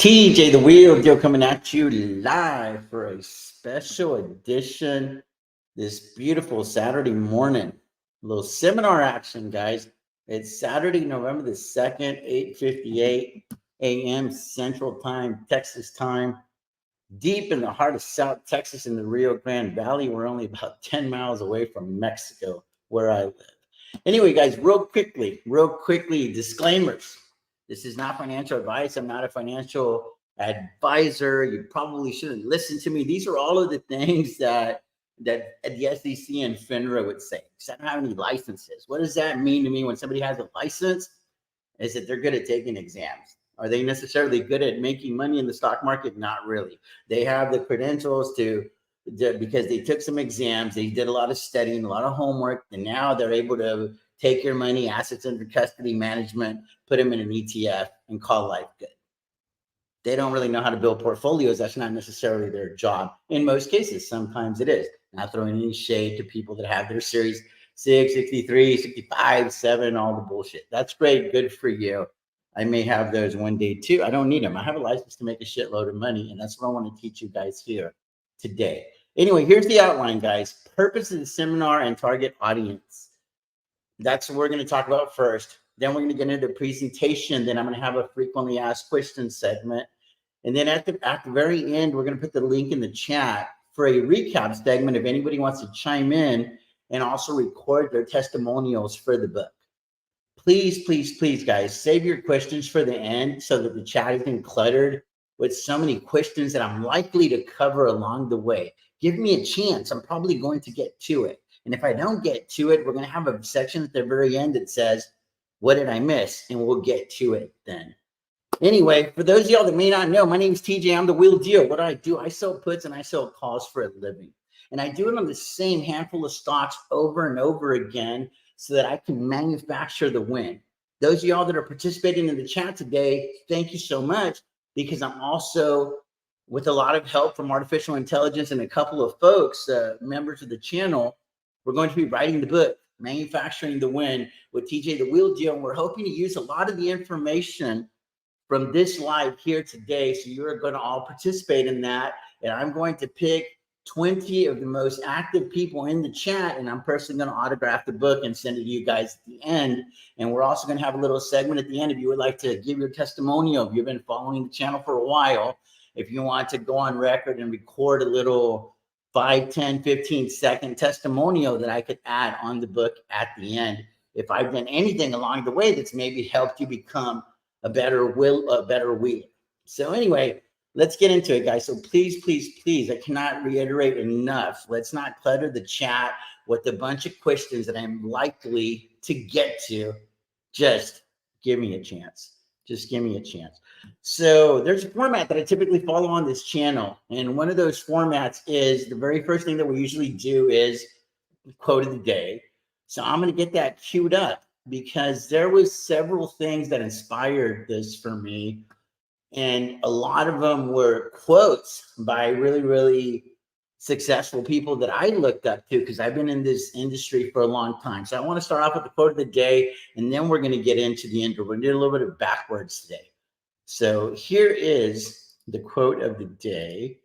TJ the Wheel Deal coming at you live for a special edition this beautiful Saturday morning. A little seminar action, guys. It's Saturday, November the 2nd, 8:58 a.m. Central Time, Texas time. Deep in the heart of South Texas in the Rio Grande Valley. We're only about 10 miles away from Mexico, where I live. Anyway, guys, real quickly, disclaimers. This is not financial advice. I'm not a financial advisor. You probably shouldn't listen to me. These are all of the things that the SEC and FINRA would say. Because I don't have any licenses. What does that mean to me when somebody has a license? Is that they're good at taking exams. Are they necessarily good at making money in the stock market? Not really. They have the credentials to because they took some exams, they did a lot of studying, a lot of homework, and now they're able to take your money, assets under custody management, put them in an ETF, and call life good. They don't really know how to build portfolios. That's not necessarily their job. In most cases, sometimes it is. Not throwing any shade to people that have their Series 6, 63, 65, 7, all the bullshit. That's great. Good for you. I may have those one day too. I don't need them. I have a license to make a shitload of money, and that's what I want to teach you guys here today. Anyway, here's the outline, guys. Purpose of the seminar and target audience. That's what we're going to talk about first. Then we're going to get into the presentation. Then I'm going to have a frequently asked questions segment. And then at the very end, we're going to put the link in the chat for a recap segment if anybody wants to chime in and also record their testimonials for the book. Please, please, please, guys, save your questions for the end so that the chat isn't cluttered with so many questions that I'm likely to cover along the way. Give me a chance. I'm probably going to get to it. And if I don't get to it, we're going to have a section at the very end that says, what did I miss? And we'll get to it then. Anyway, for those of y'all that may not know, my name is TJ. I'm the Wheel Deal. What do? I sell puts and I sell calls for a living. And I do it on the same handful of stocks over and over again so that I can manufacture the win. Those of y'all that are participating in the chat today, thank you so much, because I'm also, with a lot of help from artificial intelligence and a couple of folks, members of the channel, we're going to be writing the book, Manufacturing the Win with TJ the Wheel Deal. And we're hoping to use a lot of the information from this live here today. So you're going to all participate in that. And I'm going to pick 20 of the most active people in the chat, and I'm personally going to autograph the book and send it to you guys at the end. And we're also going to have a little segment at the end if you would like to give your testimonial. If you've been following the channel for a while, if you want to go on record and record a little 5, 10, 15-second testimonial that I could add on the book at the end, if I've done anything along the way that's maybe helped you become a better wheeler. So anyway, let's get into it, guys. So please, please, please, I cannot reiterate enough. Let's not clutter the chat with a bunch of questions that I'm likely to get to. Just give me a chance. Just give me a chance. So there's a format that I typically follow on this channel. And one of those formats is the very first thing that we usually do is quote of the day. So I'm going to get that queued up because there was several things that inspired this for me. And a lot of them were quotes by really, really successful people that I looked up to because I've been in this industry for a long time. So I want to start off with the quote of the day, and then we're going to get into the intro. We're going to do a little bit of backwards today. So here is the quote of the day,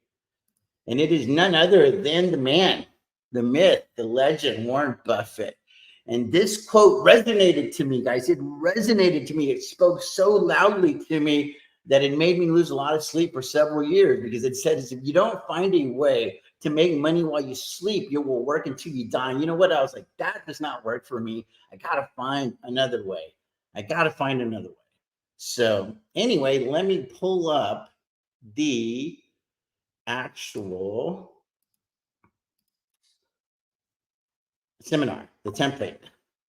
and it is none other than the man, the myth, the legend, Warren Buffett. And this quote resonated to me, guys. It resonated to me. It spoke so loudly to me that it made me lose a lot of sleep for several years, because it says, if you don't find a way to make money while you sleep, you will work until you die. And you know what? I was like, that does not work for me. I got to find another way. So anyway, let me pull up the actual seminar, the template.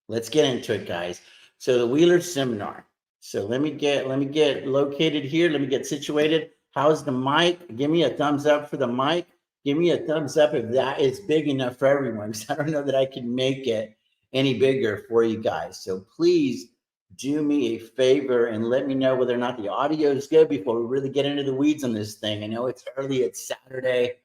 Let's get into it, guys. So the Wheeler seminar. So let me get located here. Let me get situated. How's the mic? Give me a thumbs up for the mic. Give me a thumbs up if that is big enough for everyone, because I don't know that I can make it any bigger for you guys. So please do me a favor and let me know whether or not the audio is good before we really get into the weeds on this thing. I know it's early, it's Saturday,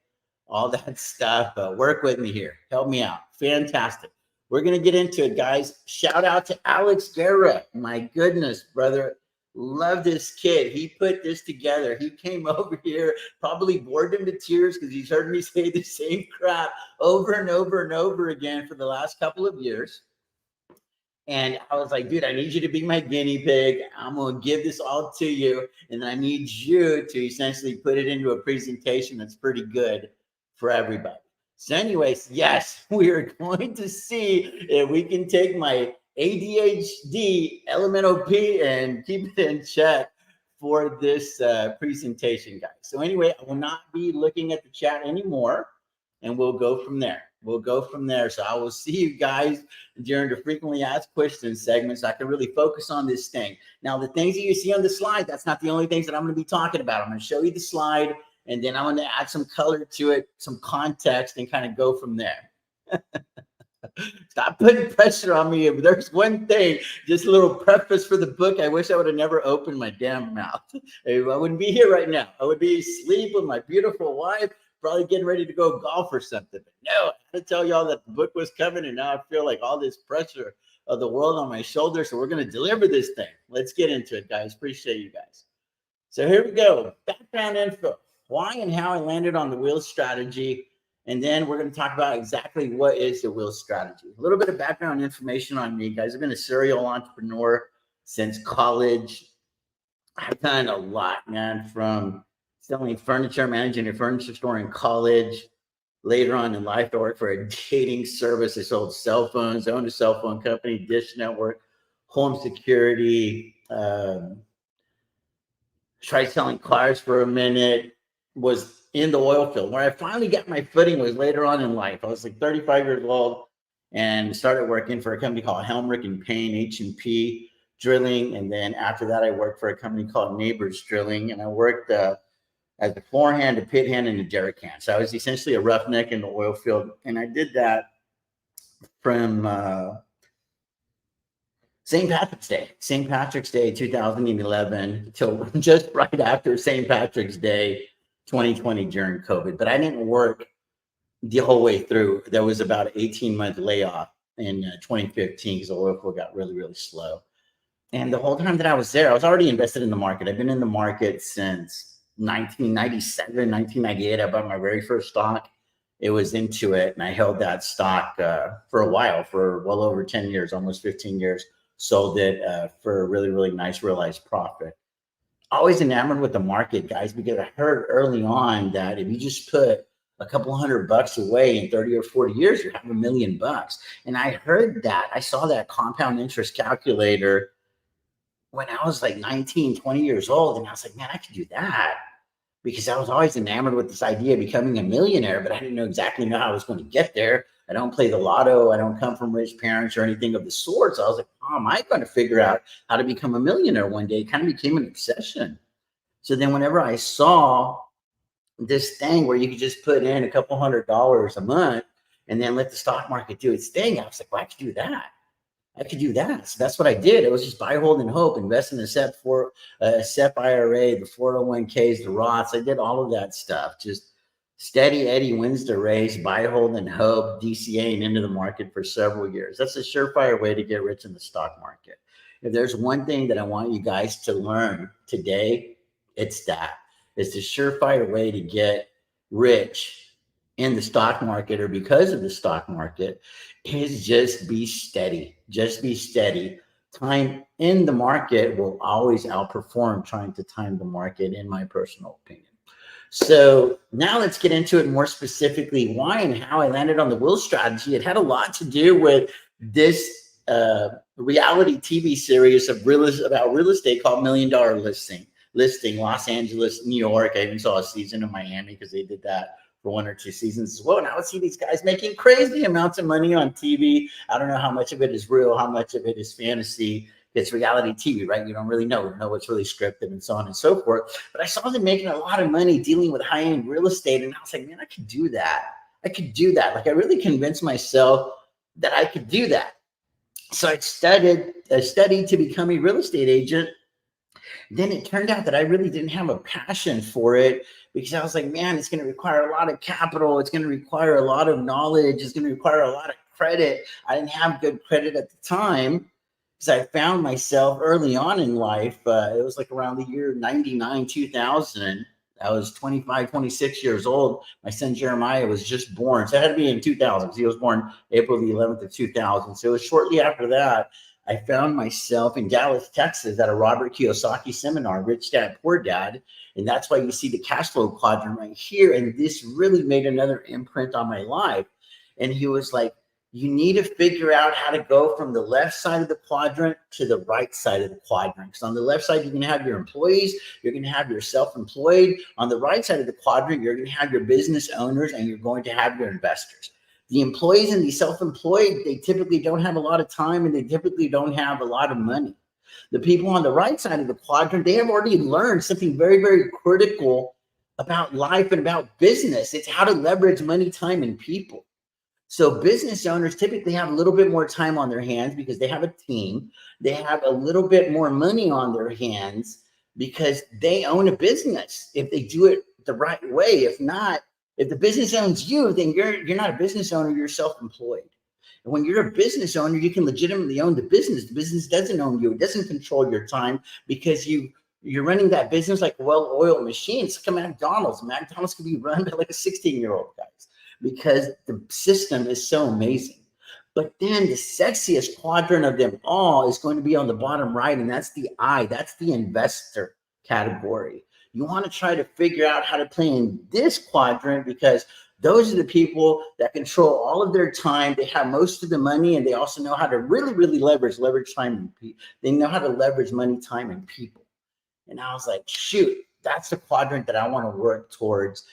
all that stuff, but work with me here. Help me out. Fantastic. We're going to get into it, guys. Shout out to Alex Guerra. My goodness, brother. Love this kid. He put this together. He came over here, probably bored him to tears because he's heard me say the same crap over and over and over again for the last couple of years. And I was like, dude, I need you to be my guinea pig. I'm going to give this all to you. And I need you to essentially put it into a presentation that's pretty good for everybody. So anyways, yes, we are going to see if we can take my ADHD elemental P and keep it in check for this presentation, guys. So anyway, I will not be looking at the chat anymore, and we'll go from there. We'll go from there. So I will see you guys during the frequently asked questions segment, so I can really focus on this thing. Now, the things that you see on the slide, that's not the only things that I'm going to be talking about. I'm going to show you the slide, and then I'm going to add some color to it, some context, and kind of go from there. Stop putting pressure on me. If there's one thing, just a little preface for the book, I wish I would have never opened my damn mouth. I wouldn't be here right now. I would be asleep with my beautiful wife, probably getting ready to go golf or something. But no, I had to tell y'all that the book was coming, and now I feel like all this pressure of the world on my shoulders. So we're going to deliver this thing. Let's get into it, guys. Appreciate you guys. So here we go. Background info. Why and how I landed on the wheel strategy. And then we're going to talk about exactly what is the wheel strategy. A little bit of background information on me, guys. I've been a serial entrepreneur since college. I've done a lot, man, from selling furniture, managing a furniture store in college. Later on in life, I worked for a dating service. I sold cell phones, owned a cell phone company, Dish Network, home security, tried selling cars for a minute, was in the oil field. Where I finally got my footing was later on in life. I was like 35 years old and started working for a company called Helmrich and Payne, H&P Drilling. And then after that, I worked for a company called Neighbors Drilling, and I worked as a floor hand, a pit hand, and a derrick hand. So I was essentially a roughneck in the oil field. And I did that from St. Patrick's Day 2011 till just right after St. Patrick's Day 2020 during COVID. But I didn't work the whole way through. There was about an 18-month layoff in 2015 because the oil field got really, really slow. And the whole time that I was there, I was already invested in the market. I've been in the market since 1997, 1998. I bought my very first stock. It was into it, and I held that stock for a while, for well over 10 years, almost 15 years. Sold it for a really, really nice realized profit. Always enamored with the market, guys, because I heard early on that if you just put a couple $100 away in 30 or 40 years, you have $1 million. And I heard that. I saw that compound interest calculator when I was like 19, 20 years old. And I was like, man, I could do that. Because I was always enamored with this idea of becoming a millionaire, but I didn't exactly know how I was going to get there. I don't play the lotto. I don't come from rich parents or anything of the sort. So I was like, how am I going to figure out how to become a millionaire one day? It kind of became an obsession. So then whenever I saw this thing where you could just put in a couple $100 a month and then let the stock market do its thing, I was like, well, I could do that. I could do that. So that's what I did. It was just buy, hold, and hope, invest in the SEP IRA, the 401ks, the Roths. I did all of that stuff. Just steady Eddie wins the race, buy, hold, and hope, DCA and into the market for several years. That's a surefire way to get rich in the stock market. If there's one thing that I want you guys to learn today, it's that. It's the surefire way to get rich in the stock market or because of the stock market is just be steady. Just be steady. Time in the market will always outperform trying to time the market, in my personal opinion. So now let's get into it more specifically, why and how I landed on the wheel strategy. It had a lot to do with this reality TV series about real estate called $1 Million Listing, Los Angeles, New York. I even saw a season of Miami because they did that for 1 or 2 seasons as well. And I would see these guys making crazy amounts of money on TV. I don't know how much of it is real, how much of it is fantasy. It's reality TV, right? You don't really know what's really scripted and so on and so forth. But I saw them making a lot of money dealing with high-end real estate. And I was like, man, I could do that. I could do that. Like, I really convinced myself that I could do that. So I studied to become a real estate agent. Then it turned out that I really didn't have a passion for it because I was like, man, it's going to require a lot of capital. It's going to require a lot of knowledge. It's going to require a lot of credit. I didn't have good credit at the time. because I found myself early on in life. It was like around the year 99, 2000. I was 25, 26 years old. My son Jeremiah was just born. So it had to be in 2000 because he was born April the 11th of 2000. So it was shortly after that, I found myself in Dallas, Texas at a Robert Kiyosaki seminar, Rich Dad, Poor Dad. And that's why you see the cash flow quadrant right here. And this really made another imprint on my life. And he was like, you need to figure out how to go from the left side of the quadrant to the right side of the quadrant. Because on the left side, you're going to have your employees, you're going to have your self-employed. On the right side of the quadrant, you're going to have your business owners, and you're going to have your investors. The employees and the self-employed, they typically don't have a lot of time, and they typically don't have a lot of money. The people on the right side of the quadrant, they have already learned something very, very critical about life and about business. It's how to leverage money, time, and people. So business owners typically have a little bit more time on their hands because they have a team. They have a little bit more money on their hands because they own a business if they do it the right way. If not, if the business owns you, then you're not a business owner, you're self-employed. And when you're a business owner, you can legitimately own the business. The business doesn't own you. It doesn't control your time because you're running that business like a well-oiled machine. It's like a McDonald's. McDonald's can be run by like a 16-year-old, guys, because the system is so amazing. But then the sexiest quadrant of them all is going to be on the bottom right, and that's the I, that's the investor category. You want to try to figure out how to play in this quadrant because those are the people that control all of their time. They have most of the money, and they also know how to really, really leverage time and people. They know how to leverage money, time, and people. And I was like, shoot, that's the quadrant that I want to work towards.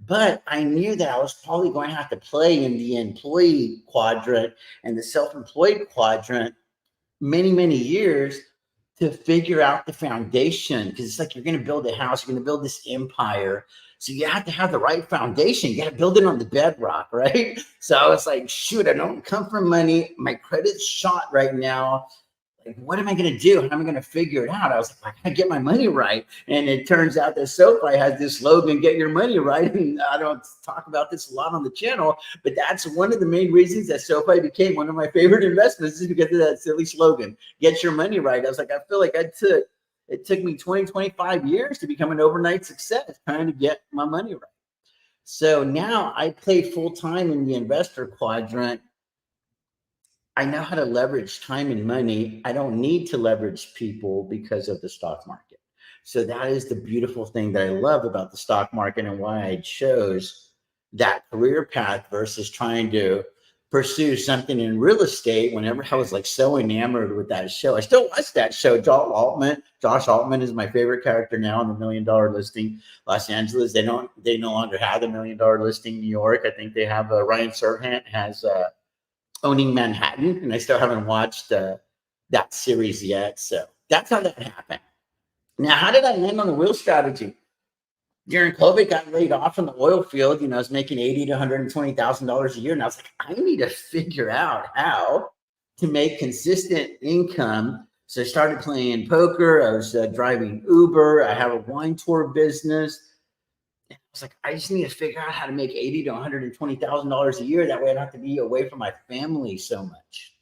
But I knew that I was probably going to have to play in the employee quadrant and the self-employed quadrant many, many years to figure out the foundation. Because it's like you're going to build a house, you're going to build this empire. So you have to have the right foundation. You got to build it on the bedrock, right? So I was like, shoot, I don't come from money. My credit's shot right now. Like, what am I going to do? How am I going to figure it out? I was like, I got to get my money right. And it turns out that SoFi has this slogan, get your money right. And I don't talk about this a lot on the channel, but that's one of the main reasons that SoFi became one of my favorite investments is because of that silly slogan, get your money right. I was like, I feel like it took me 20, 25 years to become an overnight success trying to get my money right. So now I play full time in the investor quadrant. I know how to leverage time and money. I don't need to leverage people because of the stock market. So that is the beautiful thing that I love about the stock market and why I chose that career path versus trying to pursue something in real estate whenever I was like so enamored with that show. I still watch that show. Josh Altman is my favorite character now on the $1 Million Listing Los Angeles. They no longer have the $1 Million Listing New York. I think they have Ryan Serhant has Owning Manhattan, and I still haven't watched that series yet. So that's how that happened. Now, how did I land on the wheel strategy? During COVID, got laid off from the oil field. I was making $80,000 to $120,000 a year, and I was like, I need to figure out how to make consistent income. So I started playing poker. I was driving Uber. I have a wine tour business. I was like, I just need to figure out how to make $80,000 to $120,000 a year. That way I don't have to be away from my family so much.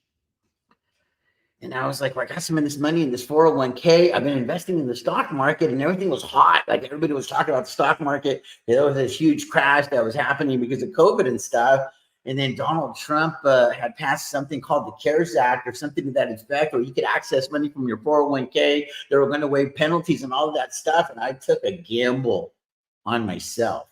And I was like, well, I got some of this money in this 401k. I've been investing in the stock market and everything was hot. Like everybody was talking about the stock market. There was this huge crash that was happening because of COVID and stuff. And then Donald Trump had passed something called the CARES Act or something to that effect, where you could access money from your 401k. They were going to waive penalties and all of that stuff. And I took a gamble on myself.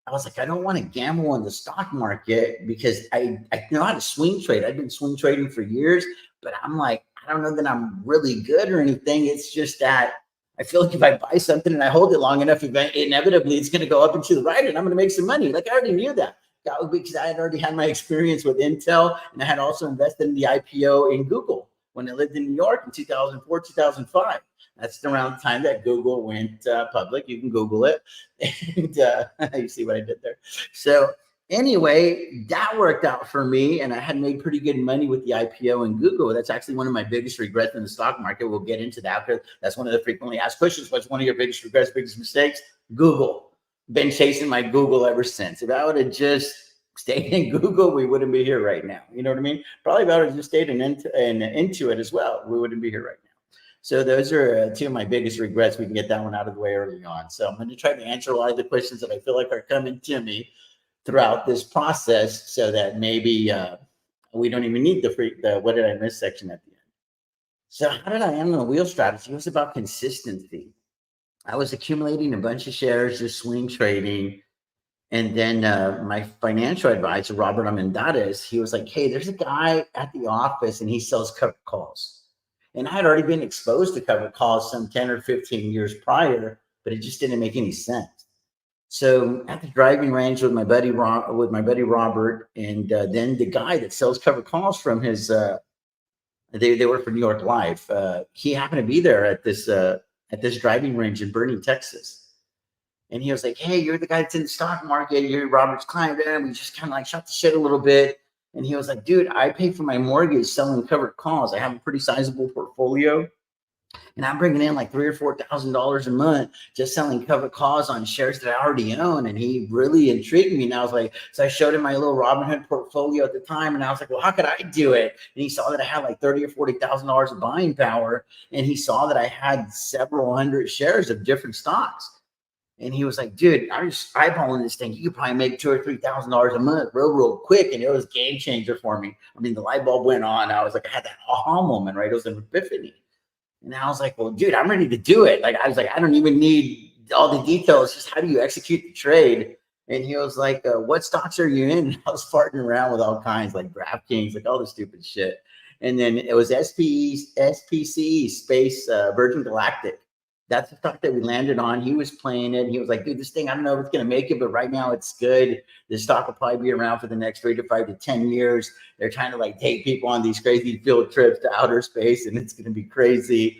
I was like, I don't want to gamble on the stock market because I know how to swing trade. I've been swing trading for years, but I'm like, I don't know that I'm really good or anything. It's just that I feel like if I buy something and I hold it long enough, inevitably it's going to go up and to the right and I'm going to make some money. Like I already knew that. That was because I had already had my experience with Intel, and I had also invested in the IPO in Google when I lived in New York in 2004, 2005. That's around the time that Google went public. You can Google it. And you see what I did there. So anyway, that worked out for me. And I had made pretty good money with the IPO in Google. That's actually one of my biggest regrets in the stock market. We'll get into that because that's one of the frequently asked questions. What's one of your biggest regrets, biggest mistakes? Google. Been chasing my Google ever since. If I would have just stayed in Google, we wouldn't be here right now. You know what I mean? Probably better just stayed into it as well. We wouldn't be here right now. So those are two of my biggest regrets. We can get that one out of the way early on. So I'm going to try to answer a lot of the questions that I feel like are coming to me throughout this process, so that maybe we don't even need the what did I miss section at the end. So how did I handle the wheel strategy? It was about consistency. I was accumulating a bunch of shares, just swing trading. And then my financial advisor, Robert Amendares, he was like, hey, there's a guy at the office and he sells covered calls. And I had already been exposed to covered calls some 10 or 15 years prior, but it just didn't make any sense. So at the driving range with my buddy Robert, and then the guy that sells covered calls from his, they work for New York Life. He happened to be there at this driving range in Bernie, Texas. And he was like, hey, you're the guy that's in the stock market. You're Robert's client. And we just kind of like shot the shit a little bit. And he was like, dude, I pay for my mortgage selling covered calls. I have a pretty sizable portfolio. And I'm bringing in like $3,000 or $4,000 a month just selling covered calls on shares that I already own. And he really intrigued me. And I was like, so I showed him my little Robinhood portfolio at the time. And I was like, well, how could I do it? And he saw that I had like $30,000 or $40,000 of buying power. And he saw that I had several hundred shares of different stocks. And he was like, dude, I was eyeballing this thing. You could probably make $2,000 or $3,000 a month real quick. And it was a game changer for me. I mean, the light bulb went on. I was like, I had that aha moment, right? It was an epiphany. And I was like, well, dude, I'm ready to do it. Like, I was like, I don't even need all the details. Just how do you execute the trade? And he was like, what stocks are you in? And I was farting around with all kinds, like DraftKings, like all the stupid shit. And then it was SPC, Space, Virgin Galactic. That's the stock that we landed on. He was playing it. He was like, dude, this thing, I don't know if it's going to make it, but right now it's good. This stock will probably be around for the next 3 to 5 to 10 years. They're trying to like take people on these crazy field trips to outer space, and it's going to be crazy.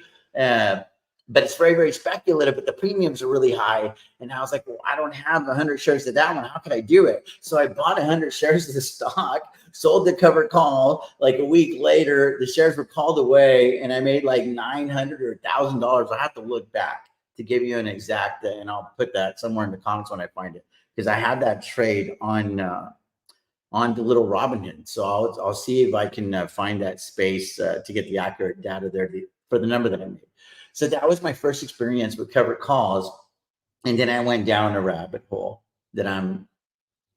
But it's very, very speculative, but the premiums are really high. And I was like, well, I don't have 100 shares of that one. How could I do it? So I bought 100 shares of the stock, sold the covered call. Like a week later, the shares were called away, and I made like $900 or $1,000. I have to look back to give you an exact, and I'll put that somewhere in the comments when I find it, because I had that trade on the little Robinhood. So I'll see if I can find that space to get the accurate data there for the number that I made. So that was my first experience with covered calls. And then I went down a rabbit hole and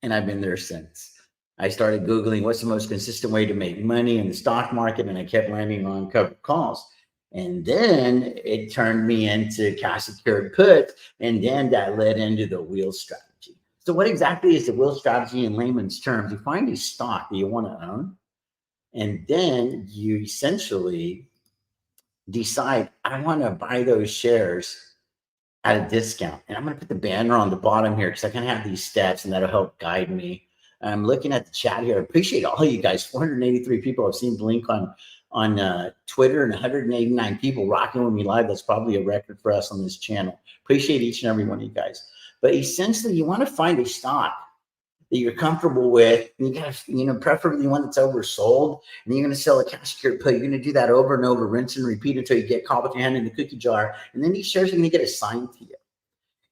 I've been there since. I started Googling what's the most consistent way to make money in the stock market, and I kept landing on covered calls. And then it turned me into cash secured puts, and then that led into the wheel strategy. So what exactly is the wheel strategy in layman's terms? You find a stock that you want to own, and then you essentially decide, I want to buy those shares at a discount. And I'm going to put the banner on the bottom here because I kind of have these steps, and that'll help guide me. I'm looking at the chat here. I appreciate all you guys. 483 people have seen Blink on Twitter, and 189 people rocking with me live. That's probably a record for us on this channel. Appreciate each and every one of you guys. But essentially, you want to find a stock that you're comfortable with, and you got to, preferably one that's oversold, and you're going to sell a cash secured put. You're going to do that over and over, rinse and repeat until you get caught with your hand in the cookie jar, and then these shares are going to get assigned to you.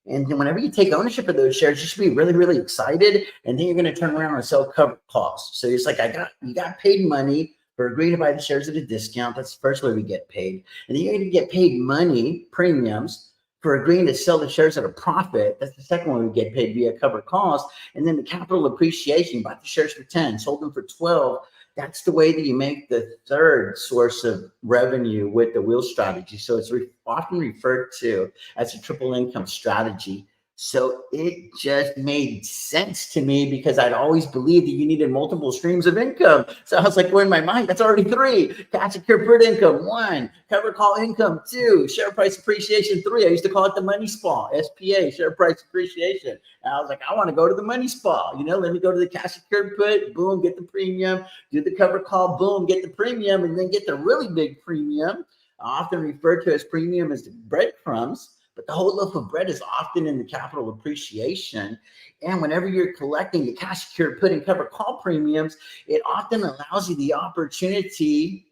And then whenever you take ownership of those shares, you should be really, really excited, and then you're going to turn around and sell covered calls. So it's like, you got paid money for agreeing to buy the shares at a discount. That's the first way we get paid. And then you're going to get paid money, premiums, for agreeing to sell the shares at a profit. That's the second one we get paid via covered calls. And then the capital appreciation, bought the shares for 10, sold them for 12. That's the way that you make the third source of revenue with the wheel strategy. So it's often referred to as a triple income strategy. So it just made sense to me because I'd always believed that you needed multiple streams of income. So I was like, well, in my mind, that's already 3. Cash secured put income, 1. Covered call income, 2. Share price appreciation, 3. I used to call it the money spa, SPA, share price appreciation. And I was like, I want to go to the money spa. Let me go to the cash secured put, boom, get the premium, do the covered call, boom, get the premium, and then get the really big premium. I often refer to as premium as the breadcrumbs. But the whole loaf of bread is often in the capital appreciation. And whenever you're collecting the cash secured put and covered call premiums, it often allows you the opportunity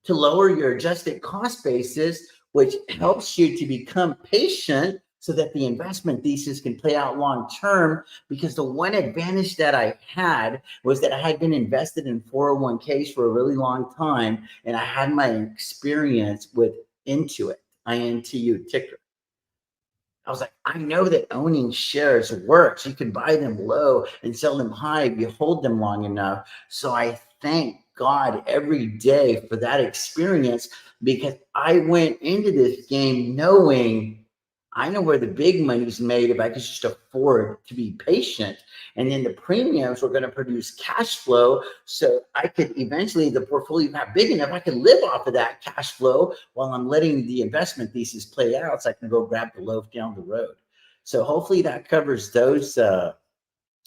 to lower your adjusted cost basis, which helps you to become patient so that the investment thesis can play out long term. Because the one advantage that I had was that I had been invested in 401ks for a really long time, and I had my experience with Intuit, INTU ticker. I was like, I know that owning shares works. You can buy them low and sell them high if you hold them long enough. So I thank God every day for that experience, because I went into this game knowing I know where the big money's made if I could just afford to be patient. And then the premiums were going to produce cash flow. So I could eventually, the portfolio got big enough, I could live off of that cash flow while I'm letting the investment thesis play out, so I can go grab the loaf down the road. So hopefully that covers those.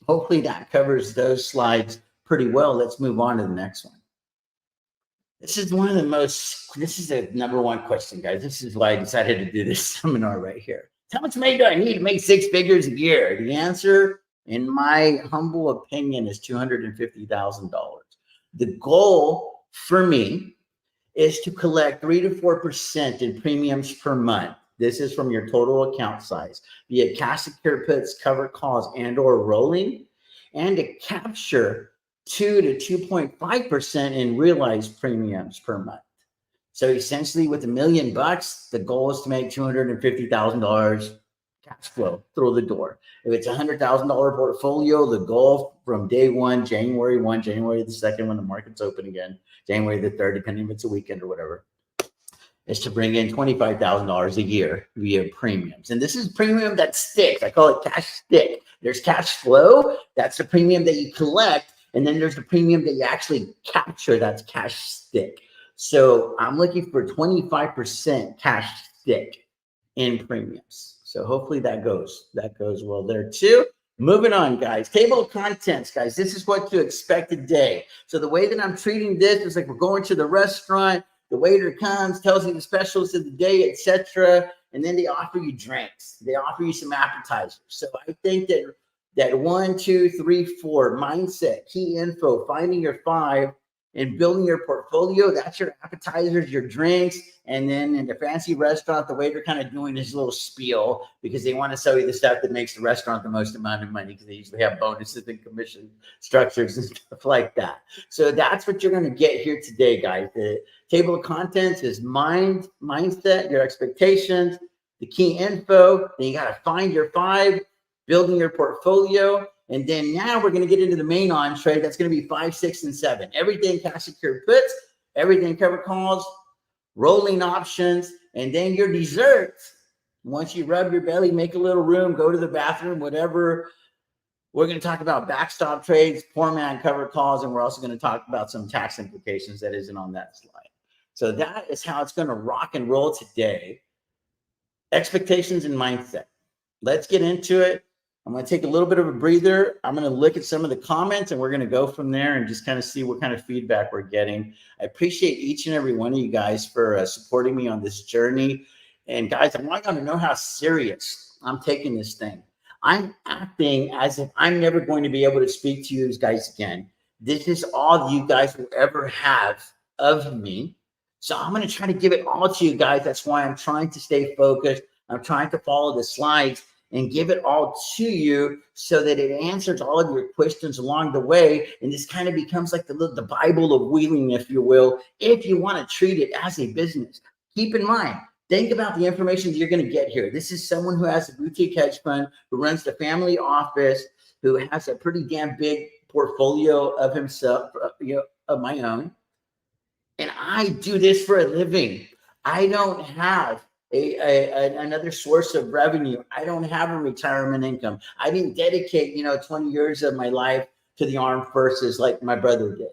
Hopefully that covers those slides pretty well. Let's move on to the next one. This is one of the most, this is the number one question, guys. This is why I decided to do this seminar right here. How much money do I need to make 6 figures a year? The answer, in my humble opinion, is $250,000. The goal for me is to collect 3 to 4% in premiums per month. This is from your total account size, via cash secured puts, covered calls, and or rolling, and to capture 2 to 2.5% in realized premiums per month. So essentially, with $1 million, the goal is to make $250,000 cash flow through the door. If it's $100,000 portfolio, the goal from day one, January 1, January the 2nd, when the market's open again, January the 3rd, depending if it's a weekend or whatever, is to bring in $25,000 a year via premiums. And this is premium that sticks. I call it cash stick. There's cash flow. That's the premium that you collect. And then there's the premium that you actually capture. That's cash stick. So I'm looking for 25% cash stick in premiums. So hopefully that goes well there too. Moving on, guys. Table of contents, guys. This is what to expect today. So the way that I'm treating this is like we're going to the restaurant. The waiter comes, tells you the specials of the day, etc., and then they offer you drinks. They offer you some appetizers. So I think that 1, 2, 3, 4 mindset, key info, finding your 5, and building your portfolio. That's your appetizers, your drinks, and then in the fancy restaurant, the waiter kind of doing his little spiel because they want to sell you the stuff that makes the restaurant the most amount of money, because they usually have bonuses and commission structures and stuff like that. So that's what you're going to get here today, guys. The table of contents is mindset, your expectations, the key info. Then you got to find your 5, building your portfolio. And then now we're going to get into the main entree. That's going to be 5, 6, and 7. Everything cash secured puts, everything covered calls, rolling options, and then your desserts. Once you rub your belly, make a little room, go to the bathroom, whatever. We're going to talk about backstop trades, poor man covered calls, and we're also going to talk about some tax implications that isn't on that slide. So that is how it's going to rock and roll today. Expectations and mindset. Let's get into it. I'm going to take a little bit of a breather. I'm going to look at some of the comments, and we're going to go from there and just kind of see what kind of feedback we're getting. I appreciate each and every one of you guys for supporting me on this journey. And guys, I want you to know how serious I'm taking this thing. I'm acting as if I'm never going to be able to speak to you guys again. This is all you guys will ever have of me. So I'm going to try to give it all to you guys. That's why I'm trying to stay focused. I'm trying to follow the slides and give it all to you so that it answers all of your questions along the way. And this kind of becomes like the Bible of wheeling, if you will, if you want to treat it as a business. Keep in mind, think about the information that you're going to get here. This is someone who has a boutique hedge fund, who runs the family office, who has a pretty damn big portfolio of himself, of my own. And I do this for a living. I don't have another source of revenue. I don't have a retirement income. I didn't dedicate, 20 years of my life to the armed forces like my brother did.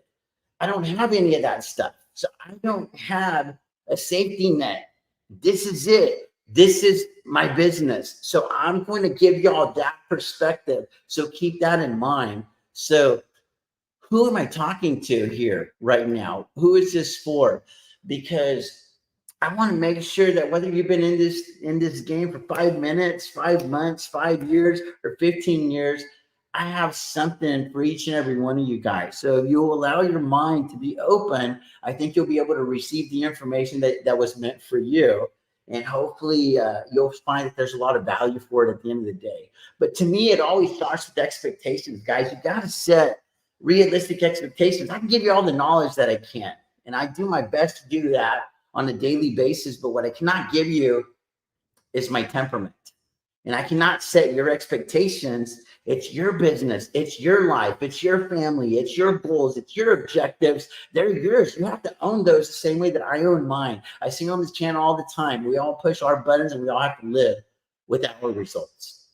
I don't have any of that stuff. So I don't have a safety net. This is it. This is my business. So I'm going to give y'all that perspective. So keep that in mind. So who am I talking to here right now? Who is this for? Because I want to make sure that whether you've been in this game for 5 minutes, 5 months, 5 years, or 15 years, I have something for each and every one of you guys. So if you'll allow your mind to be open, I think you'll be able to receive the information that was meant for you. and hopefully you'll find that there's a lot of value for it at the end of the day. But to me, it always starts with expectations, guys. You got to set realistic expectations. I can give you all the knowledge that I can, and I do my best to do that on a daily basis. But what I cannot give you is my temperament. And I cannot set your expectations. It's your business. It's your life. It's your family. It's your goals. It's your objectives. They're yours. You have to own those the same way that I own mine. I see on this channel all the time. We all push our buttons and we all have to live with our results.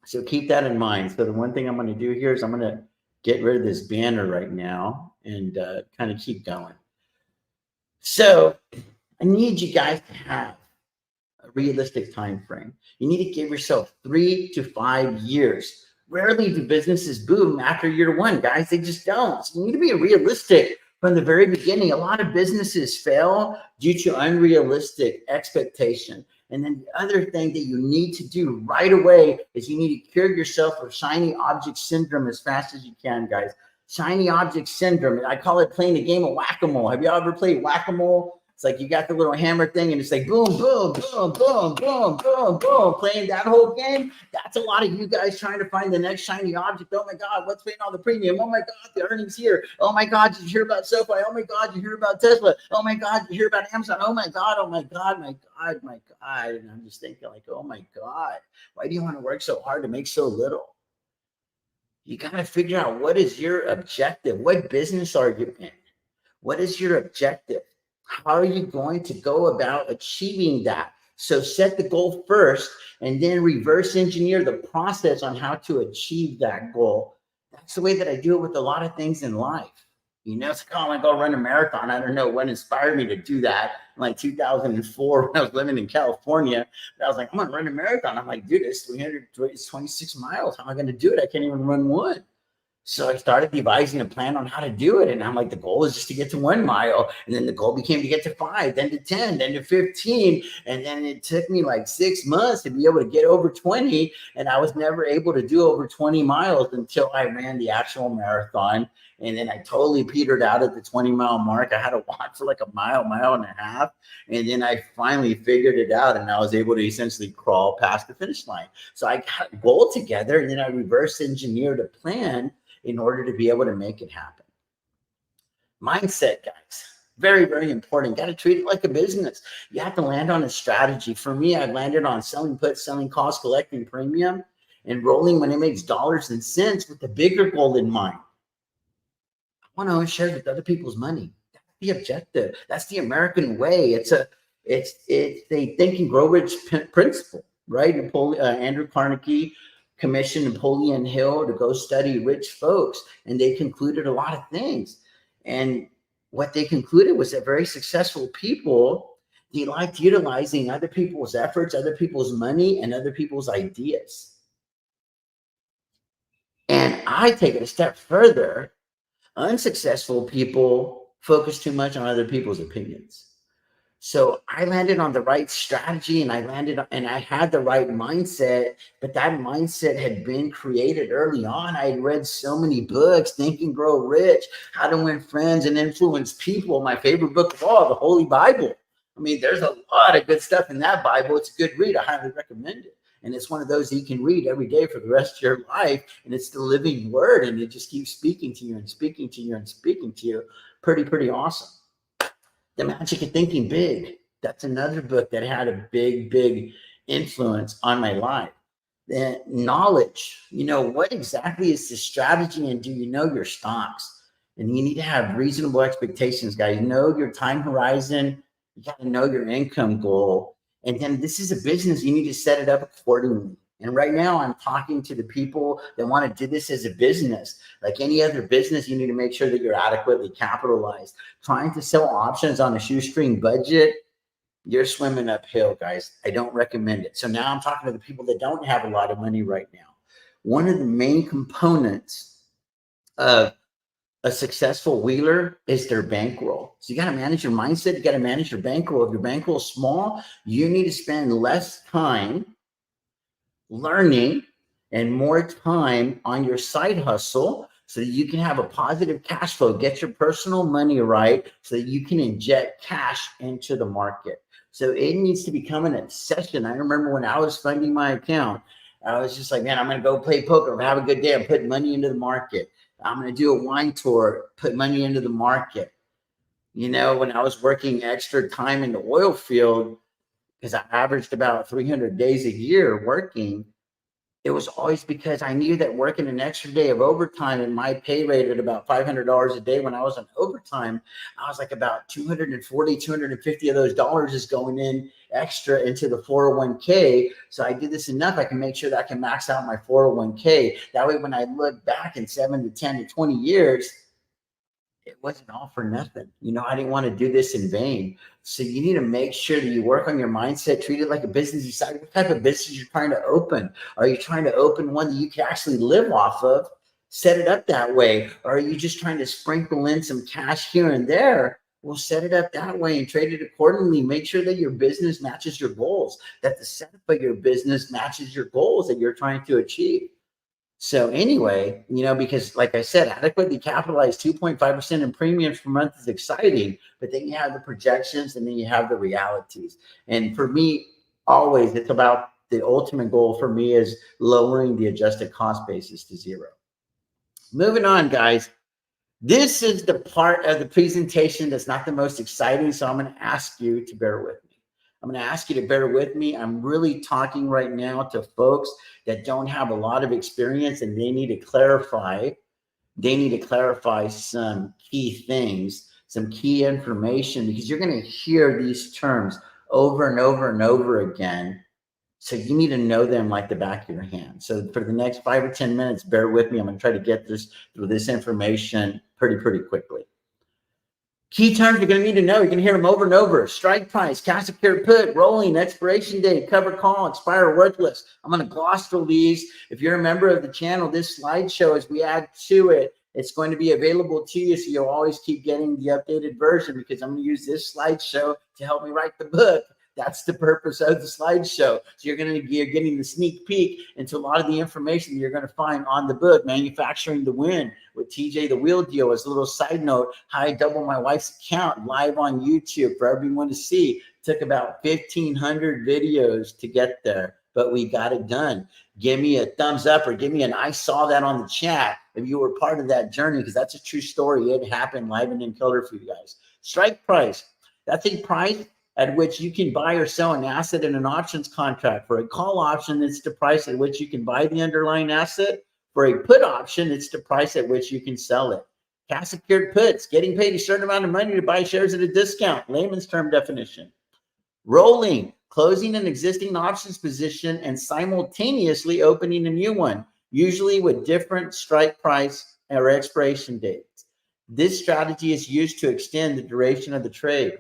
So keep that in mind. So the one thing I'm going to do here is I'm going to get rid of this banner right now and kind of keep going. So I need you guys to have a realistic time frame. You need to give yourself 3 to 5 years. Rarely do businesses boom after year one, guys. They just don't. So you need to be realistic from the very beginning. A lot of businesses fail due to unrealistic expectation. And then the other thing that you need to do right away is you need to cure yourself of shiny object syndrome as fast as you can, guys. Shiny object syndrome. I call it playing a game of whack-a-mole. Have you ever played whack-a-mole? It's like you got the little hammer thing and it's like boom, boom, boom, boom, boom, boom, boom, playing that whole game. That's a lot of you guys trying to find the next shiny object. Oh my God, what's paying all the premium? Oh my God, the earnings here. Oh my God, did you hear about SoFi? Oh my God, you hear about Tesla? Oh my God, you hear about Amazon? Oh my God, oh my God, my God, my God. And I'm just thinking like, oh my God, why do you want to work so hard to make so little? You got to figure out what is your objective? What business are you in? What is your objective? How are you going to go about achieving that? So set the goal first and then reverse engineer the process on how to achieve that goal. That's the way that I do it with a lot of things in life. You know, it's like, oh, I go run a marathon. I don't know what inspired me to do that. In like 2004, when I was living in California, I was like, I'm going to run a marathon. I'm like, dude, it's 26 miles. How am I going to do it? I can't even run one. So I started devising a plan on how to do it. And I'm like, the goal is just to get to 1 mile. And then the goal became to get to 5, then to 10, then to 15. And then it took me like 6 months to be able to get over 20. And I was never able to do over 20 miles until I ran the actual marathon. And then I totally petered out at the 20-mile mark. I had to walk for like a mile, mile and a half. And then I finally figured it out. And I was able to essentially crawl past the finish line. So I got a goal together and then I reverse engineered a plan in order to be able to make it happen. Mindset, guys, very, very important. Got to treat it like a business. You have to land on a strategy. For me, I landed on selling puts, selling calls, collecting premium, and rolling when it makes dollars and cents with the bigger goal in mind. I want to own shares with other people's money. That's the objective. That's the American way. It's a think and grow rich principle, right? Andrew Carnegie commissioned Napoleon Hill to go study rich folks, and they concluded a lot of things. And what they concluded was that very successful people, they liked utilizing other people's efforts, other people's money, and other people's ideas. And I take it a step further. Unsuccessful people focus too much on other people's opinions. So I landed on the right strategy and I had the right mindset, but that mindset had been created early on. I had read so many books, Think and Grow Rich, How to Win Friends and Influence People. My favorite book of all, the Holy Bible. I mean, there's a lot of good stuff in that Bible. It's a good read. I highly recommend it. And it's one of those that you can read every day for the rest of your life. And it's the living word. And it just keeps speaking to you and speaking to you and speaking to you. Pretty awesome. The Magic of Thinking Big. That's another book that had a big influence on my life. The knowledge, what exactly is the strategy and do you know your stocks? And you need to have reasonable expectations, guys. Know your time horizon. You got to know your income goal. And then this is a business. You need to set it up accordingly. And right now I'm talking to the people that want to do this as a business. Like any other business, you need to make sure that you're adequately capitalized. Trying to sell options on a shoestring budget, you're swimming uphill, guys. I don't recommend it. So now I'm talking to the people that don't have a lot of money right now. One of the main components of a successful wheeler is their bankroll. So you got to manage your mindset. You got to manage your bankroll. If your bankroll is small, you need to spend less time learning and more time on your side hustle so that you can have a positive cash flow, get your personal money right so that you can inject cash into the market. So it needs to become an obsession. I remember when I was funding my account, I was just like, man, I'm going to go play poker, have a good day. I'm putting money into the market. I'm going to do a wine tour, put money into the market. You know, when I was working extra time in the oil field, because I averaged about 300 days a year working, it was always because I knew that working an extra day of overtime and my pay rate at about $500 a day when I was on overtime, I was like about 240, 250 of those dollars is going in extra into the 401k. So I did this enough, I can make sure that I can max out my 401k. That way, when I look back in 7 to 10 to 20 years, it wasn't all for nothing. You know, I didn't want to do this in vain. So you need to make sure that you work on your mindset, treat it like a business. Decide what type of business you're trying to open. Are you trying to open one that you can actually live off of? Set it up that way. Or are you just trying to sprinkle in some cash here and there? Well, set it up that way and trade it accordingly. Make sure that your business matches your goals, that the setup of your business matches your goals that you're trying to achieve. So anyway, you know, because like I said, adequately capitalized 2.5% in premiums per month is exciting, but then you have the projections and then you have the realities. And for me, always it's about the ultimate goal for me is lowering the adjusted cost basis to zero. Moving on, guys. This is the part of the presentation that's not the most exciting. So I'm going to ask you to bear with me. I'm going to ask you to bear with me. I'm really talking right now to folks that don't have a lot of experience and they need to clarify. They need to clarify some key things, some key information, because you're going to hear these terms over and over and over again. So you need to know them like the back of your hand. So for the next 5 or 10 minutes, bear with me. I'm going to try to get this through this information pretty quickly. Key terms you're going to need to know. You're going to hear them over and over. Strike price, cash secured put, rolling, expiration date, cover call, expire, worthless. I'm going to gloss through these. If you're a member of the channel, this slideshow, as we add to it, it's going to be available to you. So you'll always keep getting the updated version because I'm going to use this slideshow to help me write the book. That's the purpose of the slideshow. So you're getting the sneak peek into a lot of the information that you're going to find on the book, Manufacturing the Win with TJ the Wheel Deal. As a little side note, how I doubled my wife's account live on YouTube for everyone to see. Took about 1,500 videos to get there, but we got it done. Give me a thumbs up or give me an I saw that on the chat if you were part of that journey, because that's a true story. It happened live and in color for you guys. Strike price. That's a price at which you can buy or sell an asset in an options contract. For a call option, it's the price at which you can buy the underlying asset. For a put option, it's the price at which you can sell it. Cash secured puts, getting paid a certain amount of money to buy shares at a discount, layman's term definition. Rolling, closing an existing options position and simultaneously opening a new one, usually with different strike price or expiration dates. This strategy is used to extend the duration of the trade.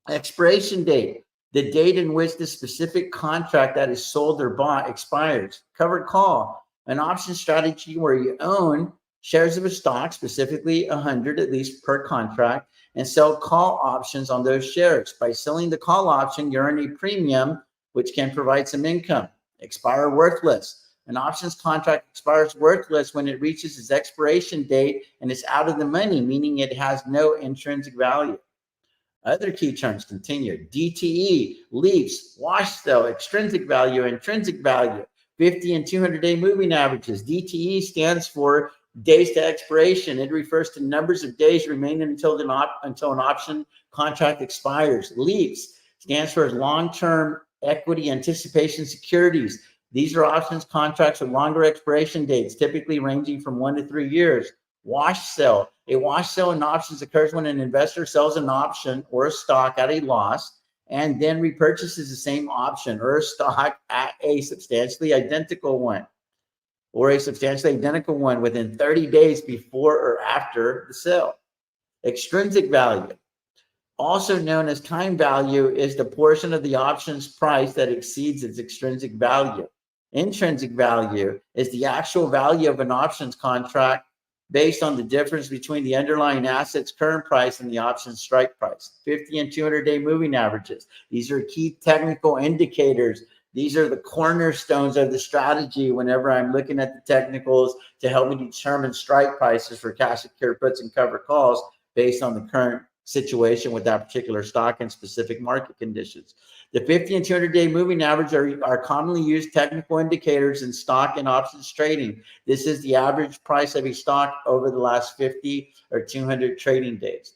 Expiration date, the date in which the specific contract that is sold or bought expires. Covered call, an option strategy where you own shares of a stock, specifically 100 at least per contract, and sell call options on those shares. By selling the call option, you earn a premium, which can provide some income. Expire worthless. An options contract expires worthless when it reaches its expiration date and is out of the money, meaning it has no intrinsic value. Other key terms continue. DTE, leaves, wash sale, extrinsic value, intrinsic value, 50 and 200-day moving averages. DTE stands for days to expiration. It refers to numbers of days remaining until an option contract expires. Leaves stands for long-term equity anticipation securities. These are options contracts with longer expiration dates, typically ranging from 1 to 3 years. Wash sale. A wash sale in options occurs when an investor sells an option or a stock at a loss and then repurchases the same option or a stock at a substantially identical one within 30 days before or after the sale. Extrinsic value, also known as time value, is the portion of the option's price that exceeds its extrinsic value. Intrinsic value is the actual value of an options contract based on the difference between the underlying asset's current price and the option strike price. 50 and 200-day moving averages. These are key technical indicators. These are the cornerstones of the strategy whenever I'm looking at the technicals to help me determine strike prices for cash secured puts and cover calls based on the current situation with that particular stock and specific market conditions. The 50 and 200-day moving average are commonly used technical indicators in stock and options trading. This is the average price of a stock over the last 50 or 200 trading days.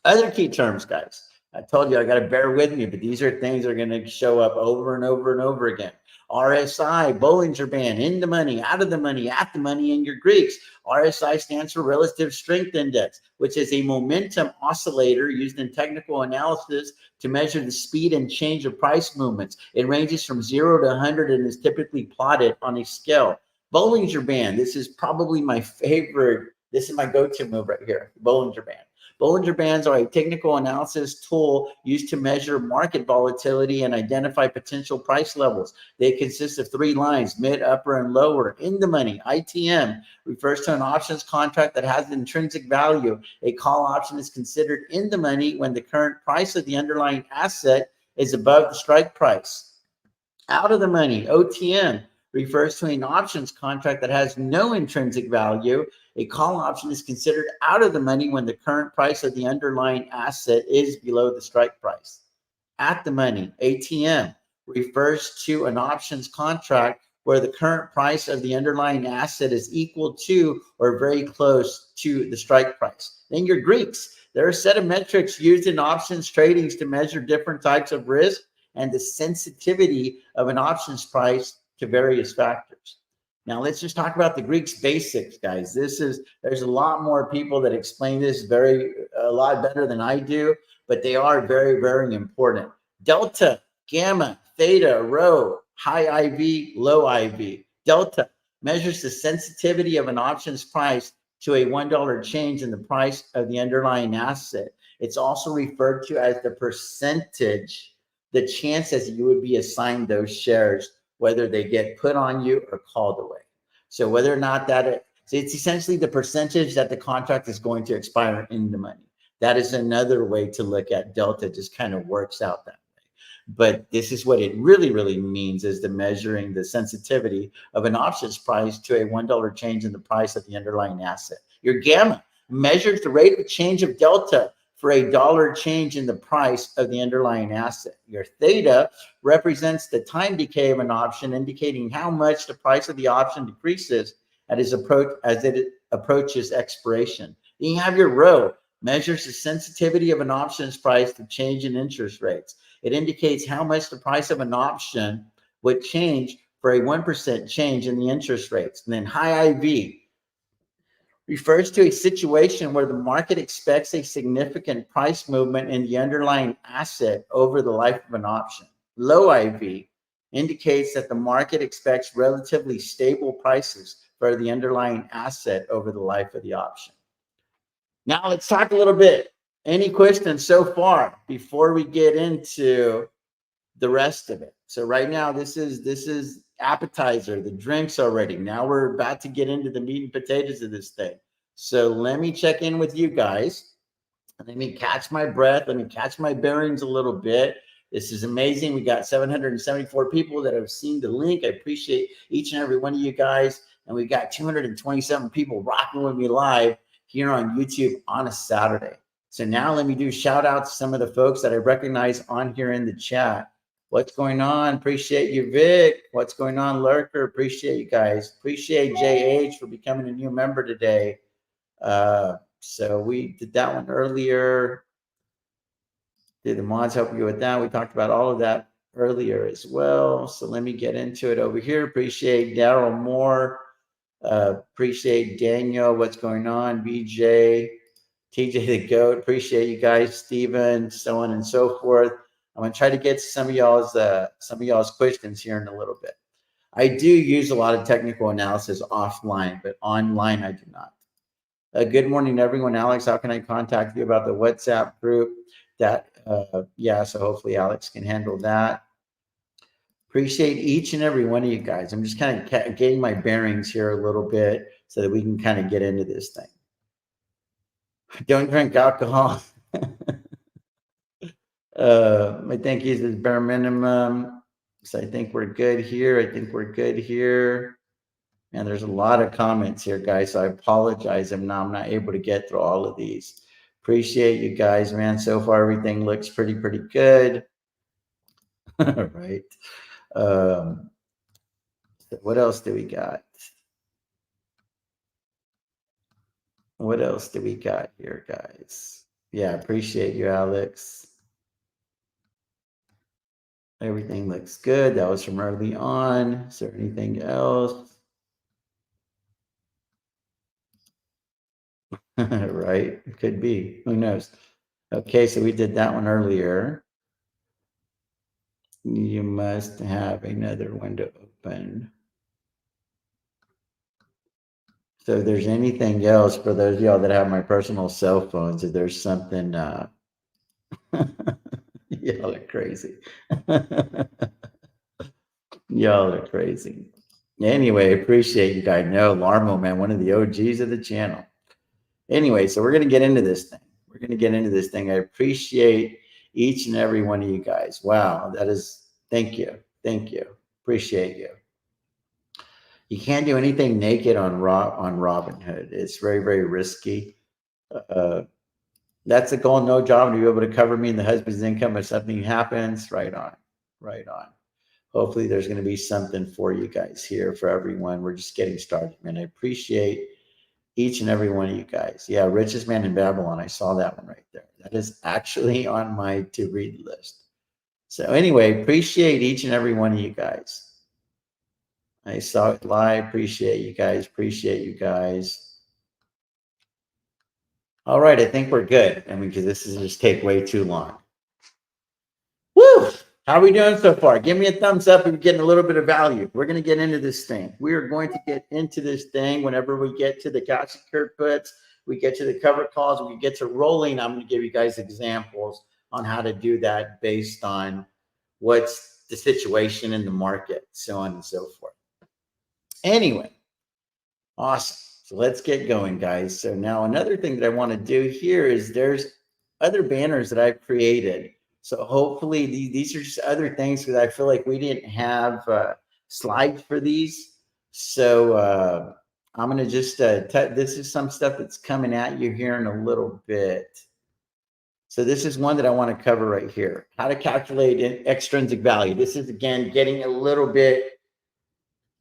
Other key terms, guys. I told you I got to bear with me, but these are things that are going to show up over and over and over again. RSI, Bollinger Band, in the money, out of the money, at the money, and your Greeks. RSI stands for Relative Strength Index, which is a momentum oscillator used in technical analysis to measure the speed and change of price movements. It ranges from 0 to 100 and is typically plotted on a scale. Bollinger Band, this is probably my favorite. This is my go-to move right here, Bollinger Band. Bollinger Bands are a technical analysis tool used to measure market volatility and identify potential price levels. They consist of 3 lines, mid, upper, and lower. In the money, ITM, refers to an options contract that has intrinsic value. A call option is considered in the money when the current price of the underlying asset is above the strike price. Out of the money, OTM, refers to an options contract that has no intrinsic value. A call option is considered out of the money when the current price of the underlying asset is below the strike price. At the money, ATM, refers to an options contract where the current price of the underlying asset is equal to or very close to the strike price. Then your Greeks, there are a set of metrics used in options tradings to measure different types of risk and the sensitivity of an options price to various factors. Now let's just talk about the Greeks basics, guys. There's a lot more people that explain this a lot better than I do, but they are very, very important. Delta, gamma, theta, rho, high IV, low IV. Delta measures the sensitivity of an options price to a $1 change in the price of the underlying asset. It's also referred to as the percentage, the chances you would be assigned those shares, whether they get put on you or called away. So whether or not it's essentially the percentage that the contract is going to expire in the money. That is another way to look at delta, just kind of works out that way. But this is what it really, really means, is the measuring the sensitivity of an options price to a $1 change in the price of the underlying asset. Your gamma measures the rate of change of delta for a $1 change in the price of the underlying asset. Your theta represents the time decay of an option, indicating how much the price of the option decreases as it approaches expiration. Then you have your rho, measures the sensitivity of an options price to change in interest rates. It indicates how much the price of an option would change for a 1% change in the interest rates. And then high IV refers to a situation where the market expects a significant price movement in the underlying asset over the life of an option. Low IV indicates that the market expects relatively stable prices for the underlying asset over the life of the option. Now let's talk a little bit. Any questions so far before we get into the rest of it? So right now, this is appetizer, the drinks already. Now we're about to get into the meat and potatoes of this thing. So let me check in with you guys. Let me catch my breath. Let me catch my bearings a little bit. This is amazing. We got 774 people that have seen the link. I appreciate each and every one of you guys. And we got 227 people rocking with me live here on YouTube on a Saturday. So now let me do shout out to some of the folks that I recognize on here in the chat. What's going on? Appreciate you, Vic. What's going on, Lurker? Appreciate you guys. Appreciate JH for becoming a new member today. So we did that one earlier. Did the mods help you with that? We talked about all of that earlier as well. So let me get into it over here. Appreciate Daryl Moore. Appreciate Daniel. What's going on? BJ, TJ the Goat. Appreciate you guys, Steven, so on and so forth. I'm gonna try to get some of y'all's questions here in a little bit. I do use a lot of technical analysis offline, but online I do not. Good morning, everyone. Alex, how can I contact you about the WhatsApp group? So hopefully Alex can handle that. Appreciate each and every one of you guys. I'm just kind of getting my bearings here a little bit so that we can kind of get into this thing. Don't drink alcohol. My thank yous is bare minimum. So I think we're good here. And there's a lot of comments here, guys. So I apologize. I'm not able to get through all of these. Appreciate you guys, man. So far, everything looks pretty good. Right. Um, what else do we got? What else do we got here, guys? Yeah, appreciate you, Alex. Everything looks good. That was from early on. Is there anything else? Right. It could be. Who knows? Okay, so we did that one earlier. You must have another window open. So if there's anything else for those of y'all that have my personal cell phones, if there's something y'all are crazy. Y'all are crazy. Anyway, appreciate you guys. No, Larmo, man, one of the OGs of the channel. Anyway, so we're going to get into this thing. We're going to get into this thing. I appreciate each and every one of you guys. Wow, that is, thank you. Thank you. Appreciate you. You can't do anything naked on Robinhood. It's very risky. Uh, that's a goal, no job to be able to cover me and the husband's income if something happens. Right on. Right on. Hopefully there's going to be something for you guys here for everyone. We're just getting started, man. I appreciate each and every one of you guys. Yeah, Richest Man in Babylon. I saw that one right there. That is actually on my to read list. So anyway, appreciate each and every one of you guys. I saw it live. Appreciate you guys. Appreciate you guys. All right, I think we're good. I mean, because this is just take way too long. Woo! How are we doing so far? Give me a thumbs up if you're getting a little bit of value. We're going to get into this thing. We are going to get into this thing whenever we get to the cash secured puts, we get to the cover calls, we get to rolling. I'm going to give you guys examples on how to do that based on what's the situation in the market, so on and so forth. Anyway, awesome. So let's get going, guys. So now another thing that I want to do here is there's other banners that I've created. So hopefully these are just other things because I feel like we didn't have slides for these. So I'm going to just, this is some stuff that's coming at you here in a little bit. So this is one that I want to cover right here. How to calculate extrinsic value. This is, again, getting a little bit,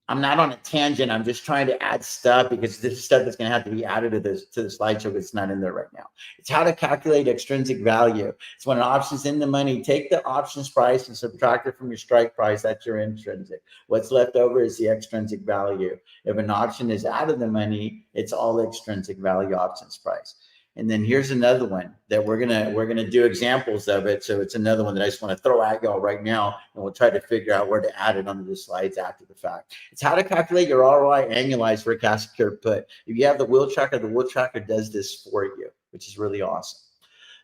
I'm not on a tangent. I'm just trying to add stuff because this is stuff that's going to have to be added to the slideshow that's not in there right now. It's how to calculate extrinsic value. It's when an option's in the money, take the options price and subtract it from your strike price. That's your intrinsic. What's left over is the extrinsic value. If an option is out of the money, it's all extrinsic value options price. And then here's another one that we're gonna do examples of it. So it's another one that I just want to throw at y'all right now, and we'll try to figure out where to add it onto the slides after the fact. It's how to calculate your ROI annualized for a cash secured put. If you have the wheel tracker does this for you, which is really awesome.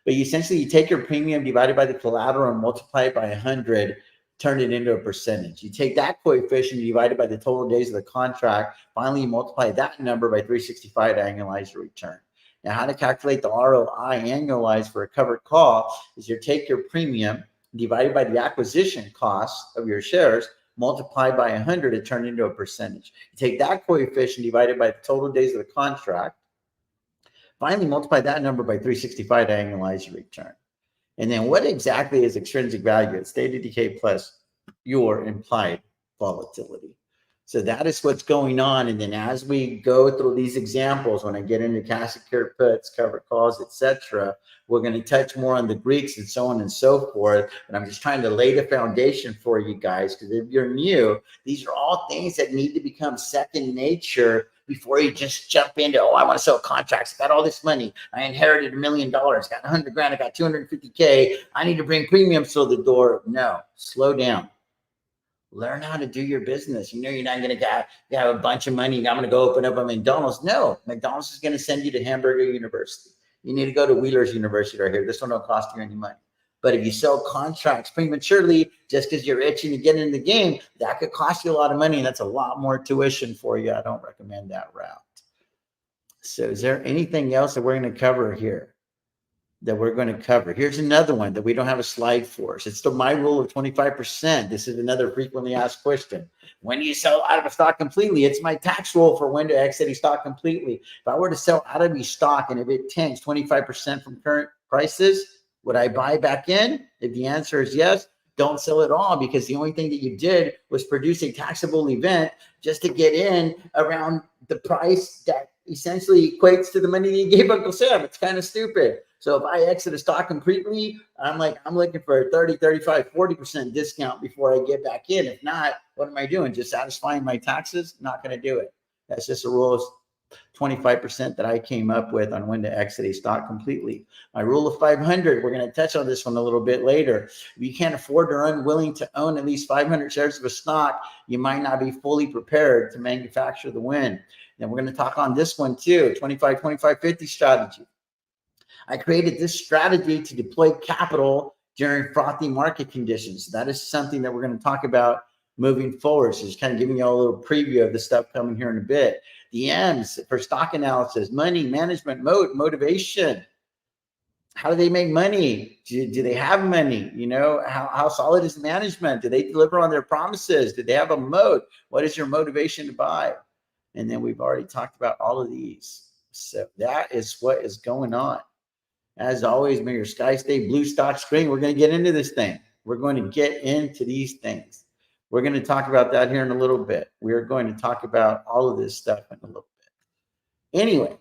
But essentially, you take your premium divided by the collateral and multiply it by 100, turn it into a percentage. You take that coefficient, you divide it by the total days of the contract. Finally, you multiply that number by 365 to annualize your return. Now, how to calculate the ROI annualized for a covered call is you take your premium divided by the acquisition cost of your shares, multiplied by 100 to turn into a percentage. You take that coefficient divided by the total days of the contract. Finally, multiply that number by 365 to annualize your return. And then what exactly is extrinsic value? It's stated decay plus your implied volatility. So that is what's going on. And then as we go through these examples, when I get into cash secured puts, covered calls, etc., we're going to touch more on the Greeks and so on and so forth. And I'm just trying to lay the foundation for you guys, because if you're new, these are all things that need to become second nature before you just jump into, oh, I want to sell contracts. I got all this money. I inherited $1 million. Got 100 grand. I got 250K. I need to bring premiums to the door. No, slow down. Learn how to do your business. You know, you're not going to have a bunch of money. I'm going to go open up a McDonald's. No, McDonald's is going to send you to Hamburger University. You need to go to Wheeler's University right here. This one don't cost you any money. But if you sell contracts prematurely, just because you're itching to get in the game, that could cost you a lot of money. And that's a lot more tuition for you. I don't recommend that route. So is there anything else that we're going to cover here? that we're going to cover. Here's another one that we don't have a slide for. So it's my rule of 25%. This is another frequently asked question. When do you sell out of a stock completely? It's my tax rule for when to exit a stock completely. If I were to sell out of a stock and if it tanks 25% from current prices, would I buy back in? If the answer is yes, don't sell it all, because the only thing that you did was produce a taxable event just to get in around the price that essentially equates to the money that you gave Uncle Sam. It's kind of stupid. So if I exit a stock completely, I'm looking for a 30, 35, 40% discount before I get back in. If not, what am I doing? Just satisfying my taxes? Not going to do it. That's just a rule of 25% that I came up with on when to exit a stock completely. My rule of 500, we're going to touch on this one a little bit later. If you can't afford or unwilling to own at least 500 shares of a stock, you might not be fully prepared to manufacture the win. And we're going to talk on this one too, 25, 25, 50 strategy. I created this strategy to deploy capital during frothy market conditions. That is something that we're going to talk about moving forward. So just kind of giving you all a little preview of the stuff coming here in a bit. The M's for stock analysis: money, management, motivation. How do they make money? Do they have money? You know, how solid is management? Do they deliver on their promises? Do they have a moat? What is your motivation to buy? And then we've already talked about all of these. So that is what is going on. As always, may your sky stay blue, stock spring. We're going to get into this thing. We're going to get into these things. We're going to talk about that here in a little bit. We're going to talk about all of this stuff in a little bit. Anyway,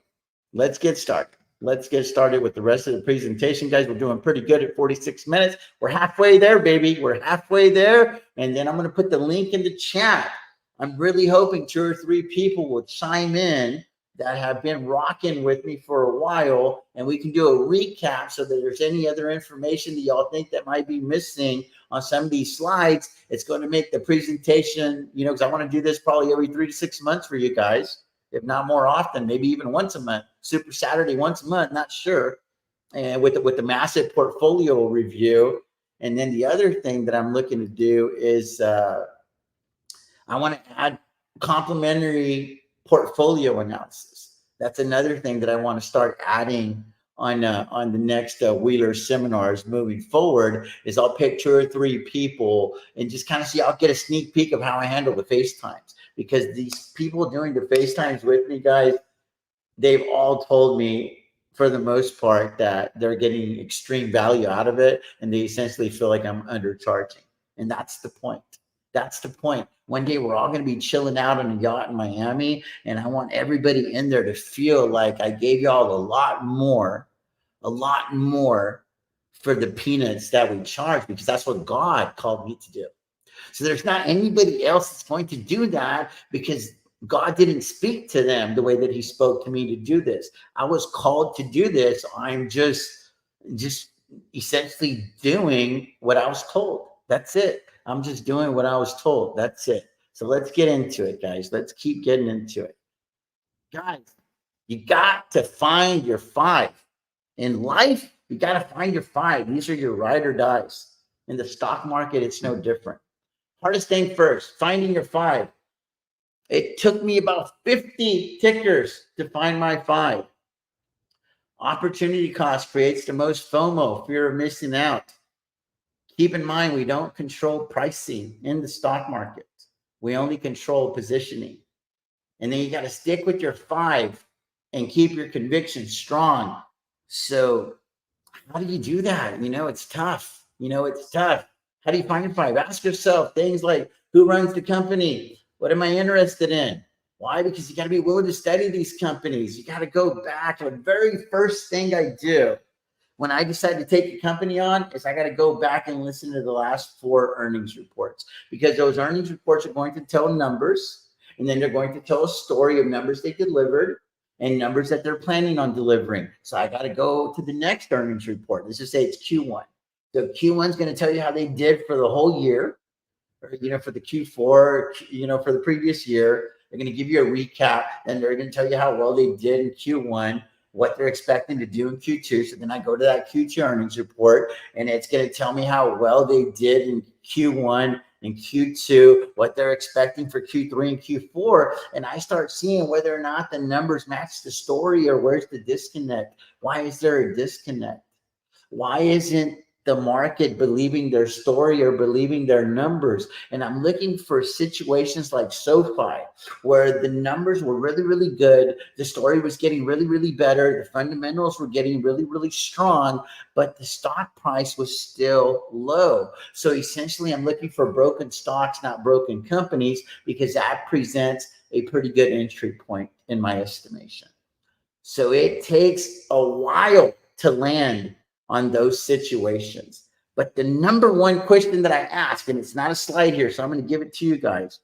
let's get started. Let's get started with the rest of the presentation, guys. We're doing pretty good at 46 minutes. We're halfway there, baby. We're halfway there. And then I'm going to put the link in the chat. I'm really hoping 2 or 3 people will chime in that have been rocking with me for a while, and we can do a recap so that there's any other information that y'all think that might be missing on some of these slides. It's going to make the presentation, you know, because I want to do this probably every 3 to 6 months for you guys, if not more often, maybe even once a month. Super Saturday once a month, not sure. And with the massive portfolio review. And then the other thing that I'm looking to do is I want to add complementary portfolio analysis. That's another thing that I want to start adding on the next Wheeler seminars moving forward. Is I'll pick 2 or 3 people and just kind of see. I'll get a sneak peek of how I handle the FaceTimes, because these people doing the FaceTimes with me, guys, they've all told me for the most part that they're getting extreme value out of it, and they essentially feel like I'm undercharging. And that's the point. That's the point. One day we're all going to be chilling out on a yacht in Miami, and I want everybody in there to feel like I gave y'all a lot more for the peanuts that we charge, because that's what God called me to do. So there's not anybody else that's going to do that, because God didn't speak to them the way that he spoke to me to do this. I was called to do this. I'm just essentially doing what I was told. That's it. I'm just doing what I was told. That's it. So let's get into it, guys. Let's keep getting into it. Guys, you got to find your 5. In life, you got to find your 5. These are your ride or dies. In the stock market, it's no different. Hardest thing first, finding your 5. It took me about 50 tickers to find my 5. Opportunity cost creates the most FOMO, fear of missing out. Keep in mind, we don't control pricing in the stock market. We only control positioning. And then you got to stick with your 5 and keep your conviction strong. So how do you do that? You know, it's tough. How do you find your 5? Ask yourself things like, who runs the company? What am I interested in? Why? Because you got to be willing to study these companies. You got to go back. The very first thing I do when I decide to take a company on is I got to go back and listen to the last 4 earnings reports, because those earnings reports are going to tell numbers, and then they're going to tell a story of numbers they delivered and numbers that they're planning on delivering. So I got to go to the next earnings report. Let's just say it's Q1. So Q1 is going to tell you how they did for the whole year, or, you know, for the Q4, you know, for the previous year. They're going to give you a recap, and they're going to tell you how well they did in Q1, what they're expecting to do in Q2. So then I go to that Q2 earnings report, and it's going to tell me how well they did in Q1 and Q2, what they're expecting for Q3 and Q4. And I start seeing whether or not the numbers match the story, or where's the disconnect. Why is there a disconnect? Why isn't the market believing their story or believing their numbers? And I'm looking for situations like SoFi, where the numbers were really, really good. The story was getting really, really better. The fundamentals were getting really, really strong, but the stock price was still low. So essentially, I'm looking for broken stocks, not broken companies, because that presents a pretty good entry point in my estimation. So it takes a while to land on those situations. But the number one question that I ask, and it's not a slide here, so I'm going to give it to you guys.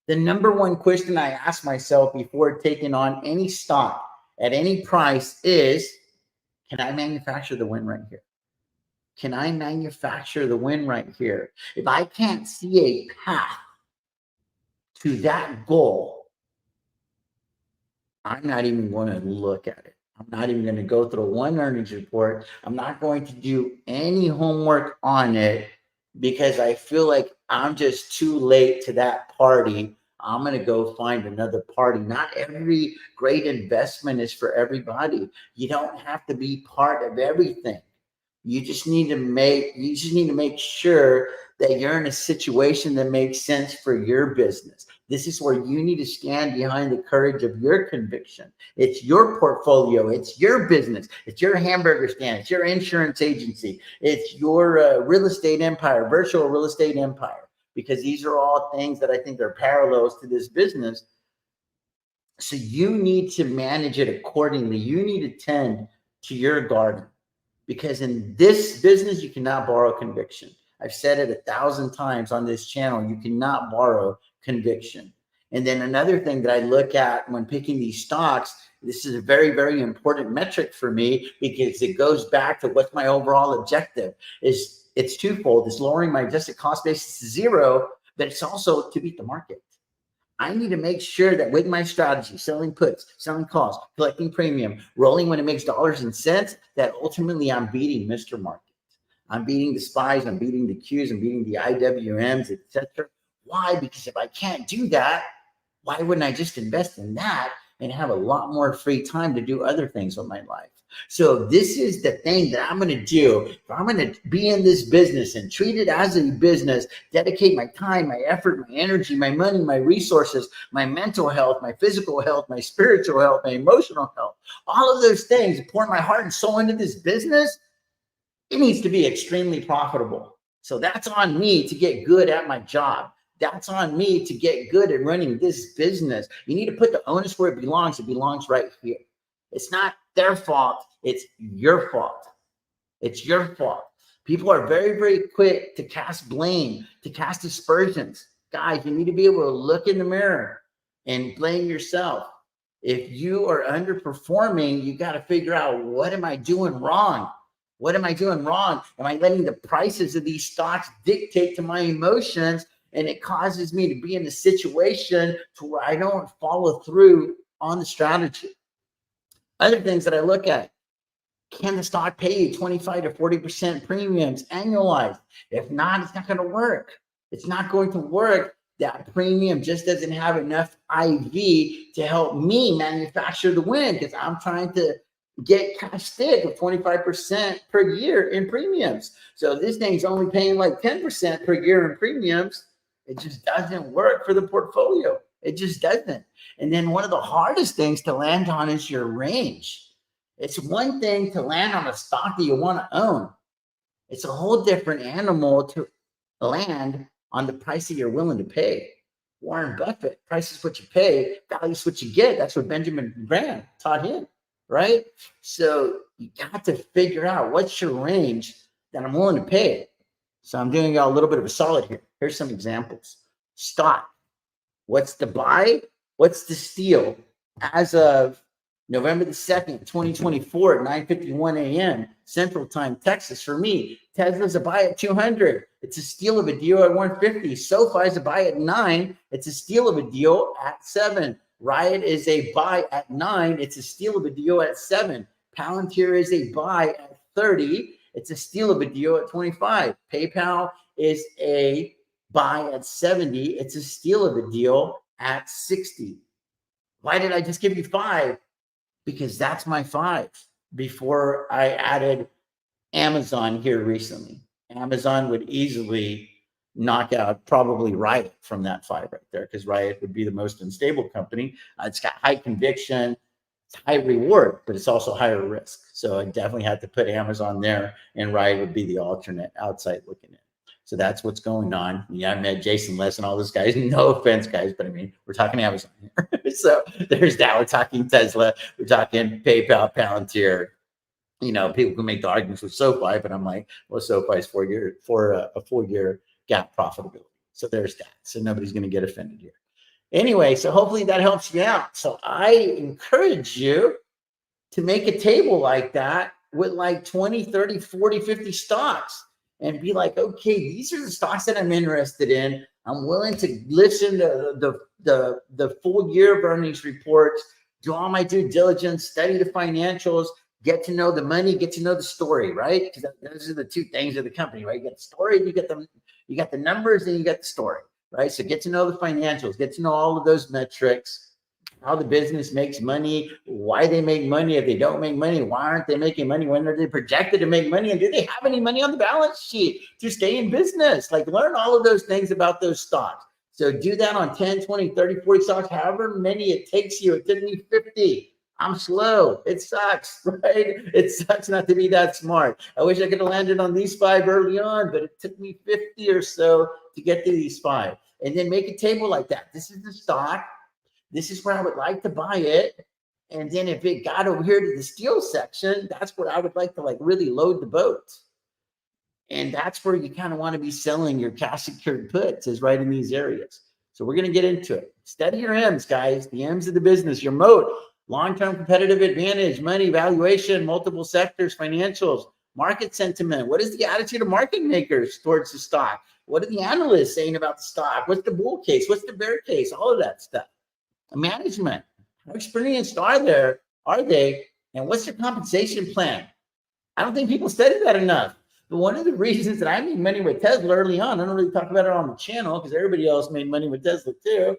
The number one question I ask myself before taking on any stock at any price is, can I manufacture the win right here? Can I manufacture the win right here? If I can't see a path to that goal, I'm not even going to look at it. I'm not even going to go through one earnings report. I'm not going to do any homework on it because I feel like I'm just too late to that party. I'm going to go find another party. Not every great investment is for everybody. You don't have to be part of everything. You just need to make sure that you're in a situation that makes sense for your business. This is where you need to stand behind the courage of your conviction. It's your portfolio. It's your business. It's your hamburger stand. It's your insurance agency. It's your real estate empire, virtual real estate empire, because these are all things that I think are parallels to this business. So you need to manage it accordingly. You need to tend to your garden, because in this business, you cannot borrow conviction. I've said it 1,000 times on this channel. You cannot borrow conviction. And then another thing that I look at when picking these stocks, this is a very, very important metric for me because it goes back to what's my overall objective. It's twofold. It's lowering my adjusted cost basis to zero, but it's also to beat the market. I need to make sure that with my strategy, selling puts, selling calls, collecting premium, rolling when it makes dollars and cents, that ultimately I'm beating Mr. Market. I'm beating the SPYs, I'm beating the Qs, I'm beating the IWMs, etc. Why? Because if I can't do that, why wouldn't I just invest in that and have a lot more free time to do other things with my life? So this is the thing that I'm going to do. If I'm going to be in this business and treat it as a business, dedicate my time, my effort, my energy, my money, my resources, my mental health, my physical health, my spiritual health, my emotional health, all of those things, pour my heart and soul into this business, it needs to be extremely profitable. So that's on me to get good at my job. That's on me to get good at running this business. You need to put the onus where it belongs. It belongs right here. It's not their fault. It's your fault. It's your fault. People are very, very quick to cast blame, to cast aspersions. Guys, you need to be able to look in the mirror and blame yourself. If you are underperforming, you got to figure out, what am I doing wrong? What am I doing wrong? Am I letting the prices of these stocks dictate to my emotions? And it causes me to be in a situation to where I don't follow through on the strategy. Other things that I look at, can the stock pay you 25 to 40% premiums annualized? If not, it's not going to work. It's not going to work. That premium just doesn't have enough IV to help me manufacture the win, because I'm trying to get cash stick of 25% per year in premiums. So this thing's only paying like 10% per year in premiums. It just doesn't work for the portfolio. It just doesn't. And then one of the hardest things to land on is your range. It's one thing to land on a stock that you want to own. It's a whole different animal to land on the price that you're willing to pay. Warren Buffett, price is what you pay, value is what you get. That's what Benjamin Graham taught him, right? So you got to figure out, what's your range that I'm willing to pay. So I'm doing y'all a little bit of a solid here. Here's some examples. Stock. What's the buy? What's the steal? As of November the 2nd, 2024 at 9:51 a.m. Central Time, Texas. For me, Tesla's a buy at 200. It's a steal of a deal at 150. SoFi is a buy at 9. It's a steal of a deal at 7. Riot is a buy at 9. It's a steal of a deal at 7. Palantir is a buy at 30. It's a steal of a deal at 25. PayPal is a buy at 70. It's a steal of a deal at 60. Why did I just give you 5? Because that's my 5 before I added Amazon here recently. Amazon would easily knock out probably Riot from that five right there, because Riot would be the most unstable company. It's got high conviction, it's high reward, but it's also higher risk. So I definitely had to put Amazon there, and Riot would be the alternate outside looking in. So that's what's going on. Yeah, I met Jason Les and all those guys. No offense, guys, but I mean, we're talking Amazon here. So there's that. We're talking Tesla. We're talking PayPal, Palantir. People can make the arguments with SoFi, but I'm like, well, SoFi is for a 4-year gap profitability. So there's that. So nobody's going to get offended here. Anyway, so hopefully that helps you out. So I encourage you to make a table like that with like 20, 30, 40, 50 stocks and be like, okay, these are the stocks that I'm interested in. I'm willing to listen to the full year of earnings reports, do all my due diligence, study the financials, get to know the money, get to know the story, right? Because those are the two things of the company, right? You get the story, you got the numbers, and you got the story, right? So get to know the financials, get to know all of those metrics, how the business makes money, why they make money. If they don't make money, why aren't they making money? When are they projected to make money? And do they have any money on the balance sheet to stay in business? Like, learn all of those things about those stocks. So do that on 10, 20, 30, 40 stocks, however many it takes you. It took me 50. I'm slow. It sucks, right? It sucks not to be that smart. I wish I could have landed on these 5 early on, but it took me 50 or so to get to these 5. And then make a table like that. This is the stock. This is where I would like to buy it. And then if it got over here to the steel section, that's where I would like to really load the boat. And that's where you kind of want to be selling your cash secured puts, is right in these areas. So we're going to get into it. Study your M's, guys. The M's of the business, your moat, long-term competitive advantage, money, valuation, multiple sectors, financials, market sentiment. What is the attitude of market makers towards the stock? What are the analysts saying about the stock? What's the bull case? What's the bear case? All of that stuff. Management, how experienced are they, and what's their compensation plan? I don't think people study that enough. But one of the reasons that I made money with Tesla early on, I don't really talk about it on the channel because everybody else made money with Tesla too,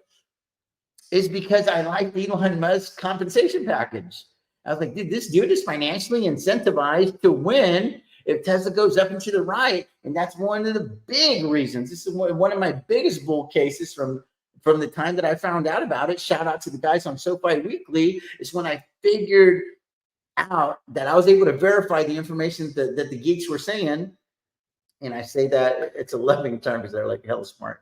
is because I liked Elon Musk's compensation package. I was like, dude, this dude is financially incentivized to win if Tesla goes up and to the right. And that's one of the big reasons. This is one of my biggest bull cases from the time that I found out about it. Shout out to the guys on SoFi Weekly, is when I figured out that I was able to verify the information that the geeks were saying. And I say that it's a loving term because they're like hell smart.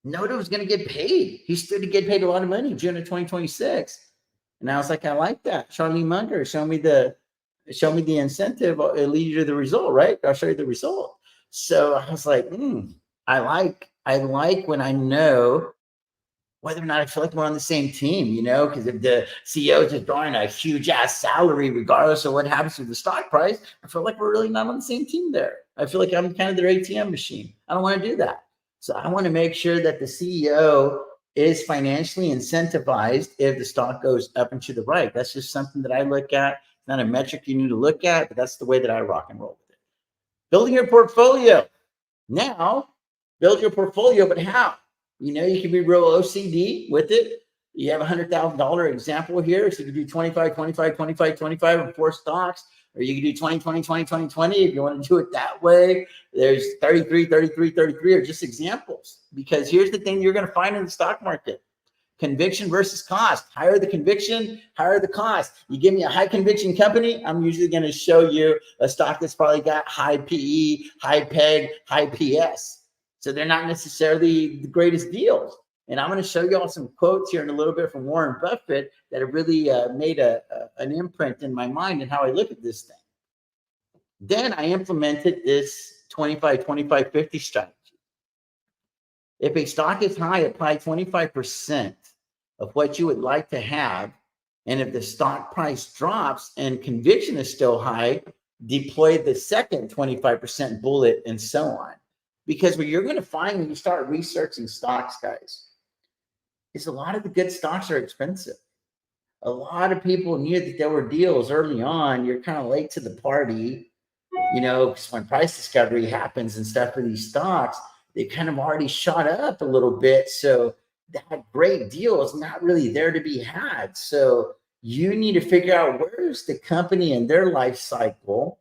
Noda was going to get paid. He stood to get paid a lot of money in June of 2026. And I was like, I like that. Charlie Munger, show me the incentive. It'll lead you to the result, right? I'll show you the result. So I was like, I like when I know whether or not I feel like we're on the same team, because if the CEO is just drawing a huge ass salary, regardless of what happens to the stock price, I feel like we're really not on the same team there. I feel like I'm kind of their ATM machine. I don't want to do that. So I want to make sure that the CEO is financially incentivized if the stock goes up and to the right. That's just something that I look at. It's not a metric you need to look at, but that's the way that I rock and roll with it. Building your portfolio. Now, build your portfolio, but how? You can be real OCD with it. You have $100,000 example here. So you can do 25, 25, 25, 25 and 4 stocks, or you can do 20, 20, 20, 20, 20. If you want to do it that way, there's 33, 33, 33 are just examples. Because here's the thing you're going to find in the stock market. Conviction versus cost. Higher the conviction, higher the cost. You give me a high conviction company, I'm usually going to show you a stock that's probably got high PE, high PEG, high PS. So they're not necessarily the greatest deals. And I'm going to show you all some quotes here in a little bit from Warren Buffett that have really made an imprint in my mind and how I look at this thing. Then I implemented this 25, 25, 50 strategy. If a stock is high, apply 25% of what you would like to have. And if the stock price drops and conviction is still high, deploy the second 25% bullet and so on. Because what you're going to find when you start researching stocks, guys, is a lot of the good stocks are expensive. A lot of people knew that there were deals early on. You're kind of late to the party, because when price discovery happens and stuff for these stocks, they kind of already shot up a little bit. So that great deal is not really there to be had. So you need to figure out where's the company in their life cycle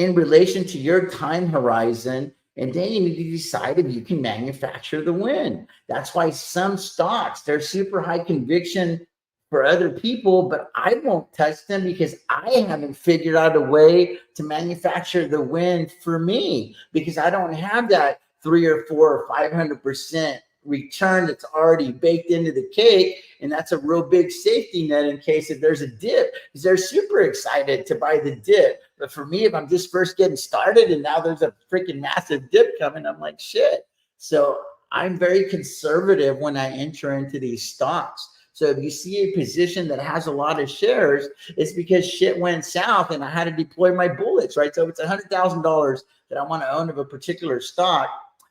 in relation to your time horizon. And then you need to decide if you can manufacture the win. That's why some stocks, they're super high conviction for other people, but I won't touch them because I haven't figured out a way to manufacture the win for me, because I don't have that 3 or 4 or 500% return that's already baked into the cake. And that's a real big safety net in case if there's a dip, because they're super excited to buy the dip. But for me, if I'm just first getting started and now there's a freaking massive dip coming, I'm like, shit. So I'm very conservative when I enter into these stocks. So if you see a position that has a lot of shares, it's because shit went south and I had to deploy my bullets, right? So if it's $100,000 that I want to own of a particular stock,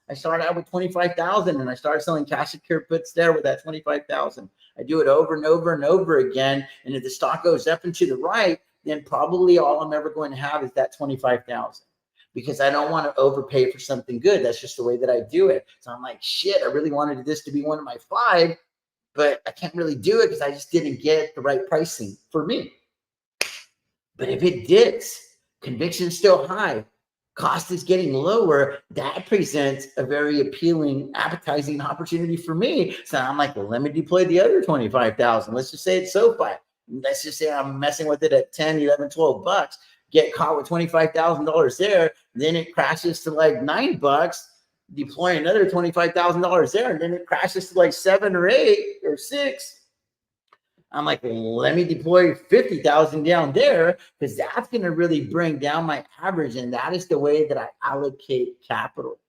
I started out with 25,000 and I started selling cash secure puts there with that 25,000. I do it over and over and over again. And if the stock goes up and to the right, then probably all I'm ever going to have is that 25,000, because I don't want to overpay for something good. That's just the way that I do it. So I'm like, shit, I really wanted this to be one of my 5, but I can't really do it because I just didn't get the right pricing for me. But if it dips, conviction is still high, cost is getting lower, that presents a very appealing, appetizing opportunity for me. So I'm like, well, let me deploy the other 25,000. Let's just say it's SoFi. Let's just say I'm messing with it at 10, 11, 12 bucks, get caught with $25,000 there. Then it crashes to like $9, deploy another $25,000 there. And then it crashes to like 7 or 8 or 6. I'm like, well, let me deploy 50,000 down there, because that's going to really bring down my average. And that is the way that I allocate capital.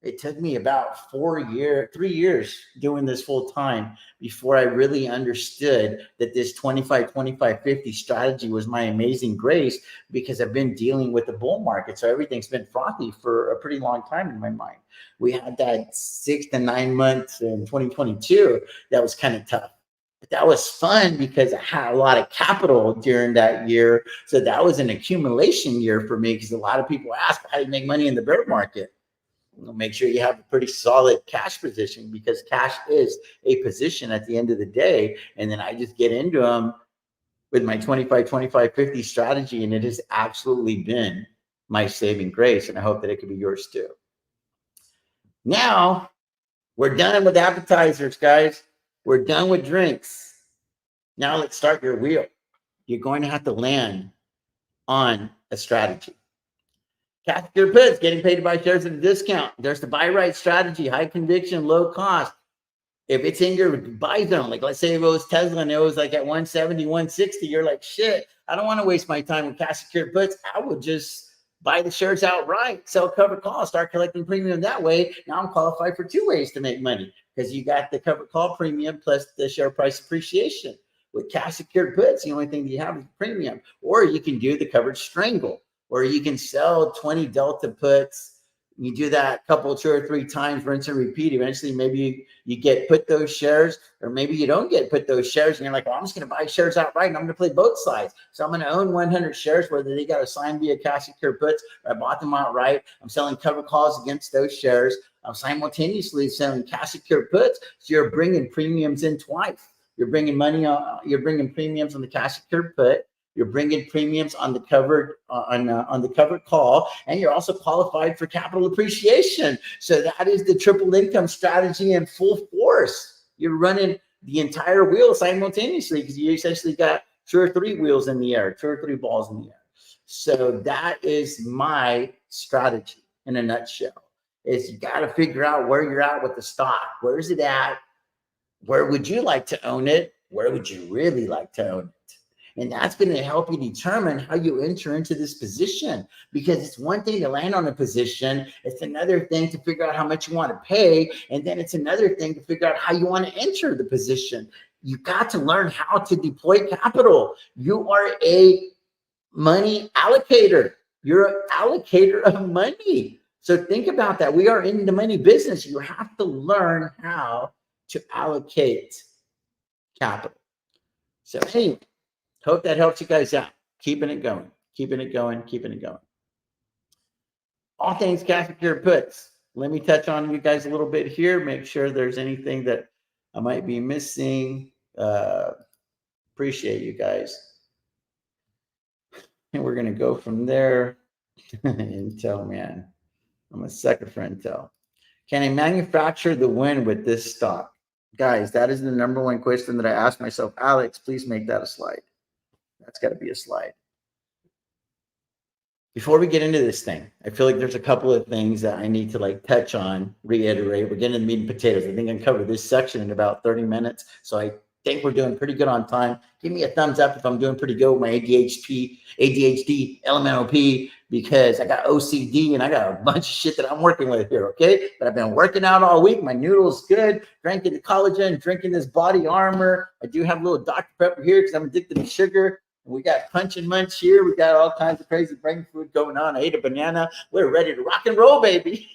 It took me about 3 years doing this full time before I really understood that this 25, 25, 50 strategy was my amazing grace, because I've been dealing with the bull market. So everything's been frothy for a pretty long time in my mind. We had that 6 to 9 months in 2022. That was kind of tough. But that was fun because I had a lot of capital during that year. So that was an accumulation year for me, because a lot of people ask, how do you make money in the bear market? Make sure you have a pretty solid cash position, because cash is a position at the end of the day. And then I just get into them with my 25, 25, 50 strategy. And it has absolutely been my saving grace. And I hope that it could be yours too. Now we're done with appetizers, guys. We're done with drinks. Now let's start your wheel. You're going to have to land on a strategy. Cash your puts, getting paid to buy shares at a discount. There's the buy right strategy, high conviction, low cost. If it's in your buy zone, like let's say if it was Tesla and it was like at 170, 160, you're like, shit, I don't want to waste my time with cash secured puts. I would just buy the shares outright, sell covered call, start collecting premium that way. Now I'm qualified for 2 ways to make money, because you got the covered call premium plus the share price appreciation. With cash secured puts, the only thing you have is premium. Or you can do the covered strangle, or you can sell 20 delta puts. You do that a couple, 2 or 3 times, rinse and repeat. Eventually, maybe you get put those shares, or maybe you don't get put those shares, and you're like, well, I'm just going to buy shares outright, and I'm going to play both sides. So I'm going to own 100 shares, whether they got assigned via cash secure puts or I bought them outright. I'm selling covered calls against those shares. I'm simultaneously selling cash secure puts. So you're bringing premiums in twice. You're bringing money on. You're bringing premiums on the cash secure put. You're bringing premiums on the covered on the covered call, and you're also qualified for capital appreciation. So that is the triple income strategy in full force. You're running the entire wheel simultaneously, because you essentially got 2 or 3 wheels in the air, 2 or 3 balls in the air. So that is my strategy in a nutshell. Is you got to figure out where you're at with the stock. Where is it at? Where would you like to own it? Where would you really like to own it? And that's going to help you determine how you enter into this position, because it's one thing to land on a position. It's another thing to figure out how much you want to pay. And then it's another thing to figure out how you want to enter the position. You got to learn how to deploy capital. You are a money allocator. You're an allocator of money. So think about that. We are in the money business. You have to learn how to allocate capital. So anyway, hope that helps you guys out. Keeping it going, keeping it going, keeping it going. All things cash secure puts. Let me touch on you guys a little bit here. Make sure there's anything that I might be missing. Appreciate you guys. And we're going to go from there. Intel, man. I'm a sucker for Intel. Can I manufacture the win with this stock? Guys, that is the number one question that I ask myself. Alex, please make that a slide. That's got to be a slide. Before we get into this thing, I feel like there's a couple of things that I need to like touch on, reiterate. We're getting to the meat and potatoes. I think I can cover this section in about 30 minutes. So I think we're doing pretty good on time. Give me a thumbs up if I'm doing pretty good with my ADHD, LMNOP, because I got OCD and I got a bunch of shit that I'm working with here, okay? But I've been working out all week. My noodle's good. Drinking the collagen, drinking this body armor. I do have a little Dr. Pepper here because I'm addicted to sugar. We got punch and munch here. We got all kinds of crazy brain food going on. I ate a banana. We're ready to rock and roll, baby.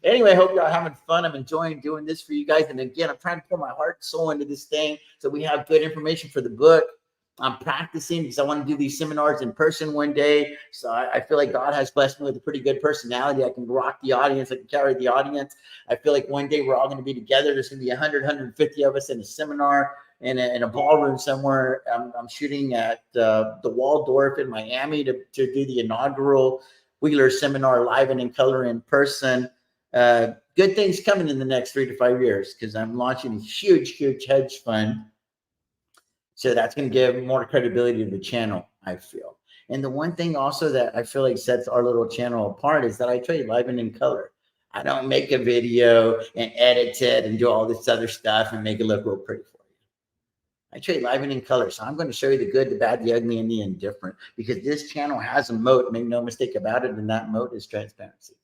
Anyway, I hope y'all having fun. I'm enjoying doing this for you guys. And again, I'm trying to put my heart and soul into this thing so we have good information for the book. I'm practicing because I want to do these seminars in person one day. So I feel like God has blessed me with a pretty good personality. I can rock the audience. I can carry the audience. I feel like one day we're all going to be together. There's going to be 100, 150 of us in a seminar in a ballroom somewhere. I'm shooting at the Waldorf in Miami to do the inaugural Wheeler seminar live and in color in person. Good things coming in the next 3 to 5 years because I'm launching a huge hedge fund. So that's going to give more credibility to the channel, I feel. And the one thing also that I feel like sets our little channel apart is that I trade live and in color. I don't make a video and edit it and do all this other stuff and make it look real pretty for you. I trade live and in color. So I'm going to show you the good, the bad, the ugly, and the indifferent because this channel has a moat. Make no mistake about it. And that moat is transparency.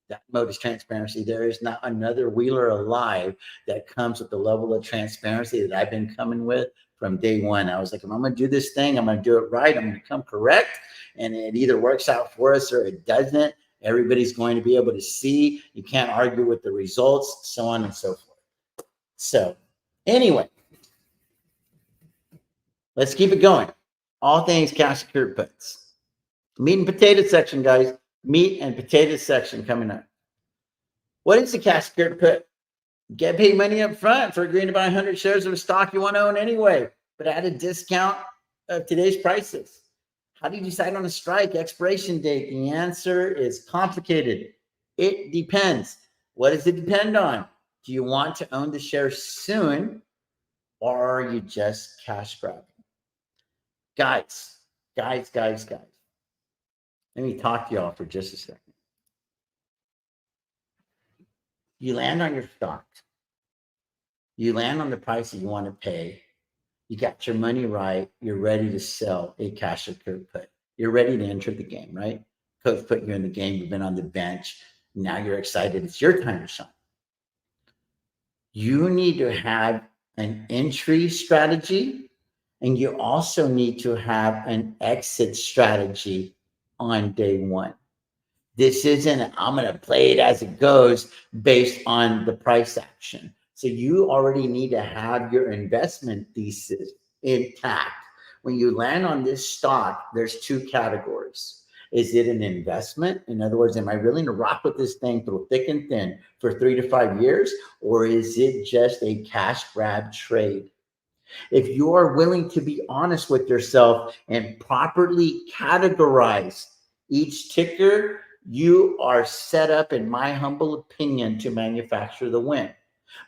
That moat is transparency. There is not another Wheeler alive that comes with the level of transparency that I've been coming with from day one. I was like, if I'm going to do this thing, I'm going to do it right. I'm going to come correct. And it either works out for us or it doesn't. Everybody's going to be able to see. You can't argue with the results, so on and so forth. So anyway, let's keep it going. All things cash secured puts. Meat and potato section, guys. Meat and potato section coming up. What is the cash secured put? Get paid money up front for agreeing to buy 100 shares of a stock you want to own anyway, but at a discount of today's prices. How do you decide on a strike expiration date? The answer is complicated. It depends. What does it depend on? Do you want to own the shares soon or are you just cash grabbing? Guys. Let me talk to y'all for just a second. You land on your stock. You land on the price that you want to pay. You got your money right. You're ready to sell a cash secured put. You're ready to enter the game, right? Coach put you in the game. You've been on the bench. Now you're excited. It's your time to shine. You need to have an entry strategy, and you also need to have an exit strategy on day one. This isn't, I'm going to play it as it goes based on the price action. So you already need to have your investment thesis intact. When you land on this stock, there's two categories. Is it an investment? In other words, am I willing to rock with this thing through thick and thin for 3 to 5 years? Or is it just a cash grab trade? If you are willing to be honest with yourself and properly categorize each ticker, you are set up, in my humble opinion, to manufacture the win.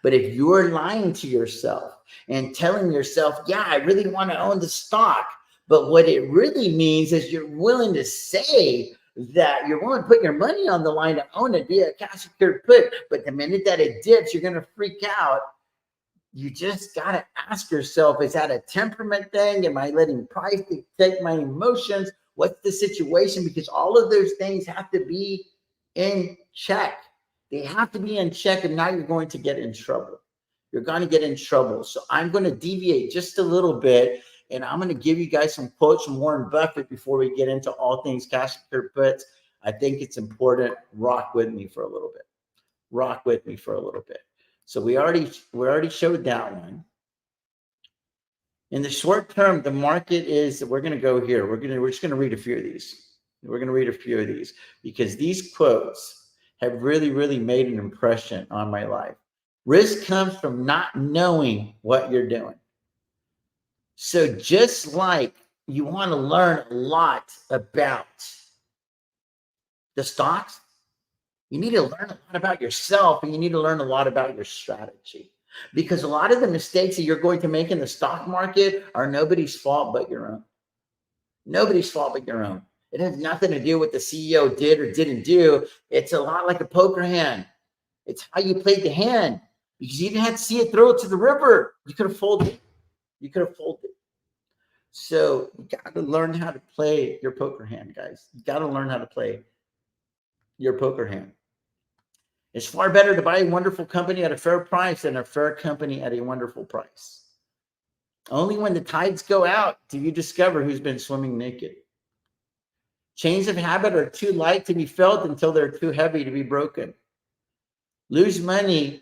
But if you're lying to yourself and telling yourself, yeah, I really want to own the stock, but what it really means is you're willing to say that you're willing to put your money on the line to own it via a cash secured put, but the minute that it dips, you're going to freak out. You just got to ask yourself, is that a temperament thing? Am I letting price dictate my emotions? What's the situation? Because all of those things have to be in check. They have to be in check, and now you're going to get in trouble. You're going to get in trouble. So I'm going to deviate just a little bit, and I'm going to give you guys some quotes from Warren Buffett before we get into all things cash secured puts. I think it's important. Rock with me for a little bit. Rock with me for a little bit. So we already showed that one. In the short term, the market is, we're going to go here. We're just going to read a few of these. We're going to read a few of these because these quotes have really made an impression on my life. Risk comes from not knowing what you're doing. So just like you want to learn a lot about The stocks, you need to learn a lot about yourself, and you need to learn a lot about your strategy, because a lot of the mistakes that you're going to make in the stock market are nobody's fault but your own. Nobody's fault but your own. It has nothing to do with what the CEO did or didn't do. It's a lot like a poker hand. It's how you played the hand, because you didn't have to see it throw it to the river. You could have folded. You could have folded. So you got to learn how to play your poker hand, guys. You got to learn how to play your poker hand. It's far better to buy a wonderful company at a fair price than a fair company at a wonderful price. Only when the tides go out do you discover who's been swimming naked. Chains of habit are too light to be felt until they're too heavy to be broken. Lose money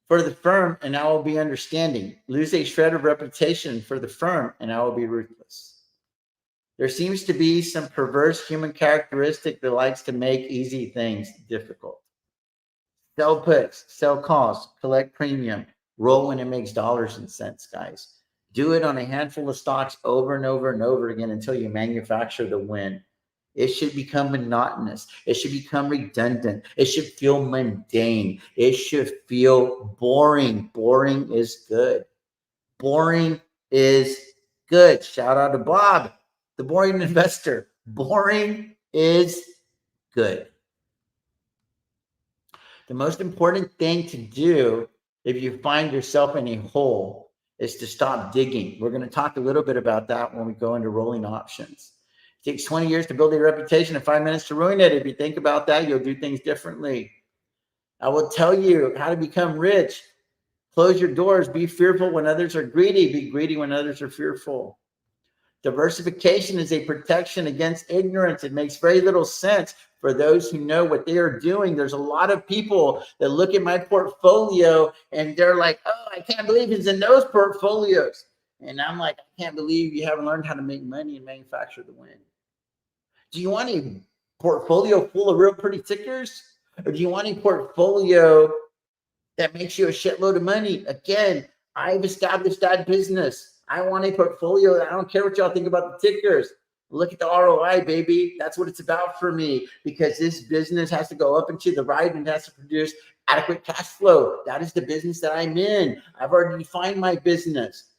for the firm, and I will be understanding. Lose a shred of reputation for the firm, and I will be ruthless. There seems to be some perverse human characteristic that likes to make easy things difficult. Sell puts, sell calls, collect premium, roll when it makes dollars and cents, guys. Do it on a handful of stocks over and over and over again until you manufacture the win. It should become monotonous. It should become redundant. It should feel mundane. It should feel boring. Boring is good. Boring is good. Shout out to Bob, the boring investor. Boring is good. The most important thing to do if you find yourself in a hole is to stop digging. We're going to talk a little bit about that when we go into rolling options. It takes 20 years to build a reputation and 5 minutes to ruin it. If you think about that, you'll do things differently. I will tell you how to become rich. Close your doors. Be fearful when others are greedy. Be greedy when others are fearful. Diversification is a protection against ignorance. It makes very little sense for those who know what they are doing. There's a lot of people that look at my portfolio and they're like, oh, I can't believe he's in those portfolios. And I'm like, I can't believe you haven't learned how to make money and manufacture the win. Do you want a portfolio full of real pretty tickers? Or do you want a portfolio that makes you a shitload of money? Again, I've established that business. I want a portfolio that I don't care what y'all think about the tickers. Look at the ROI, baby. That's what it's about for me, because this business has to go up and to the right and it has to produce adequate cash flow. That is the business that I'm in. I've already defined my business.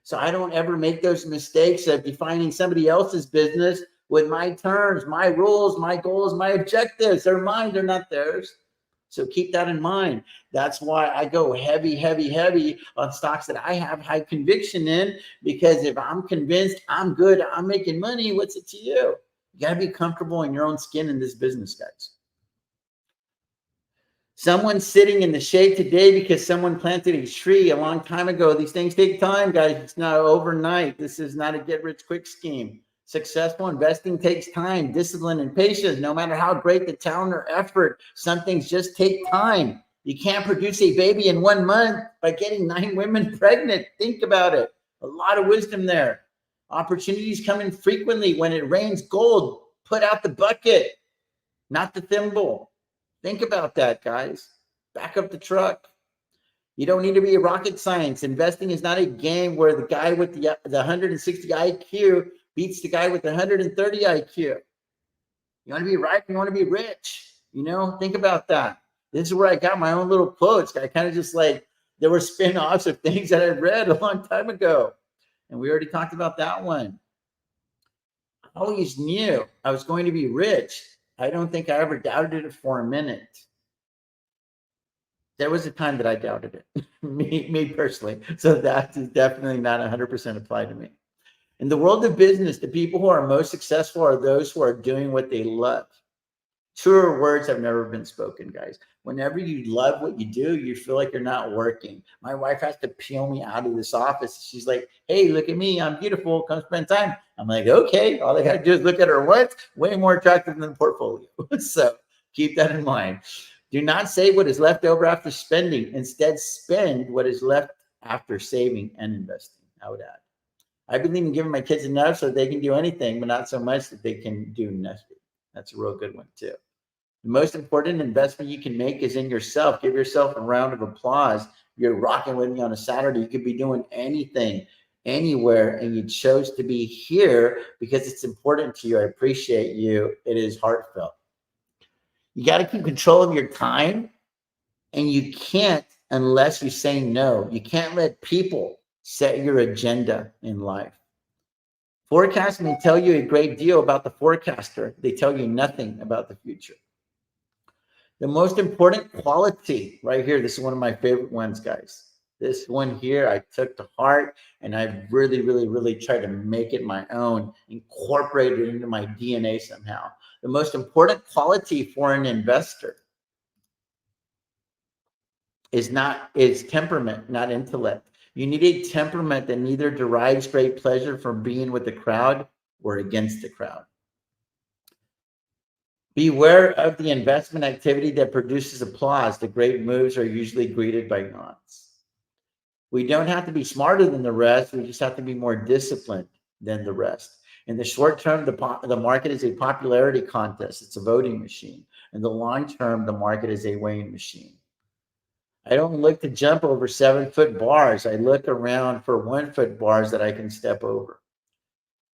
So I don't ever make those mistakes of defining somebody else's business with my terms, my rules, my goals, my objectives. They're mine, they're not theirs. So keep that in mind. That's why I go heavy, heavy, heavy on stocks that I have high conviction in, because if I'm convinced I'm good, I'm making money, what's it to you? You got to be comfortable in your own skin in this business, guys. Someone's sitting in the shade today because someone planted a tree a long time ago. These things take time, guys. It's not overnight. This is not a get-rich-quick scheme. Successful investing takes time, discipline, and patience. No matter how great the talent or effort, some things just take time. You can't produce a baby in 1 month by getting 9 women pregnant. Think about it. A lot of wisdom there. Opportunities come in frequently. When it rains gold, put out the bucket, not the thimble. Think about that, guys. Back up the truck. You don't need to be a rocket science. Investing is not a game where the guy with the 160 IQ beats the guy with the 130 IQ. You want to be right, you want to be rich. Think about that. This is where I got my own little quotes. I kind of just there were spin-offs of things that I read a long time ago. And we already talked about that one. I always knew I was going to be rich. I don't think I ever doubted it for a minute. There was a time that I doubted it, me personally. So that is definitely not 100% applied to me. In the world of business, the people who are most successful are those who are doing what they love. Truer words have never been spoken, guys. Whenever you love what you do, you feel like you're not working. My wife has to peel me out of this office. She's like, hey, look at me. I'm beautiful. Come spend time. I'm like, okay. All I got to do is look at her once. Way more attractive than the portfolio. So keep that in mind. Do not save what is left over after spending. Instead, spend what is left after saving and investing, I would add. I believe in giving my kids enough so they can do anything, but not so much that they can do nothing. That's a real good one, too. The most important investment you can make is in yourself. Give yourself a round of applause. You're rocking with me on a Saturday. You could be doing anything, anywhere, and you chose to be here because it's important to you. I appreciate you. It is heartfelt. You got to keep control of your time, and you can't unless you say no. You can't let people set your agenda in life. Forecasting may tell you a great deal about the forecaster. They tell you nothing about the future. The most important quality right here, this is one of my favorite ones, guys. This one here I took to heart, and I really, really, really tried to make it my own, incorporate it into my DNA somehow. The most important quality for an investor is temperament, not intellect. You need a temperament that neither derives great pleasure from being with the crowd or against the crowd. Beware of the investment activity that produces applause. The great moves are usually greeted by nods. We don't have to be smarter than the rest. We just have to be more disciplined than the rest. In the short term, the market is a popularity contest. It's a voting machine. In the long term, the market is a weighing machine. I don't look to jump over 7-foot bars. I look around for 1-foot bars that I can step over.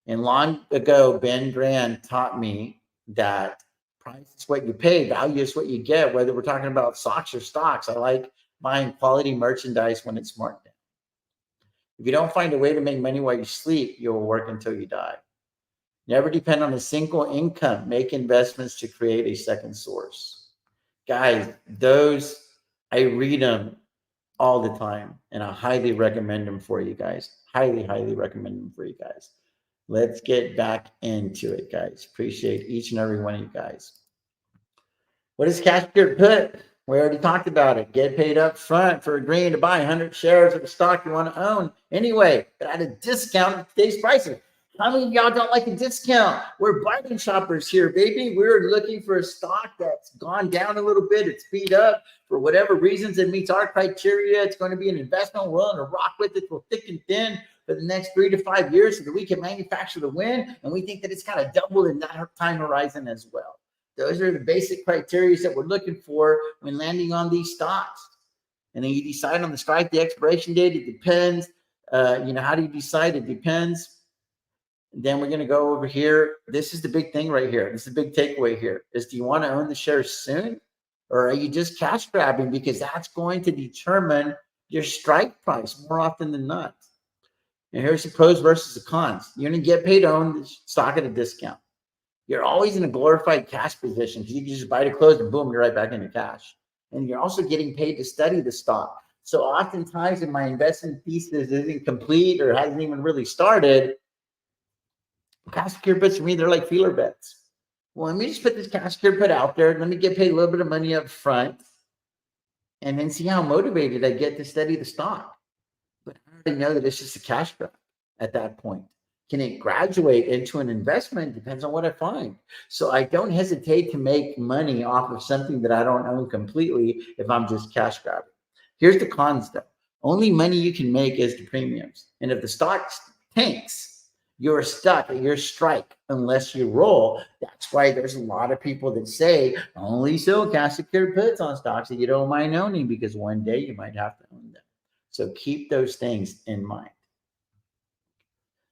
And long ago, Ben Grant taught me that price is what you pay, value is what you get, whether we're talking about socks or stocks. I like buying quality merchandise when it's marked down. If you don't find a way to make money while you sleep, you will work until you die. Never depend on a single income. Make investments to create a second source. Guys, those, I read them all the time, and I highly recommend them for you guys. Highly, highly recommend them for you guys. Let's get back into it, guys. Appreciate each and every one of you guys. What is cash secured put? We already talked about it. Get paid up front for agreeing to buy 100 shares of the stock you want to own. Anyway, but at a discount at today's prices. How many of y'all don't like a discount? We're bargain shoppers here, baby. We're looking for a stock that's gone down a little bit. It's beat up for whatever reasons. It meets our criteria. It's going to be an investment. We're willing to rock with it for thick and thin for the next 3 to 5 years so that we can manufacture the win. And we think that it's got to double in that time horizon as well. Those are the basic criteria that we're looking for when landing on these stocks. And then you decide on the strike, the expiration date. It depends. How do you decide? It depends. And then we're going to go over here. This is the big thing right here. This is the big takeaway here is, do you want to own the shares soon, or are you just cash grabbing? Because that's going to determine your strike price more often than not. And here's the pros versus the cons. You're going to get paid to own the stock at a discount. You're always in a glorified cash position because you can just buy to close and boom, you're right back into cash. And you're also getting paid to study the stock. So oftentimes when my investment thesis isn't complete or hasn't even really started, cash secured puts for me, they're like feeler bets. Well, let me just put this cash secured put out there. Let me get paid a little bit of money up front and then see how motivated I get to study the stock. But I already know that it's just a cash grab at that point. Can it graduate into an investment? Depends on what I find. So I don't hesitate to make money off of something that I don't own completely if I'm just cash grabbing. Here's the cons though. Only money you can make is the premiums. And if the stock tanks, you're stuck at your strike unless you roll. That's why there's a lot of people that say only sell cash secured puts on stocks that you don't mind owning, because one day you might have to own them. So keep those things in mind.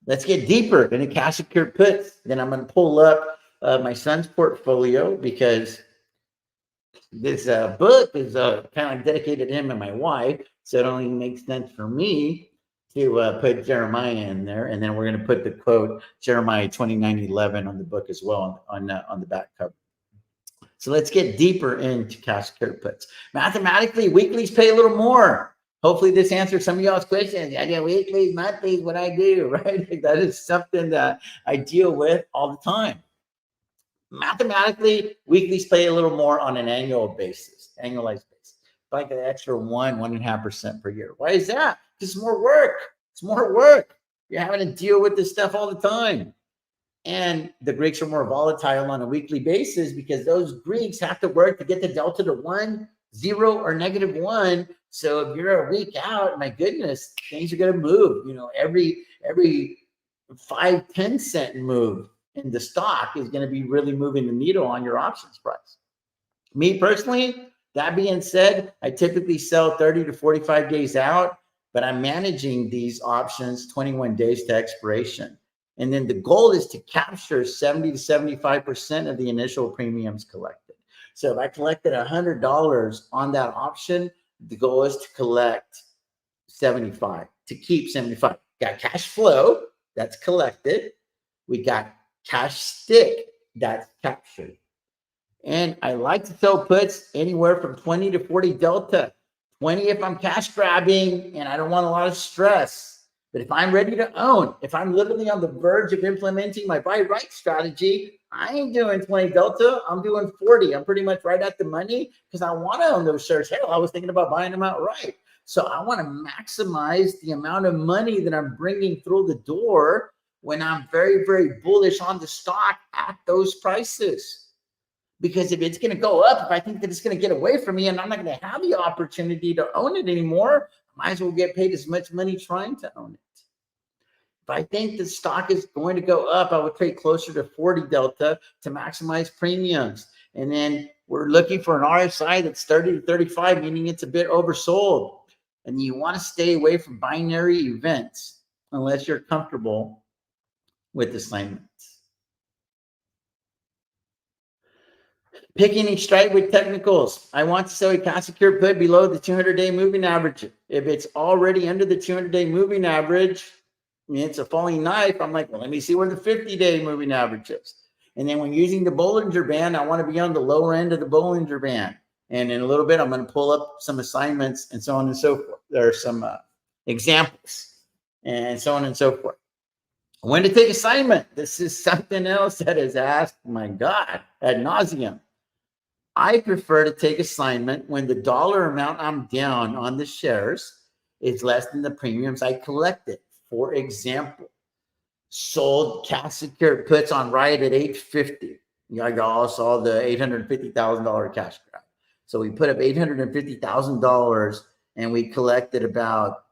Let's get deeper into cash secured puts. Then I'm going to pull up my son's portfolio, because this book is kind of dedicated to him and my wife. So it only makes sense for me to put Jeremiah in there. And then we're going to put the quote Jeremiah 29:11 on the book as well on the back cover. So let's get deeper into cash secured puts. Mathematically, weeklies pay a little more. Hopefully this answers some of y'all's questions. I do weekly, monthly, what I do, right? That is something that I deal with all the time. Mathematically, weeklies pay a little more on an annualized basis, like an extra 1.5% per year. Why is that? Because it's more work. It's more work. You're having to deal with this stuff all the time. And the Greeks are more volatile on a weekly basis because those Greeks have to work to get the delta to 1, 0, or -1. So if you're a week out, my goodness, things are going to move. Every 5-10 cent move in the stock is going to be really moving the needle on your options price. Me personally, that being said, I typically sell 30 to 45 days out, but I'm managing these options 21 days to expiration. And then the goal is to capture 70 to 75% of the initial premiums collected. So if I collected $100 on that option, the goal is to collect 75, to keep 75. Got cash flow that's collected. We got cash stick that's captured. And I like to sell puts anywhere from 20 to 40 delta. 20 if I'm cash grabbing and I don't want a lot of stress. But if I'm ready to own, if I'm literally on the verge of implementing my buy right strategy, I ain't doing 20 delta. I'm doing 40. I'm pretty much right at the money because I want to own those shares. Hell, I was thinking about buying them outright. So I want to maximize the amount of money that I'm bringing through the door when I'm very, very bullish on the stock at those prices. Because if it's going to go up, if I think that it's going to get away from me and I'm not going to have the opportunity to own it anymore, I might as well get paid as much money trying to own it. If I think the stock is going to go up, I would trade closer to 40 delta to maximize premiums. And then we're looking for an RSI that's 30 to 35, meaning it's a bit oversold. And you want to stay away from binary events unless you're comfortable with assignments. Picking each strike with technicals. I want to sell a cash secured put below the 200-day moving average. If it's already under the 200-day moving average, I mean, it's a falling knife. I'm like, well, let me see where the 50-day moving average is. And then when using the Bollinger Band, I want to be on the lower end of the Bollinger Band. And in a little bit, I'm going to pull up some assignments and so on and so forth. There are some examples and so on and so forth. When to take assignment. This is something else that is asked, my God, ad nauseum. I prefer to take assignment when the dollar amount I'm down on the shares is less than the premiums I collected. For example, sold cash secured puts on Riot at $850. You all saw the $850,000 cash grab. So we put up $850,000 and we collected about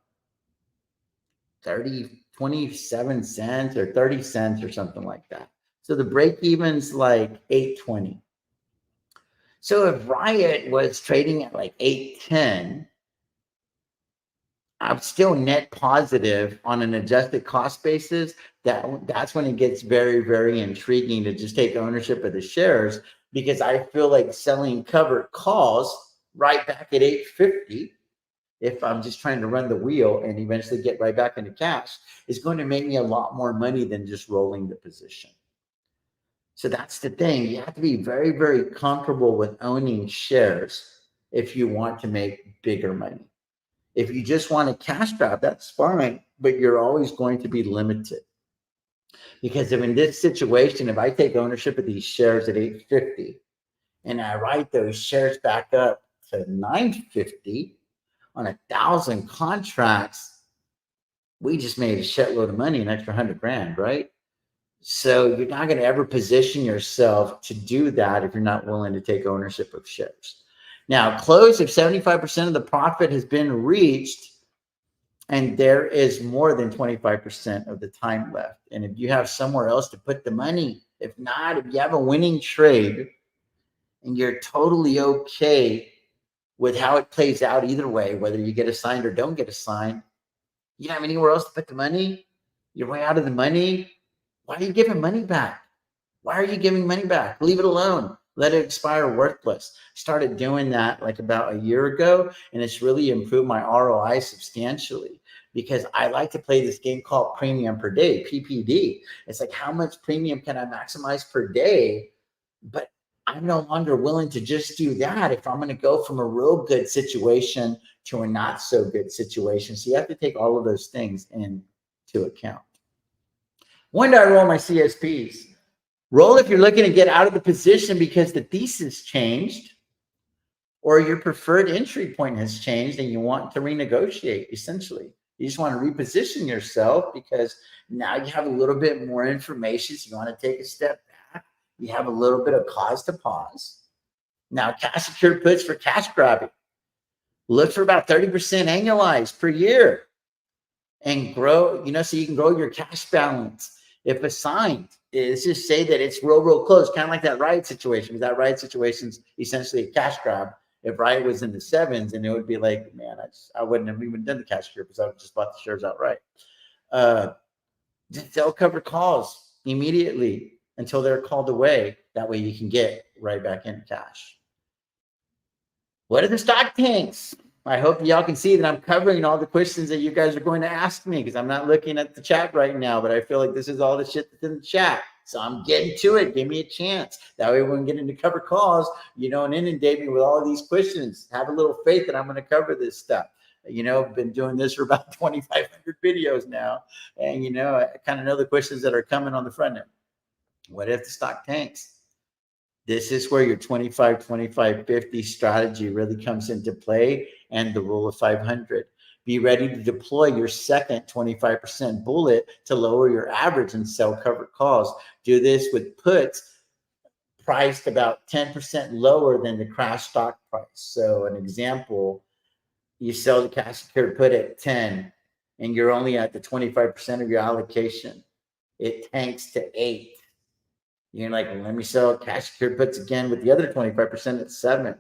27 cents or 30 cents or something like that. So the break even's like 820. So if Riot was trading at like 810, I'm still net positive on an adjusted cost basis. That's when it gets very, very intriguing to just take ownership of the shares, because I feel like selling covered calls right back at 850, if I'm just trying to run the wheel and eventually get right back into cash, is going to make me a lot more money than just rolling the position. So that's the thing. You have to be very, very comfortable with owning shares if you want to make bigger money. If you just want to cash grab, that's fine, but you're always going to be limited. Because if in this situation, if I take ownership of these shares at 850 and I write those shares back up to 950 on 1,000 contracts, we just made a shitload of money, an extra 100 grand, right? So you're not going to ever position yourself to do that if you're not willing to take ownership of shares. Now, close if 75% of the profit has been reached and there is more than 25% of the time left. And if you have somewhere else to put the money, if not, if you have a winning trade and you're totally okay with how it plays out either way, whether you get assigned or don't get assigned, you have anywhere else to put the money, you're way out of the money, why are you giving money back? Why are you giving money back? Leave it alone. Let it expire worthless. Started doing that like about a year ago, and it's really improved my ROI substantially, because I like to play this game called premium per day, PPD. It's like, how much premium can I maximize per day? But I'm no longer willing to just do that if I'm going to go from a real good situation to a not so good situation. So you have to take all of those things into account. When do I roll my CSPs? Roll if you're looking to get out of the position because the thesis changed or your preferred entry point has changed and you want to renegotiate, essentially. You just want to reposition yourself because now you have a little bit more information. So you want to take a step back. You have a little bit of cause to pause. Now, cash secured puts for cash grabbing. Look for about 30% annualized per year and grow, so you can grow your cash balance. If assigned, let's just say that it's real close, kind of like that Riot situation, because that Riot situation is essentially a cash grab. If Riot was in the sevens, and it would be like, man, I wouldn't have even done the cash grab because I would just bought the shares outright. Just sell cover calls immediately until they're called away. That way you can get right back into cash. What are the stock tanks? I hope y'all can see that I'm covering all the questions that you guys are going to ask me because I'm not looking at the chat right now, but I feel like this is all the shit that's in the chat. So I'm getting to it. Give me a chance. That way, when we get into cover calls, you don't inundate me with all these questions. Have a little faith that I'm going to cover this stuff. I've been doing this for about 2,500 videos now. And, I kind of know the questions that are coming on the front end. What if the stock tanks? This is where your 25, 25, 50 strategy really comes into play and the rule of 500. Be ready to deploy your second 25% bullet to lower your average and sell covered calls. Do this with puts priced about 10% lower than the crash stock price. So an example, you sell the cash secured put at 10 and you're only at the 25% of your allocation. It tanks to 8. You're like, let me sell cash secured puts again with the other 25% at 7.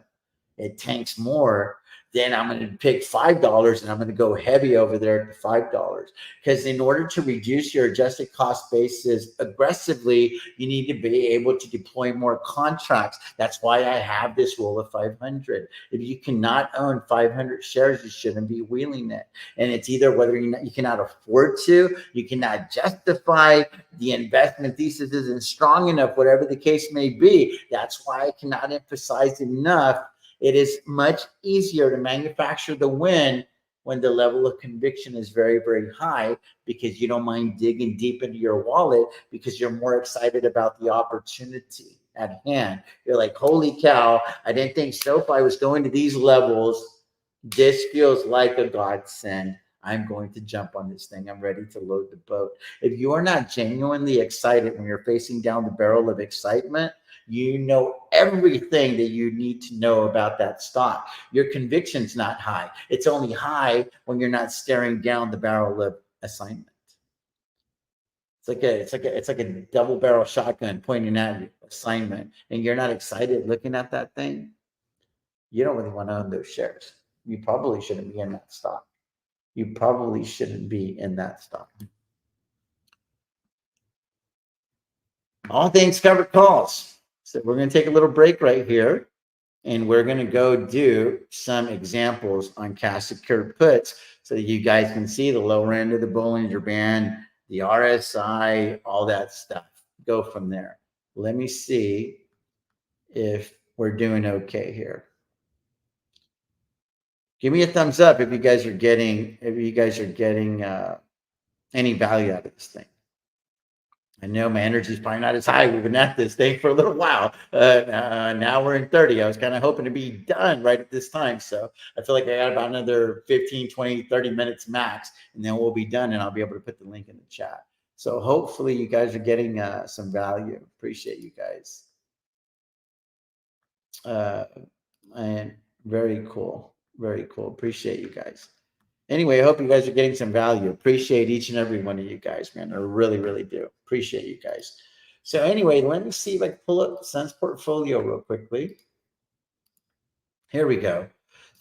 It tanks more. Then I'm going to pick $5 and I'm going to go heavy over there at $5. Because in order to reduce your adjusted cost basis aggressively, you need to be able to deploy more contracts. That's why I have this rule of 500. If you cannot own 500 shares, you shouldn't be wheeling it. And it's either whether you cannot afford to, you cannot justify, the investment thesis isn't strong enough, whatever the case may be. That's why I cannot emphasize enough. It is much easier to manufacture the win when the level of conviction is very, very high because you don't mind digging deep into your wallet because you're more excited about the opportunity at hand. You're like, holy cow, I didn't think SoFi was going to these levels. This feels like a godsend. I'm going to jump on this thing. I'm ready to load the boat. If you are not genuinely excited when you're facing down the barrel of excitement, you know everything that you need to know about that stock. Your conviction's not high. It's only high when you're not staring down the barrel of assignment. It's like a double barrel shotgun pointing at you, assignment, and you're not excited looking at that thing. You don't really want to own those shares. You probably shouldn't be in that stock. You probably shouldn't be in that stock. All things covered calls. So we're going to take a little break right here. And we're going to go do some examples on cash secured puts so that you guys can see the lower end of the Bollinger Band, the RSI, all that stuff. Go from there. Let me see if we're doing okay here. Give me a thumbs up if you guys are getting any value out of this thing. I know my energy is probably not as high. We've been at this thing for a little while. Now we're in 30. I was kind of hoping to be done right at this time. So I feel like I got about another 15, 20, 30 minutes max, and then we'll be done and I'll be able to put the link in the chat. So hopefully you guys are getting some value. Appreciate you guys. And very cool. Very cool. Appreciate you guys. Anyway, I hope you guys are getting some value. Appreciate each and every one of you guys, man. I really, really do. Appreciate you guys. So anyway, let me see if I can pull up Sun's portfolio real quickly. Here we go.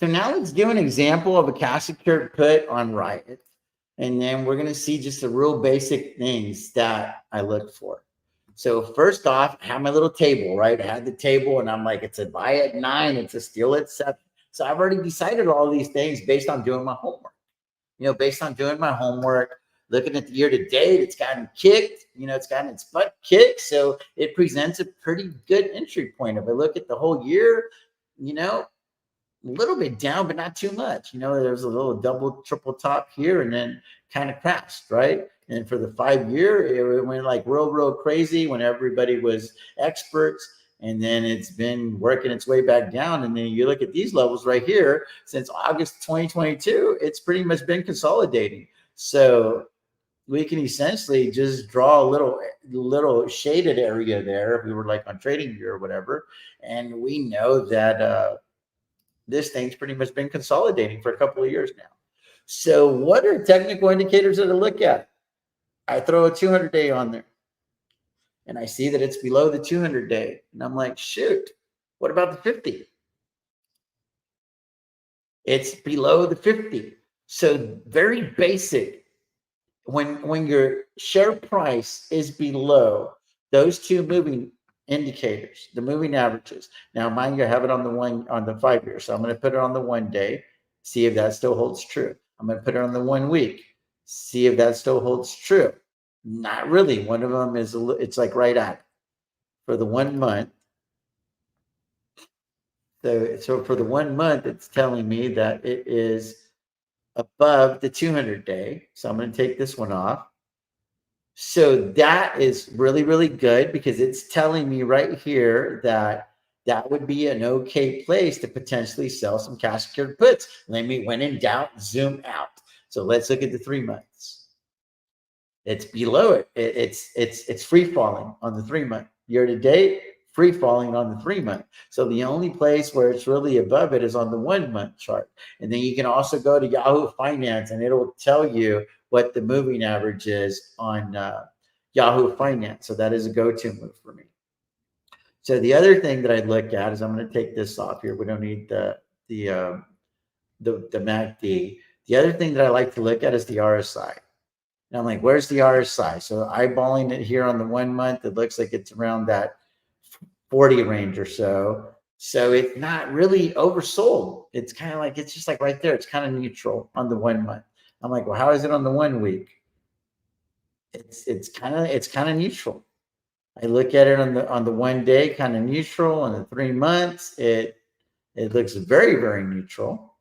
So now let's do an example of a cash secured put on Riot. And then we're going to see just the real basic things that I look for. So first off, I have my little table, right? I had the table and I'm like, it's a buy at 9, it's a steal at 7. So I've already decided all these things based on doing my homework. Based on doing my homework, looking at the year to date, it's gotten kicked, it's gotten its butt kicked. So it presents a pretty good entry point. If I look at the whole year, a little bit down, but not too much. There's a little double, triple top here and then kind of crashed, right? And for the 5-year, it went like real crazy when everybody was experts. And then it's been working its way back down. And then you look at these levels right here, since August 2022, it's pretty much been consolidating. So we can essentially just draw a little shaded area there if we were like on TradingView or whatever. And we know that this thing's pretty much been consolidating for a couple of years now. So what are technical indicators that I look at? I throw a 200-day on there. And I see that it's below the 200-day. And I'm like, shoot, what about the 50? It's below the 50. So very basic. When your share price is below those two moving indicators, the moving averages. Now, mind you, I have it on the 5 year. So I'm going to put it on the 1 day, see if that still holds true. I'm going to put it on the 1 week, see if that still holds true. Not really. One of them is, it's like right at it. For the 1 month. So for the 1 month, it's telling me that it is above the 200-day. So I'm going to take this one off. So that is really, really good because it's telling me right here that that would be an okay place to potentially sell some cash secured puts. Let me, when in doubt, zoom out. So let's look at the 3 months. It's below it. It's free falling on the 3 month. Year to date, free falling on the 3 month. So the only place where it's really above it is on the 1 month chart. And then you can also go to Yahoo Finance and it'll tell you what the moving average is on Yahoo Finance. So that is a go-to move for me. So the other thing that I look at is, I'm going to take this off here. We don't need the MACD. The other thing that I like to look at is the RSI. And I'm like, where's the RSI? So eyeballing it here on the 1 month, it looks like it's around that 40 range or so. So it's not really oversold. It's kind of like, it's just like right there. It's kind of neutral on the 1 month. I'm like, well, how is it on the 1 week? It's kind of neutral. I look at it on the 1 day, kind of neutral. On the 3 months, it looks very, very neutral.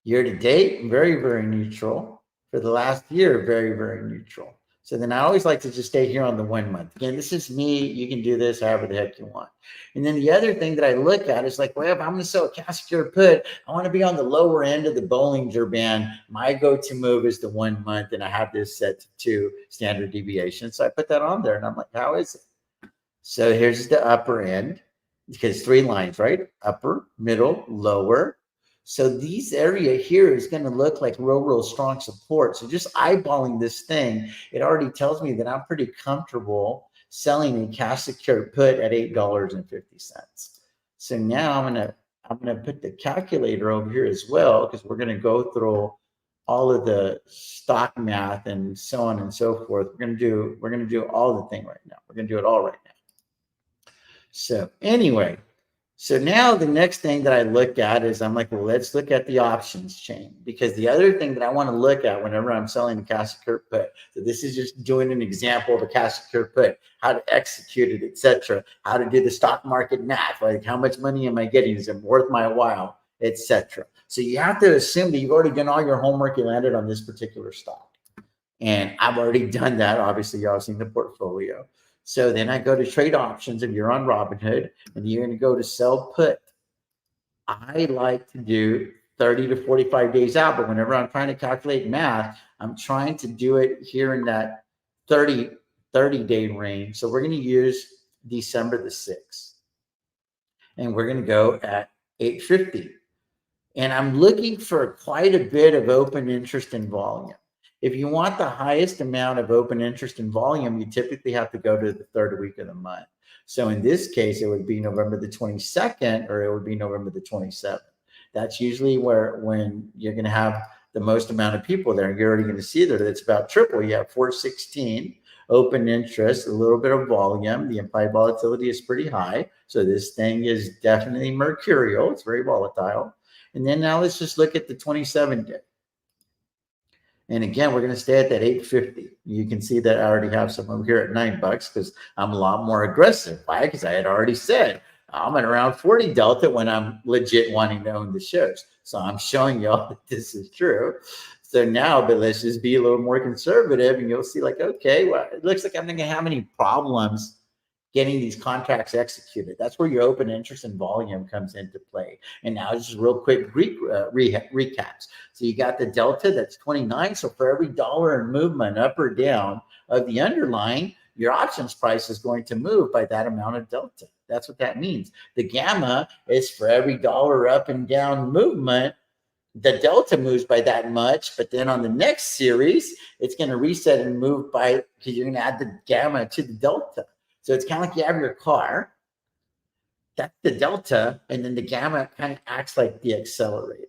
Year to date, very, very neutral. For the last year, very, very neutral. So then I always like to just stay here on the 1 month. Again, this is me. You can do this however the heck you want. And then the other thing that I look at is like, well, if I'm going to sell a cash secured put, I want to be on the lower end of the Bollinger Band. My go-to move is the 1 month, and I have this set to 2 standard deviations. So I put that on there, and I'm like, how is it? So here's the upper end, because 3 lines, right? Upper, middle, lower. So these area here is going to look like real strong support. So just eyeballing this thing, it already tells me that I'm pretty comfortable selling a cash secured put at $8.50. So now I'm going to put the calculator over here as well, because we're going to go through all of the stock math and so on and so forth. We're going to do all the thing right now. We're going to do it all right now. So anyway, so now the next thing that I look at is, I'm like, well, let's look at the options chain, because the other thing that I want to look at whenever I'm selling a cash secured put, so this is just doing an example of a cash secured put, how to execute it, etc., how to do the stock market math, like how much money am I getting? Is it worth my while, etc. So you have to assume that you've already done all your homework, you landed on this particular stock. And I've already done that. Obviously, y'all seen the portfolio. So then I go to trade options if you're on Robinhood, and you're going to go to sell put. I like to do 30 to 45 days out, but whenever I'm trying to calculate math, I'm trying to do it here in that 30-day range. So we're going to use December the 6th, and we're going to go at 850. And I'm looking for quite a bit of open interest in volume. If you want the highest amount of open interest in volume, you typically have to go to the 3rd week of the month. So in this case, it would be November the 22nd, or it would be November the 27th. That's usually when you're going to have the most amount of people there. You're already going to see there that it's about triple. You have 416 open interest, a little bit of volume. The implied volatility is pretty high. So this thing is definitely mercurial. It's very volatile. And then now let's just look at the 27-day. And again, we're going to stay at that 850. You can see that I already have some over here at $9 because I'm a lot more aggressive. Why? Because I had already said I'm at around 40 delta when I'm legit wanting to own the shares. So I'm showing y'all that this is true. So now, but let's just be a little more conservative, and you'll see like, okay, well, it looks like I'm not going to have any problems getting these contracts executed. That's where your open interest and volume comes into play. And now just real quick recaps. So you got the delta, that's 29. So for every dollar in movement up or down of the underlying, your options price is going to move by that amount of delta. That's what that means. The gamma is for every dollar up and down movement, the delta moves by that much, but then on the next series, it's going to reset and move by, because you're going to add the gamma to the delta. So it's kind of like you have your car, that's the delta, and then the gamma kind of acts like the accelerator.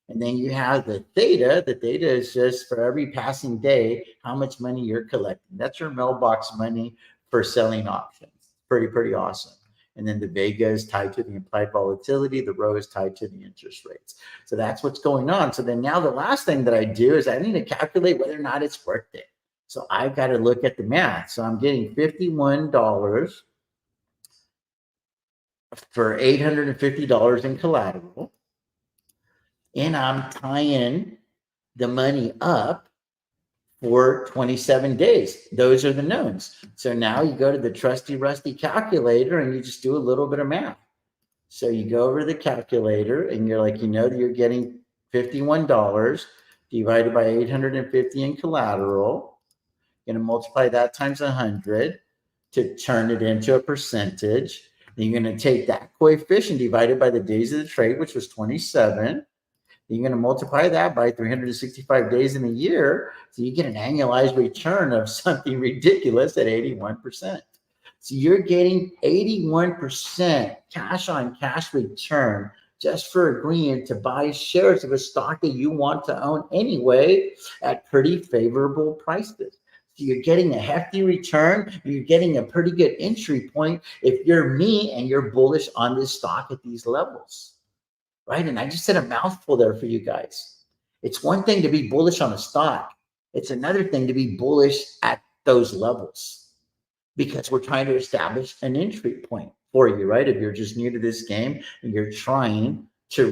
And then you have the theta. The theta is just for every passing day, how much money you're collecting. That's your mailbox money for selling options, pretty awesome. And then the vega is tied to the implied volatility. The rho is tied to the interest rates. So that's what's going on. So then now the last thing that I do is I need to calculate whether or not it's worth it. So I've got to look at the math. So I'm getting $51 for $850 in collateral. And I'm tying the money up for 27 days. Those are the knowns. So now you go to the trusty rusty calculator and you just do a little bit of math. So you go over to the calculator and you're like, that you're getting $51 divided by 850 in collateral. You're going to multiply that times 100 to turn it into a percentage. Then you're going to take that coefficient divided by the days of the trade, which was 27. You're going to multiply that by 365 days in a year. So you get an annualized return of something ridiculous at 81%. So you're getting 81% cash on cash return just for agreeing to buy shares of a stock that you want to own anyway at pretty favorable prices. So you're getting a hefty return. You're getting a pretty good entry point if you're me and you're bullish on this stock at these levels. Right? And I just said a mouthful there for you guys. It's one thing to be bullish on a stock. It's another thing to be bullish at those levels because we're trying to establish an entry point for you, right? If you're just new to this game and you're trying to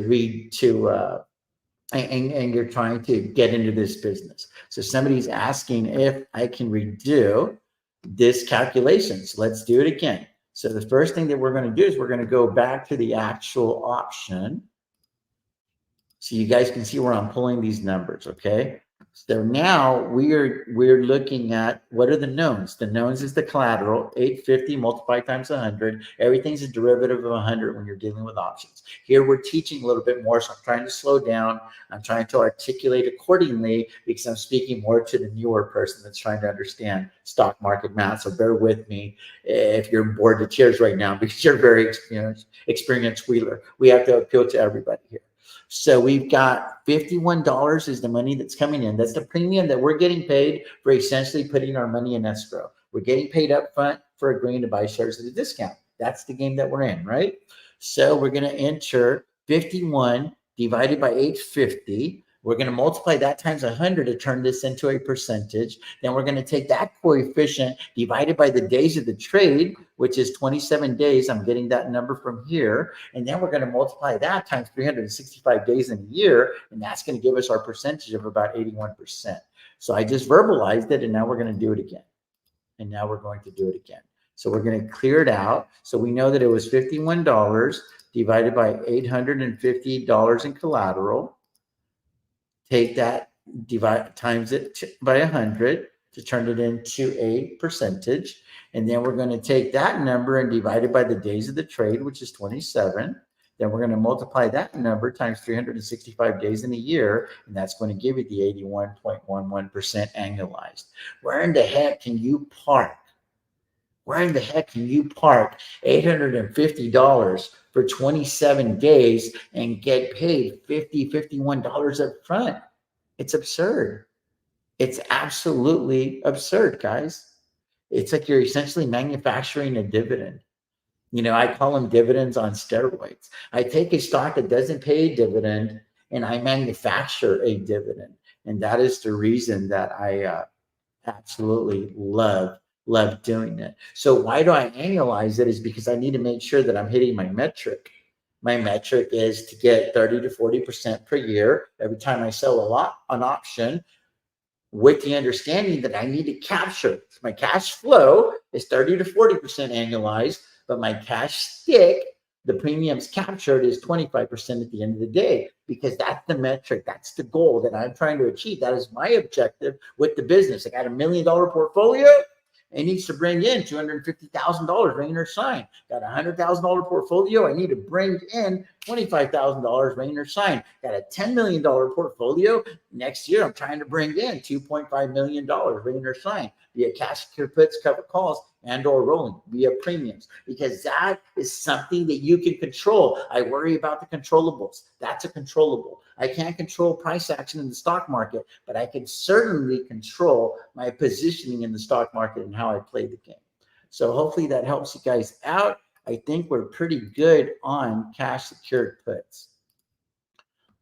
and you're trying to get into this business. So somebody's asking if I can redo this calculation. So let's do it again. So the first thing that we're going to do is we're going to go back to the actual option. So you guys can see where I'm pulling these numbers, okay? So now we're looking at what are the knowns. The knowns is the collateral, 850 multiplied times 100. Everything's a derivative of 100 when you're dealing with options. Here we're teaching a little bit more, so I'm trying to slow down. I'm trying to articulate accordingly because I'm speaking more to the newer person that's trying to understand stock market math. So bear with me if you're bored to tears right now because you're a very experienced wheeler. We have to appeal to everybody here. So we've got $51 is the money that's coming in. That's the premium that we're getting paid for essentially putting our money in escrow. We're getting paid up front for agreeing to buy shares at a discount. That's the game that we're in, right? So we're going to enter 51 divided by 850. We're going to multiply that times 100 to turn this into a percentage. Then we're going to take that coefficient divided by the days of the trade, which is 27 days. I'm getting that number from here. And then we're going to multiply that times 365 days in a year. And that's going to give us our percentage of about 81%. So I just verbalized it, and now we're going to do it again. And now we're going to do it again. So we're going to clear it out. So we know that it was $51 divided by $850 in collateral. Take that, divide times it by 100 to turn it into a percentage. And then we're going to take that number and divide it by the days of the trade, which is 27. Then we're going to multiply that number times 365 days in a year, and that's going to give you the 81.11% annualized. Where in the heck can you park? Where in the heck can you park $850 for 27 days and get paid $51 up front? It's absurd. It's absolutely absurd, guys. It's like you're essentially manufacturing a dividend. I call them dividends on steroids. I take a stock that doesn't pay a dividend and I manufacture a dividend. And that is the reason that I absolutely love doing it. So why do I annualize it? Is because I need to make sure that I'm hitting my metric. My metric is to get 30 to 40% per year every time I sell an option, with the understanding that I need to capture. My cash flow is 30 to 40% annualized, but my cash stick, the premiums captured, is 25% at the end of the day, because that's the metric, that's the goal that I'm trying to achieve. That is my objective with the business. I got $1 million portfolio. It needs to bring in $250,000, rain or shine. Got a $100,000 portfolio. I need to bring in $25,000, rain or shine. Got a $10 million portfolio. Next year, I'm trying to bring in $2.5 million, rain or shine, via cash puts, cover calls, and or rolling via premiums, because that is something that you can control. I worry about the controllables. That's a controllable. I can't control price action in the stock market, but I can certainly control my positioning in the stock market and how I play the game. So hopefully that helps you guys out. I think we're pretty good on cash secured puts.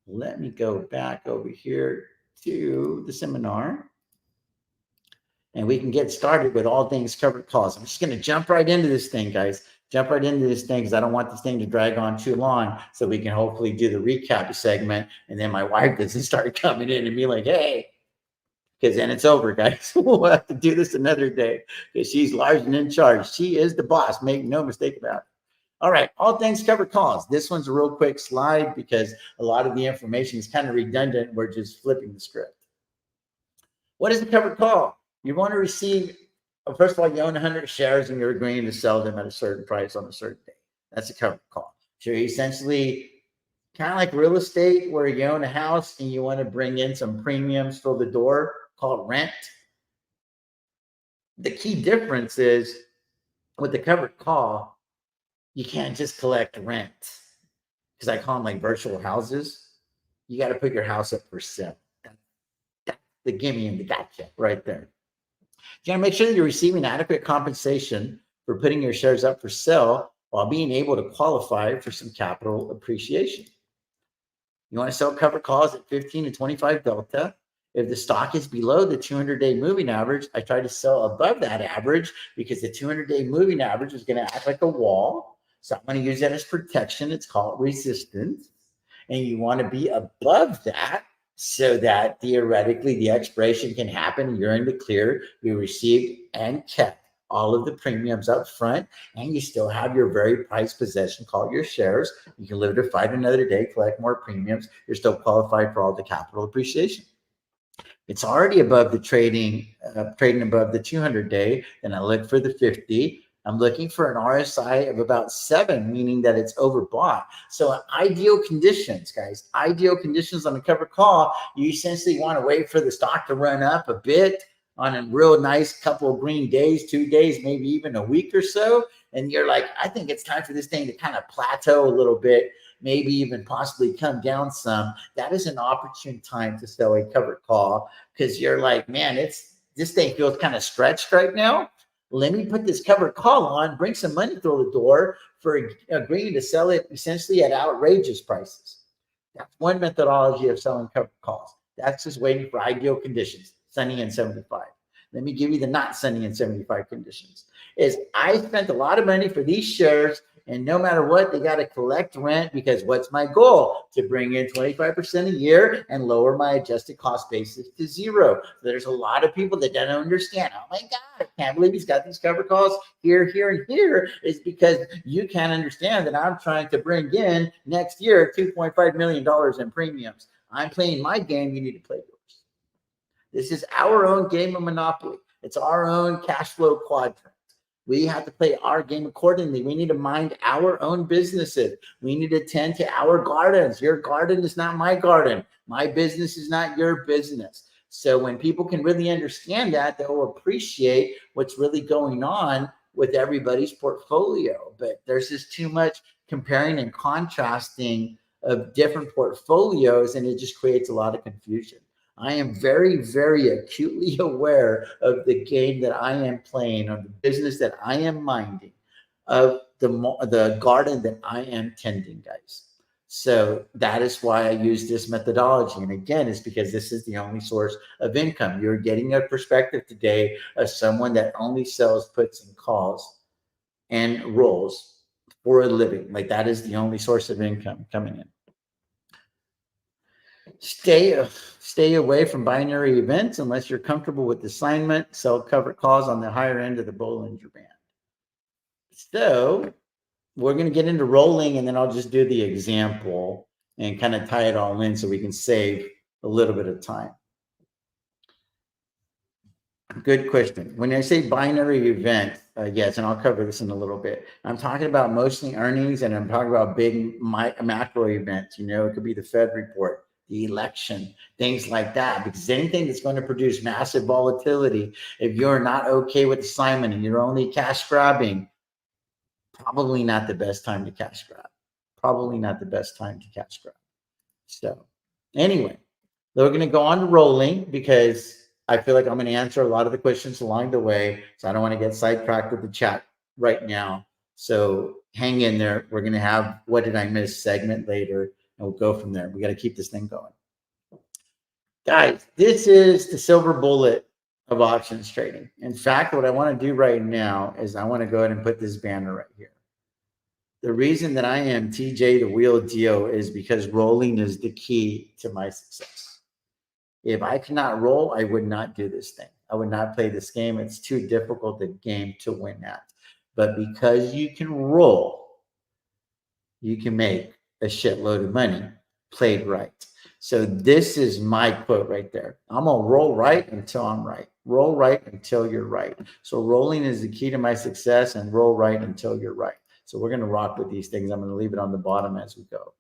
Let me go back over here to the seminar and we can get started with all things covered calls. I'm just going to jump right into this thing, guys. Jump right into this thing because I don't want this thing to drag on too long, so we can hopefully do the recap segment. And then my wife doesn't start coming in and be like, hey, because then it's over, guys. We'll have to do this another day because she's large and in charge. She is the boss. Make no mistake about it. All right, all things covered calls. This one's a real quick slide because a lot of the information is kind of redundant. We're just flipping the script. What is a covered call? You want to receive, first of all, you own 100 shares and you're agreeing to sell them at a certain price on a certain day. That's a covered call. So you're essentially kind of like real estate where you own a house and you want to bring in some premiums for the door called rent. The key difference is with the covered call, you can't just collect rent because I call them like virtual houses. You got to put your house up for sale. That's the gimme and the gotcha right there. You got to make sure that you're receiving adequate compensation for putting your shares up for sale while being able to qualify for some capital appreciation. You want to sell covered calls at 15 to 25 delta. If the stock is below the 200-day moving average, I try to sell above that average because the 200-day moving average is going to act like a wall. So I'm going to use that as protection. It's called resistance. And you want to be above that so that theoretically the expiration can happen. You're in the clear. You received and kept all of the premiums up front, and you still have your very prized possession called your shares. You can live to fight another day, collect more premiums. You're still qualified for all the capital appreciation. It's already above the trading above the 200-day, and I look for the 50. I'm looking for an RSI of about 7, meaning that it's overbought. So ideal conditions, guys, ideal conditions on a covered call, you essentially want to wait for the stock to run up a bit on a real nice couple of green days, 2 days, maybe even a week or so. And you're like, I think it's time for this thing to kind of plateau a little bit, maybe even possibly come down some. That is an opportune time to sell a covered call because you're like, man, this thing feels kind of stretched right now. Let me put this covered call on, bring some money through the door for agreeing to sell it essentially at outrageous prices. That's one methodology of selling covered calls. That's just waiting for ideal conditions, sunny and 75. Let me give you the not sunny and 75 conditions. Is I spent a lot of money for these shares, and no matter what, they got to collect rent because what's my goal? To bring in 25% a year and lower my adjusted cost basis to 0. There's a lot of people that don't understand. Oh my God, I can't believe he's got these covered calls here, here, and here. It's because you can't understand that I'm trying to bring in next year $2.5 million in premiums. I'm playing my game. You need to play yours. This is our own game of Monopoly. It's our own cash flow quadrant. We have to play our game accordingly. We need to mind our own businesses. We need to tend to our gardens. Your garden is not my garden. My business is not your business. So when people can really understand that, they'll appreciate what's really going on with everybody's portfolio. But there's just too much comparing and contrasting of different portfolios, and it just creates a lot of confusion. I am very, very acutely aware of the game that I am playing, of the business that I am minding, of the garden that I am tending, guys. So that is why I use this methodology. And again, it's because this is the only source of income. You're getting a perspective today of someone that only sells puts and calls and rolls for a living. Like that is the only source of income coming in. Stay away from binary events unless you're comfortable with the assignment. Sell covered calls on the higher end of the Bollinger Band. So we're going to get into rolling, and then I'll just do the example and kind of tie it all in so we can save a little bit of time. Good question. When I say binary event, yes, and I'll cover this in a little bit. I'm talking about mostly earnings, and I'm talking about big macro events. You know, it could be the Fed report, the election, things like that, because anything that's going to produce massive volatility, if you're not okay with assignment and you're only cash grabbing, probably not the best time to cash grab. Probably not the best time to cash grab. So anyway, we're going to go on to rolling because I feel like I'm going to answer a lot of the questions along the way. So I don't want to get sidetracked with the chat right now. So hang in there. We're going to have what did I miss segment later, and we'll go from there. We got to keep this thing going. Guys, this is the silver bullet of options trading. In fact, what I want to do right now is I want to go ahead and put this banner right here. The reason that I am TJ the Wheel Deal is because rolling is the key to my success. If I cannot roll, I would not do this thing. I would not play this game. It's too difficult a game to win at. But because you can roll, you can make a shitload of money played right. So this is my quote right there. I'm going to roll right until I'm right. Roll right until you're right. So rolling is the key to my success, and roll right until you're right. So we're going to rock with these things. I'm going to leave it on the bottom as we go.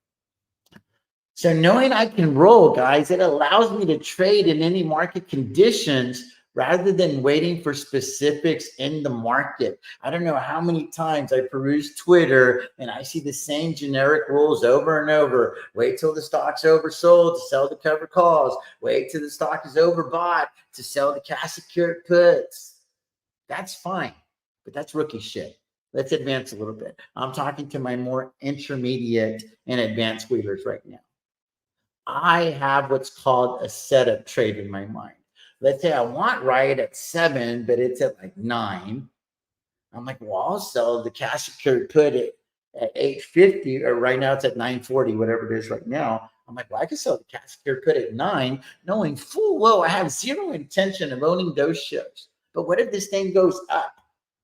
So knowing I can roll, guys, it allows me to trade in any market conditions rather than waiting for specifics in the market. I don't know how many times I peruse Twitter and I see the same generic rules over and over. Wait till the stock's oversold to sell the covered calls. Wait till the stock is overbought to sell the cash secured puts. That's fine, but that's rookie shit. Let's advance a little bit. I'm talking to my more intermediate and advanced wheelers right now. I have what's called a setup trade in my mind. Let's say I want Riot at 7, but it's at like 9. I'm like, well, I'll sell the cash secured put it at 850, or right now it's at 940, whatever it is right now. I'm like, well, I can sell the cash secured put at 9, knowing full well I have zero intention of owning those shares. But what if this thing goes up?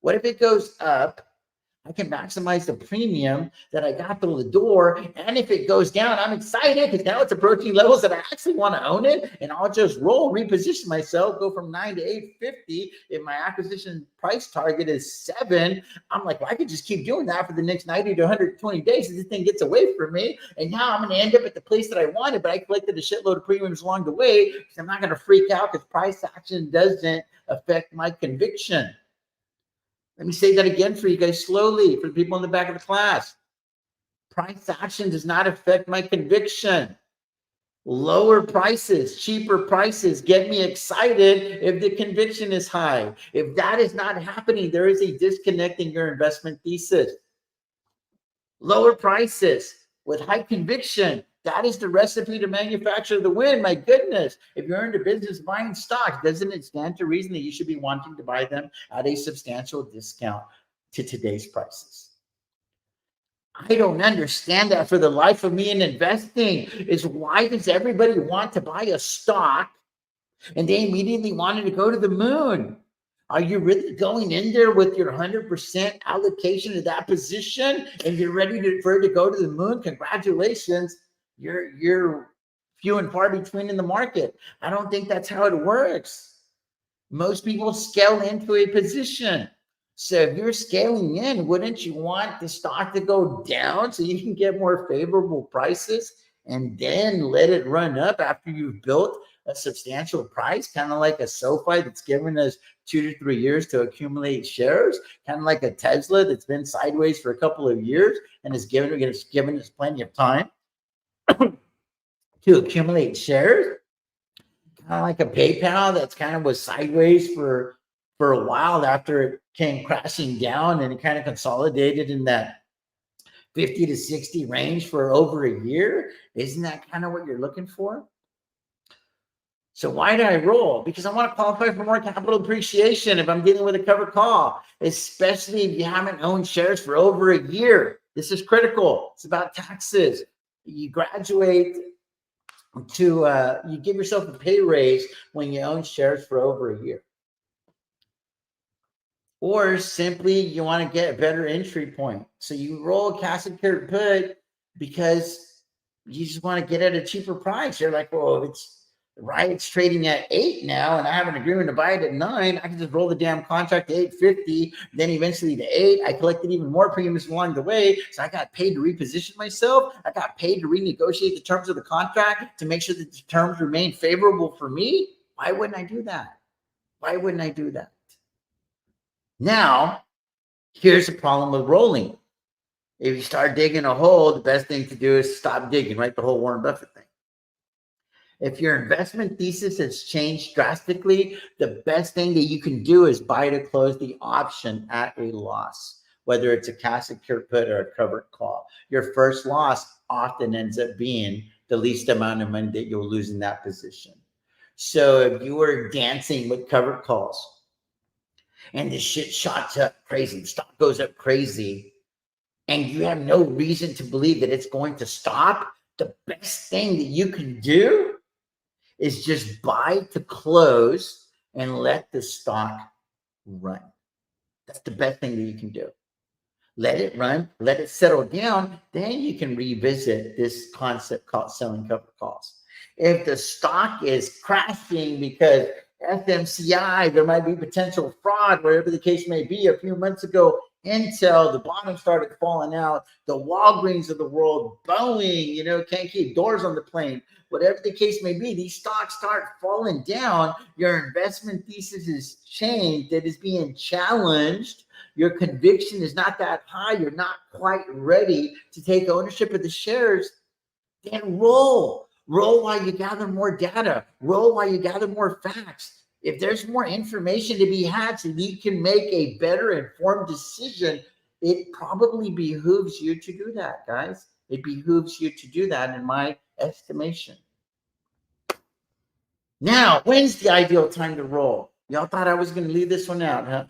What if it goes up? I can maximize the premium that I got through the door. And if it goes down, I'm excited because now it's approaching levels that I actually want to own it. And I'll just roll, reposition myself, go from 9 to 850. If my acquisition price target is 7, I'm like, well, I could just keep doing that for the next 90 to 120 days. This thing gets away from me. And now I'm going to end up at the place that I wanted, but I collected a shitload of premiums along the way because I'm not going to freak out because price action doesn't affect my conviction. Let me say that again for you guys slowly, for the people in the back of the class. Price action does not affect my conviction. Lower prices, cheaper prices get me excited if the conviction is high. If that is not happening, there is a disconnect in your investment thesis. Lower prices with high conviction, that is the recipe to manufacture the win. My goodness, if you're into business buying stocks, doesn't it stand to reason that you should be wanting to buy them at a substantial discount to today's prices? I don't understand that for the life of me in investing. Is why does everybody want to buy a stock and they immediately wanted to go to the moon? Are you really going in there with your 100% allocation to that position and you're ready for it to go to the moon? Congratulations. You're few and far between in the market. I don't think that's how it works. Most people scale into a position. So if you're scaling in, wouldn't you want the stock to go down so you can get more favorable prices and then let it run up after you've built a substantial price, kind of like a SoFi that's given us 2 to 3 years to accumulate shares, kind of like a Tesla that's been sideways for a couple of years and has given us plenty of time to accumulate shares, kind of like a PayPal that's kind of was sideways for a while after it came crashing down and it kind of consolidated in that 50 to 60 range for over a year. Isn't that kind of what you're looking for? So why do I roll? Because I want to qualify for more capital appreciation if I'm dealing with a covered call, especially if you haven't owned shares for over a year. This is critical. It's about taxes. You graduate to, you give yourself a pay raise when you own shares for over a year. Or simply you want to get a better entry point. So you roll a cash secured put because you just want to get at a cheaper price. You're like, well, it's trading at 8 now, and I have an agreement to buy it at 9. I can just roll the damn contract to 850, then eventually to 8. I collected even more premiums along the way, so I got paid to reposition myself. I got paid to renegotiate the terms of the contract to make sure that the terms remain favorable for me. Why wouldn't I do that? Why wouldn't I do that? Now, here's the problem with rolling. If you start digging a hole, the best thing to do is stop digging, right? The whole Warren Buffett thing. If your investment thesis has changed drastically, the best thing that you can do is buy to close the option at a loss, whether it's a cash secured put or a covered call. Your first loss often ends up being the least amount of money that you'll lose in that position. So if you were dancing with covered calls and the shit shots up crazy, the stock goes up crazy, and you have no reason to believe that it's going to stop, the best thing that you can do is just buy to close and let the stock run. That's the best thing that you can do. Let it run, let it settle down, then you can revisit this concept called selling covered calls. If the stock is crashing because FMCI, there might be potential fraud, wherever the case may be. A few months ago, Intel, the bottom started falling out. The Walgreens of the world, Boeing, can't keep doors on the plane. Whatever the case may be, these stocks start falling down. Your investment thesis is changed. It is being challenged. Your conviction is not that high. You're not quite ready to take ownership of the shares. Then roll. Roll while you gather more data. Roll while you gather more facts. If there's more information to be had so you can make a better informed decision, it probably behooves you to do that, guys. It behooves you to do that, in my estimation. Now, when's the ideal time to roll? Y'all thought I was going to leave this one out, huh?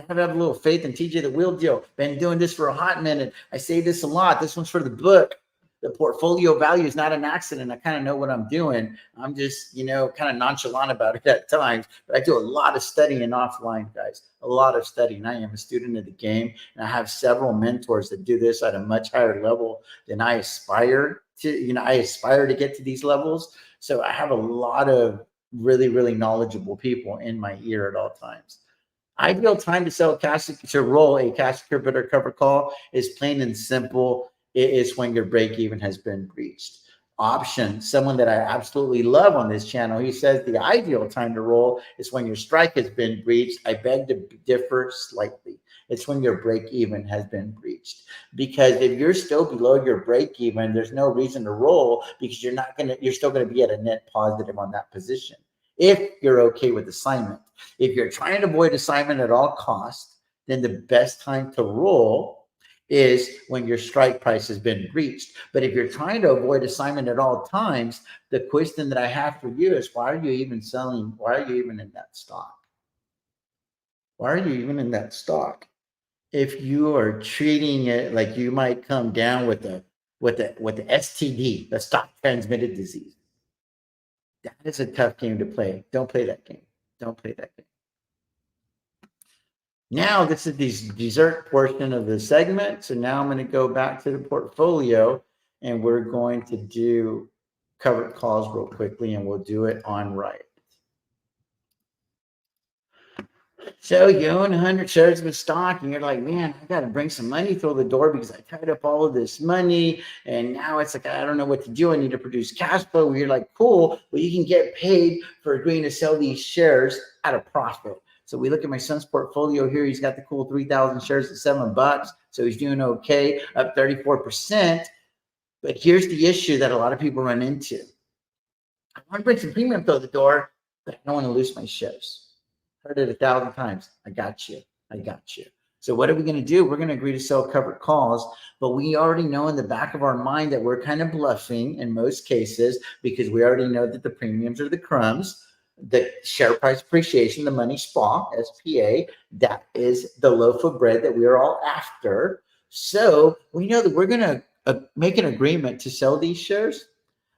Gotta have a little faith in TJ the Wheel Deal. Been doing this for a hot minute. I say this a lot. This one's for the book. The portfolio value is not an accident. I kind of know what I'm doing. I'm just, kind of nonchalant about it at times. But I do a lot of studying offline, guys. A lot of studying. I am a student of the game, and I have several mentors that do this at a much higher level than I aspire to. I aspire to get to these levels. So I have a lot of really, really knowledgeable people in my ear at all times. Ideal time to sell to roll a cash secured or cover call is plain and simple. It is when your break even has been breached. Option, someone that I absolutely love on this channel, he says the ideal time to roll is when your strike has been breached. I beg to differ slightly. It's when your break even has been breached. Because if you're still below your break even, there's no reason to roll, because you're still gonna be at a net positive on that position. If you're okay with assignment. If you're trying to avoid assignment at all costs, then the best time to roll is when your strike price has been breached. But if you're trying to avoid assignment at all times, the question that I have for you is, why are you even selling? Why are you even in that stock? Why are you even in that stock? If you are treating it like you might come down with the STD, the stock transmitted disease, that is a tough game to play. Don't play that game. Don't play that game. Now, this is the dessert portion of the segment. So now I'm going to go back to the portfolio, and we're going to do covered calls real quickly, and we'll do it on right. So you own 100 shares of a stock, and you're like, man, I got to bring some money through the door because I tied up all of this money, and now it's like, I don't know what to do. I need to produce cash flow. You're like, cool, well, you can get paid for agreeing to sell these shares at a profit. So we look at my son's portfolio here. He's got the cool 3,000 shares at $7. So he's doing okay, up 34%. But here's the issue that a lot of people run into. I want to bring some premium through the door, but I don't want to lose my shares. Heard it 1,000 times. I got you. I got you. So what are we going to do? We're going to agree to sell covered calls, but we already know in the back of our mind that we're kind of bluffing in most cases, because we already know that the premiums are the crumbs. The share price appreciation, the money SPA, SPA, that is the loaf of bread that we are all after. So we know that we're going to make an agreement to sell these shares.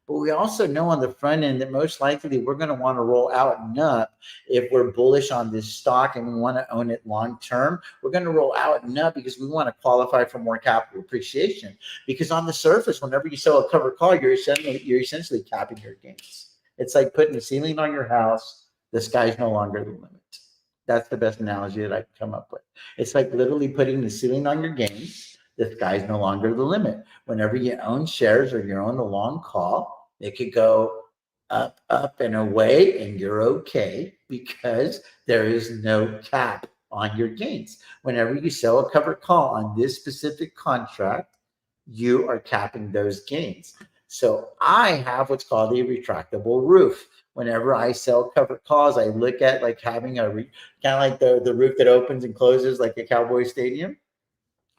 But we also know on the front end that most likely we're going to want to roll out and up. If we're bullish on this stock and we want to own it long term, we're going to roll out and up because we want to qualify for more capital appreciation. Because on the surface, whenever you sell a covered call, you're essentially capping your gains. It's like putting a ceiling on your house. The sky's no longer the limit. That's the best analogy that I can come up with. It's like literally putting the ceiling on your gains. The sky's no longer the limit. Whenever you own shares or you own a long call, it could go up, up, and away, and you're okay because there is no cap on your gains. Whenever you sell a covered call on this specific contract, you are capping those gains. So I have what's called a retractable roof. Whenever I sell covered calls, I look at like having kind of like the roof that opens and closes like a Cowboy Stadium.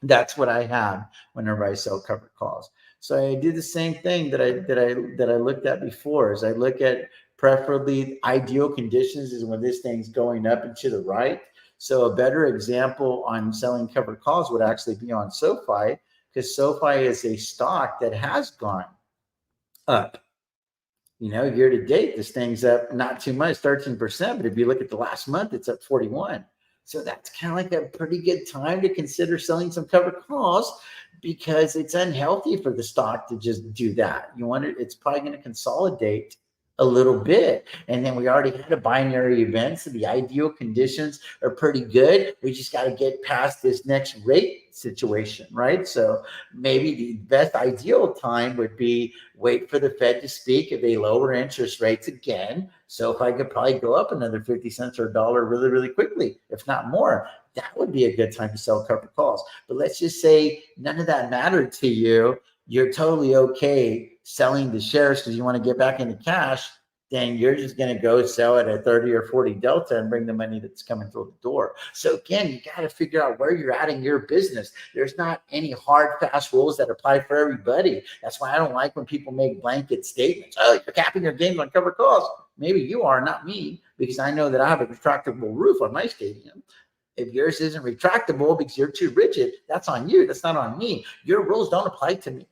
That's what I have whenever I sell covered calls. So I do the same thing that I looked at before. Is I look at preferably ideal conditions is when this thing's going up and to the right. So a better example on selling covered calls would actually be on SoFi, because SoFi is a stock that has gone up. Year to date, this thing's up not too much, 13%. But if you look at the last month, it's up 41. So that's kind of like a pretty good time to consider selling some covered calls, because it's unhealthy for the stock to just do that. It's probably going to consolidate a little bit. And then we already had a binary event. So the ideal conditions are pretty good. We just got to get past this next rate situation, right? So maybe the best ideal time would be wait for the Fed to speak. If they lower interest rates again, so if I could probably go up another 50 cents or a dollar really, really quickly, if not more, that would be a good time to sell covered calls. But let's just say none of that mattered to you. You're totally okay selling the shares because you want to get back into cash. Then you're just going to go sell at a 30 or 40 delta and bring the money that's coming through the door. So again, you got to figure out where you're at in your business. There's not any hard, fast rules that apply for everybody. That's why I don't like when people make blanket statements. Oh, you're capping your gains on covered calls. Maybe you are, not me, because I know that I have a retractable roof on my stadium. If yours isn't retractable because you're too rigid, that's on you. That's not on me. Your rules don't apply to me.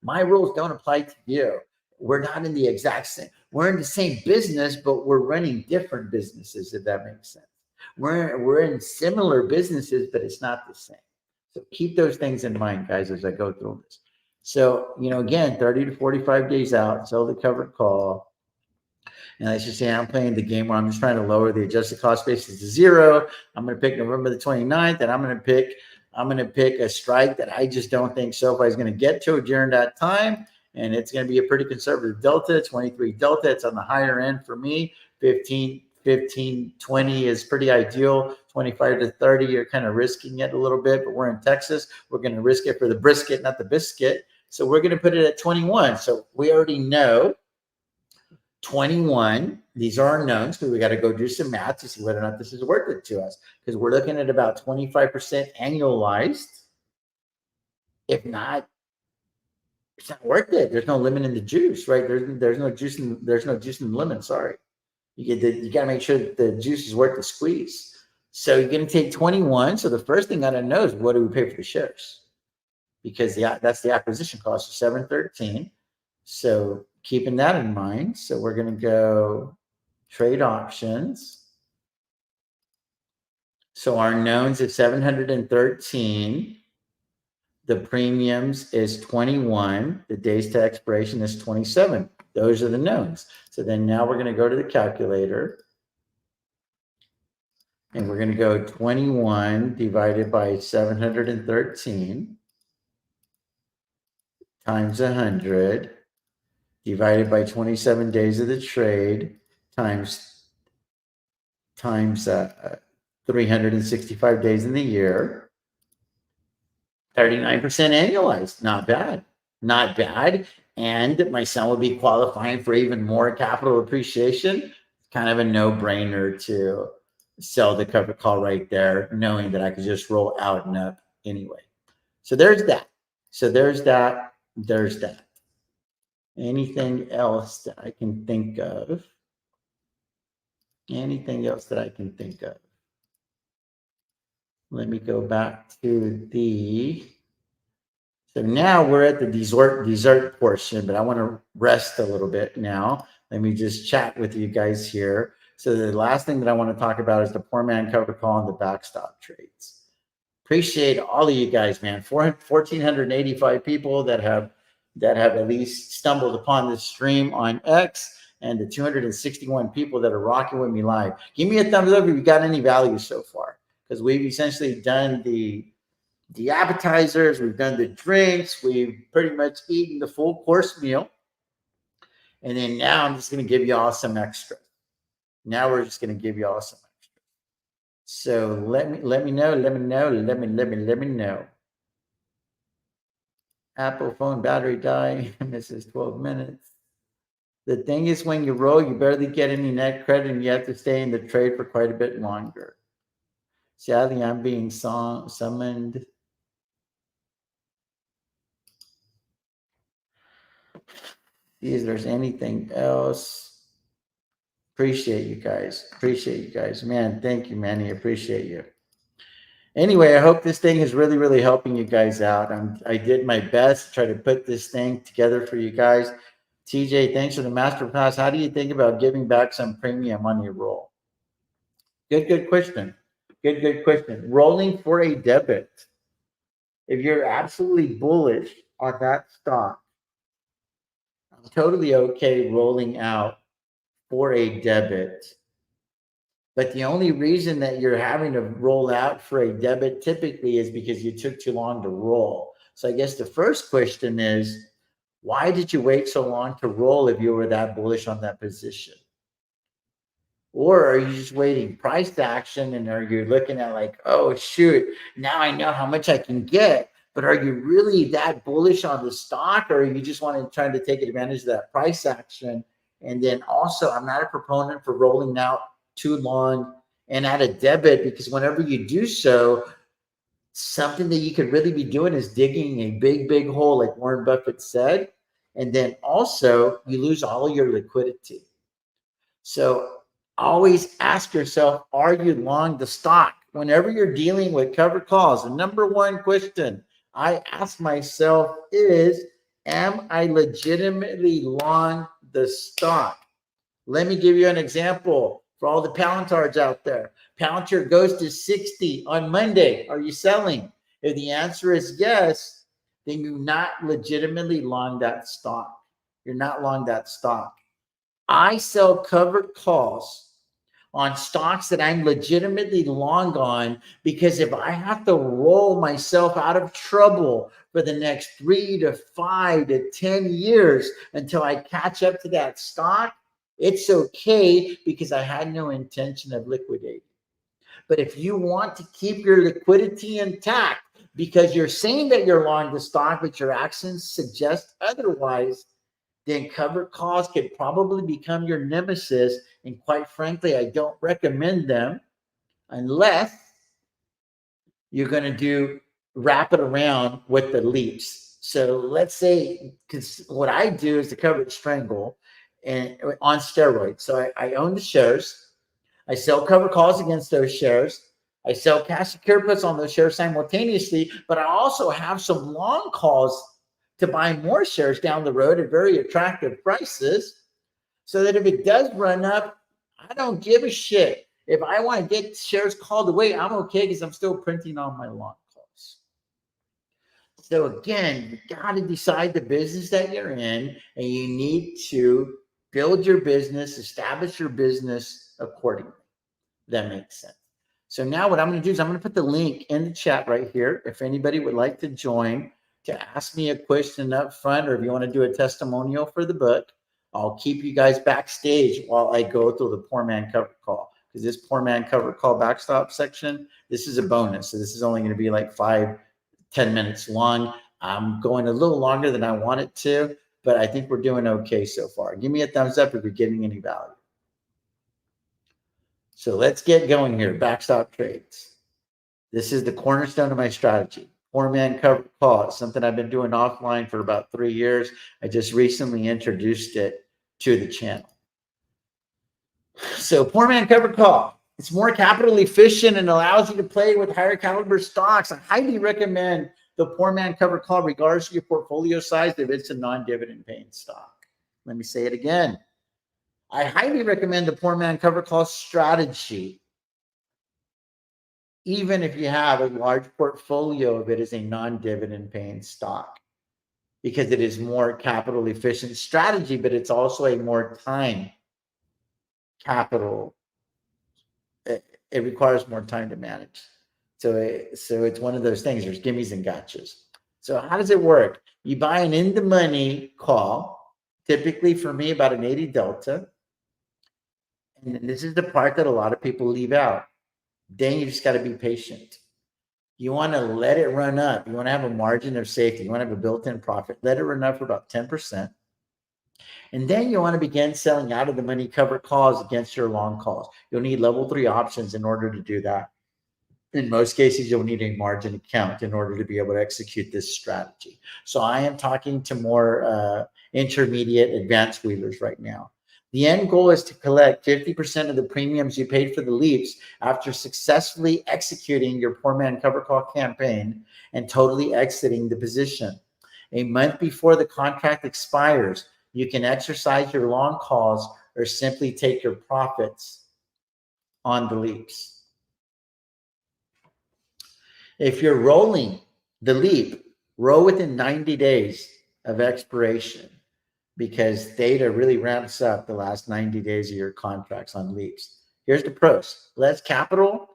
My rules don't apply to you. We're not in the exact same. We're in the same business, but we're running different businesses, if that makes sense. We're in similar businesses, but it's not the same. So keep those things in mind, guys, as I go through this. So, again, 30 to 45 days out, sell the covered call. And let's just say I'm playing the game where I'm just trying to lower the adjusted cost basis to zero. I'm going to pick November the 29th, and I'm going to pick a strike that I just don't think SoFi is going to get to during that time. And it's going to be a pretty conservative delta, 23 delta. It's on the higher end for me. 15, 20 is pretty ideal. 25 to 30, you're kind of risking it a little bit, but we're in Texas. We're going to risk it for the brisket, not the biscuit. So we're going to put it at 21. So we already know 21, these are our knowns, because we got to go do some math to see whether or not this is worth it to us, because we're looking at about 25% annualized. If not, it's not worth it. There's no lemon in the juice, right? There's no juice in the lemon. Sorry, you got to make sure that the juice is worth the squeeze. So you're going to take 21. So the first thing I got to know is, what do we pay for the shares? Because that's the acquisition cost of 713. So keeping that in mind, so we're going to go trade options. So our knowns is 713. The premiums is 21. The days to expiration is 27. Those are the knowns. So then now we're going to go to the calculator. And we're going to go 21 divided by 713 times 100 divided by 27 days of the trade times 365 days in the year. 39% annualized. Not bad. Not bad. And my son will be qualifying for even more capital appreciation. Kind of a no-brainer to sell the covered call right there, knowing that I could just roll out and up anyway. So there's that. There's that. Anything else that I can think of? Let me go back to so now we're at the dessert portion, but I want to rest a little bit now. Let me just chat with you guys here. So the last thing that I want to talk about is the poor man covered call and the backstop trades. Appreciate all of you guys, man. 1,485 people that have at least stumbled upon this stream on X, and the 261 people that are rocking with me live. Give me a thumbs up if you got any value so far, because we've essentially done the appetizers, we've done the drinks, we've pretty much eaten the full course meal. And then now I'm just going to give you all some extra. Now we're just going to give you all some extra. So let me know. Apple phone battery die. Misses 12 minutes. The thing is, when you roll, you barely get any net credit and you have to stay in the trade for quite a bit longer. Sadly, I'm being summoned. See if there's anything else. Appreciate you guys. Appreciate you guys. Man, thank you, Manny. Appreciate you. Anyway, I hope this thing is really, really helping you guys out. I did my best to try to put this thing together for you guys. TJ, thanks for the masterclass. How do you think about giving back some premium on your roll? Good question. Good question. Rolling for a debit. If you're absolutely bullish on that stock, I'm totally okay rolling out for a debit. But the only reason that you're having to roll out for a debit typically is because you took too long to roll. So I guess the first question is, why did you wait so long to roll if you were that bullish on that position? Or are you just waiting price action and are you looking at like, oh, shoot, now I know how much I can get. But are you really that bullish on the stock or are you just trying to take advantage of that price action? And then also, I'm not a proponent for rolling out too long and at a debit because whenever you do so, something that you could really be doing is digging a big hole, like Warren Buffett said. And then also, you lose all of your liquidity. So always ask yourself, are you long the stock? Whenever you're dealing with covered calls, the number one question I ask myself is, am I legitimately long the stock? Let me give you an example for all the Palantards out there. Palantir goes to 60 on Monday. Are you selling? If the answer is yes, then you're not legitimately long that stock. You're not long that stock. I sell covered calls on stocks that I'm legitimately long on because if I have to roll myself out of trouble for the next 3 to 5 to 10 years until I catch up to that stock, it's okay because I had no intention of liquidating. But if you want to keep your liquidity intact because you're saying that you're long the stock, but your actions suggest otherwise, then covered calls could probably become your nemesis. And quite frankly, I don't recommend them unless you're going to wrap it around with the leaps. So let's say, because what I do is the covered strangle and on steroids. So I own the shares. I sell covered calls against those shares. I sell cash secure puts on those shares simultaneously, but I also have some long calls to buy more shares down the road at very attractive prices so that if it does run up, I don't give a shit. If I want to get shares called away, I'm okay because I'm still printing on my long calls. So again, you got to decide the business that you're in and you need to build your business, establish your business accordingly. That makes sense. So now what I'm going to do is I'm going to put the link in the chat right here. If anybody would like to join to ask me a question up front, or if you want to do a testimonial for the book, I'll keep you guys backstage while I go through the poor man cover call. Because this poor man cover call backstop section, this is a bonus. So this is only going to be like 5-10 minutes long. I'm going a little longer than I want it to, but I think we're doing okay so far. Give me a thumbs up if you're getting any value. So let's get going here. Backstop trades. This is the cornerstone of my strategy. Poor man covered call. It's something I've been doing offline for about 3 years. I just recently introduced it to the channel. So poor man covered call. It's more capital efficient and allows you to play with higher caliber stocks. I highly recommend the poor man covered call regardless of your portfolio size if it's a non-dividend paying stock. Let me say it again. I highly recommend the poor man covered call strategy even if you have a large portfolio of it as a non-dividend paying stock, because it is more capital efficient strategy, but it's also a more time capital. It requires more time to manage. So it's one of those things. There's gimmies and gotchas. So how does it work? You buy an in the money call, typically for me about an 80 delta. And this is the part that a lot of people leave out. Then you just got to be patient. You want to let it run up. You want to have a margin of safety. You want to have a built-in profit. Let it run up for about 10%. And then you want to begin selling out of the money covered calls against your long calls. You'll need level 3 options in order to do that. In most cases, you'll need a margin account in order to be able to execute this strategy. So I am talking to more intermediate advanced wheelers right now. The end goal is to collect 50% of the premiums you paid for the leaps after successfully executing your poor man cover call campaign and totally exiting the position. A month before the contract expires, you can exercise your long calls or simply take your profits on the leaps. If you're rolling the leap, roll within 90 days of expiration because data really ramps up the last 90 days of your contracts on leaps. Here's the pros: less capital,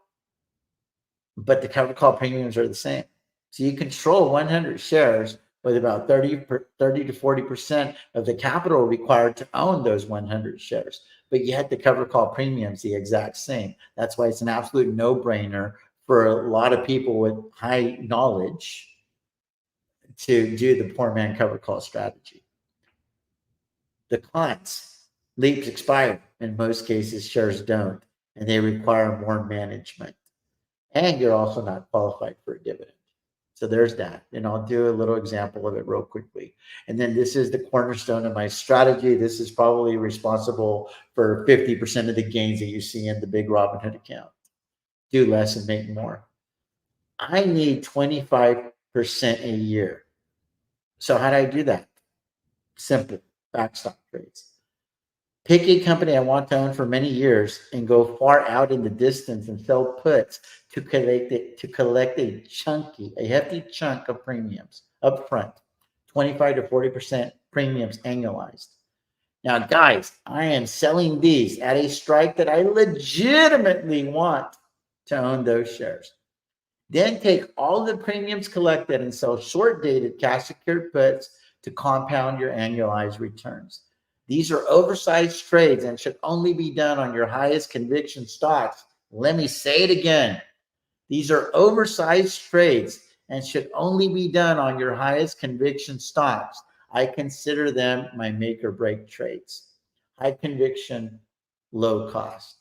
but the cover call premiums are the same. So you control 100 shares with about 30 to 40% of the capital required to own those 100 shares. But yet the cover call premiums the exact same. That's why it's an absolute no-brainer for a lot of people with high knowledge to do the poor man cover call strategy. The cons: leaps expire. In most cases, shares don't, and they require more management. And you're also not qualified for a dividend. So there's that. And I'll do a little example of it real quickly. And then this is the cornerstone of my strategy. This is probably responsible for 50% of the gains that you see in the big Robinhood account. Do less and make more. I need 25% a year. So how do I do that? Simple: backstop trades. Pick a company I want to own for many years and go far out in the distance and sell puts to collect a hefty chunk of premiums up front, 25 to 40% premiums annualized. Now, guys, I am selling these at a strike that I legitimately want to own those shares. Then take all the premiums collected and sell short-dated cash secured puts to compound your annualized returns. These are oversized trades and should only be done on your highest conviction stocks. Let me say it again. These are oversized trades and should only be done on your highest conviction stocks. I consider them my make or break trades. High conviction, low cost.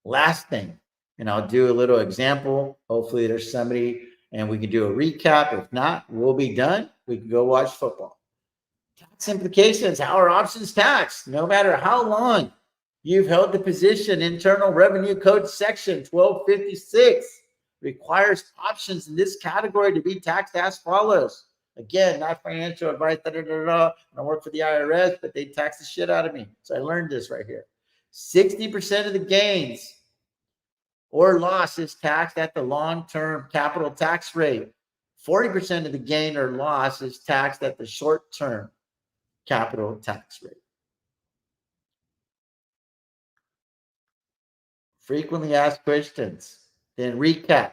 Last thing, and I'll do a little example. Hopefully there's somebody and we can do a recap. If not, we'll be done. We can go watch football. Tax implications: how are options taxed? No matter how long you've held the position, Internal Revenue Code Section 1256 requires options in this category to be taxed as follows. Again, not financial advice, I don't work for the IRS, but they tax the shit out of me. So I learned this right here. 60% of the gains or loss is taxed at the long-term capital tax rate. 40% of the gain or loss is taxed at the short-term capital tax rate. Frequently asked questions. Then recap.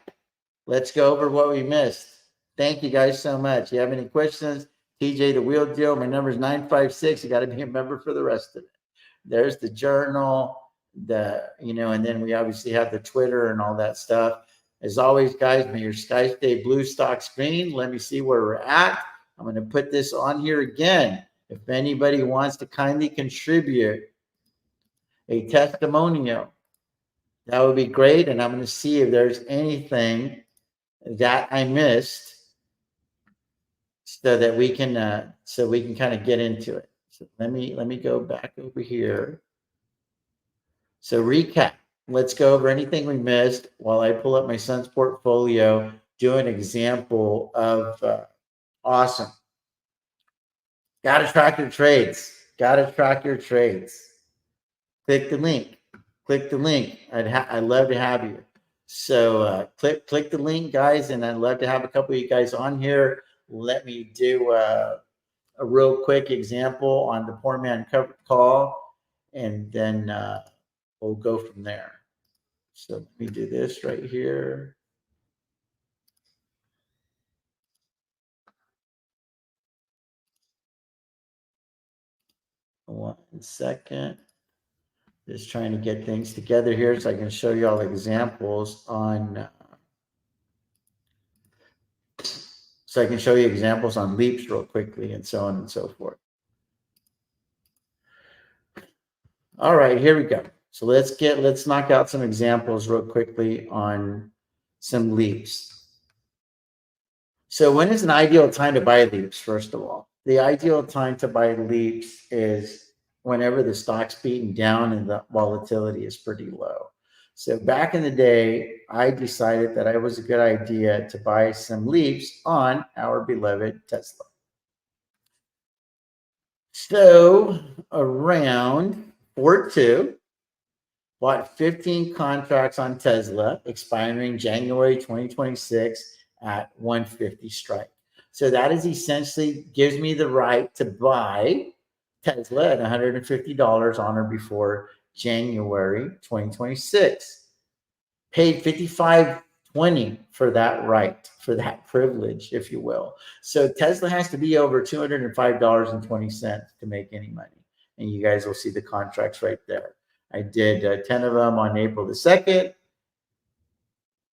Let's go over what we missed. Thank you guys so much. If you have any questions, TJ the Wheel Deal. My number is 956. You got to be a member for the rest of it. There's the journal, and then we obviously have the Twitter and all that stuff. As always, guys, may your skies stay blue, stocks green. Let me see where we're at. I'm going to put this on here again. If anybody wants to kindly contribute a testimonial, that would be great. And I'm going to see if there's anything that I missed so that we can kind of get into it. So let me go back over here. So recap. Let's go over anything we missed while I pull up my son's portfolio, do an example of awesome. Got to track your trades. Got to track your trades. Click the link. Click the link. I'd love to have you. So click the link, guys, and I'd love to have a couple of you guys on here. Let me do a real quick example on the poor man cover call, and then we'll go from there. So let me do this right here. One second. Just trying to get things together here so I can show you all examples on so I can show you examples on leaps real quickly and so on and so forth. All right, here we go. So let's knock out some examples real quickly on some leaps. So when is an ideal time to buy leaps? First of all, the ideal time to buy leaps is whenever the stock's beaten down and the volatility is pretty low. So back in the day, I decided that it was a good idea to buy some leaps on our beloved Tesla. So around 4.2, bought 15 contracts on Tesla expiring January 2026 at 150 strike. So that is essentially gives me the right to buy Tesla at $150 on or before January 2026. Paid 55.20 for that right, for that privilege, if you will. So Tesla has to be over $205.20 to make any money. And you guys will see the contracts right there. I did 10 of them on April the 2nd,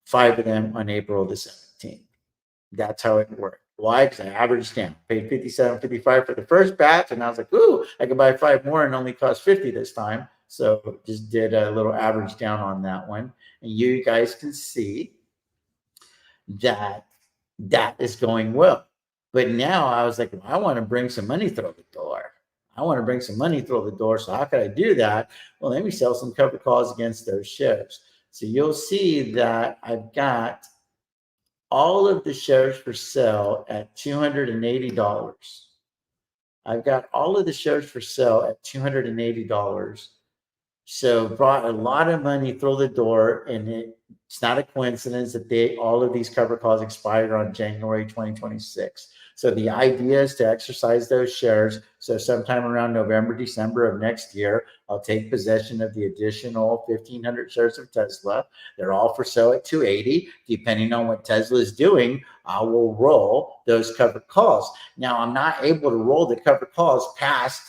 5 of them on April the 17th. That's how it worked. Why? Because I averaged down, paid 57.55 for the first batch, and I was like, ooh, I could buy 5 more and only cost 50 this time. So just did a little average down on that one. And you guys can see that that is going well. But now I was like, well, I want to bring some money through the door. I want to bring some money through the door. So how could I do that? Well, let me sell some covered calls against those shares. So you'll see that I've got all of the shares for sale at $280. I've got all of the shares for sale at $280. So brought a lot of money through the door, and it's not a coincidence that all of these cover calls expired on January 2026. So the idea is to exercise those shares. So sometime around November, December of next year, I'll take possession of the additional 1,500 shares of Tesla. They're all for sale at 280. Depending on what Tesla is doing, I will roll those covered calls. Now, I'm not able to roll the covered calls past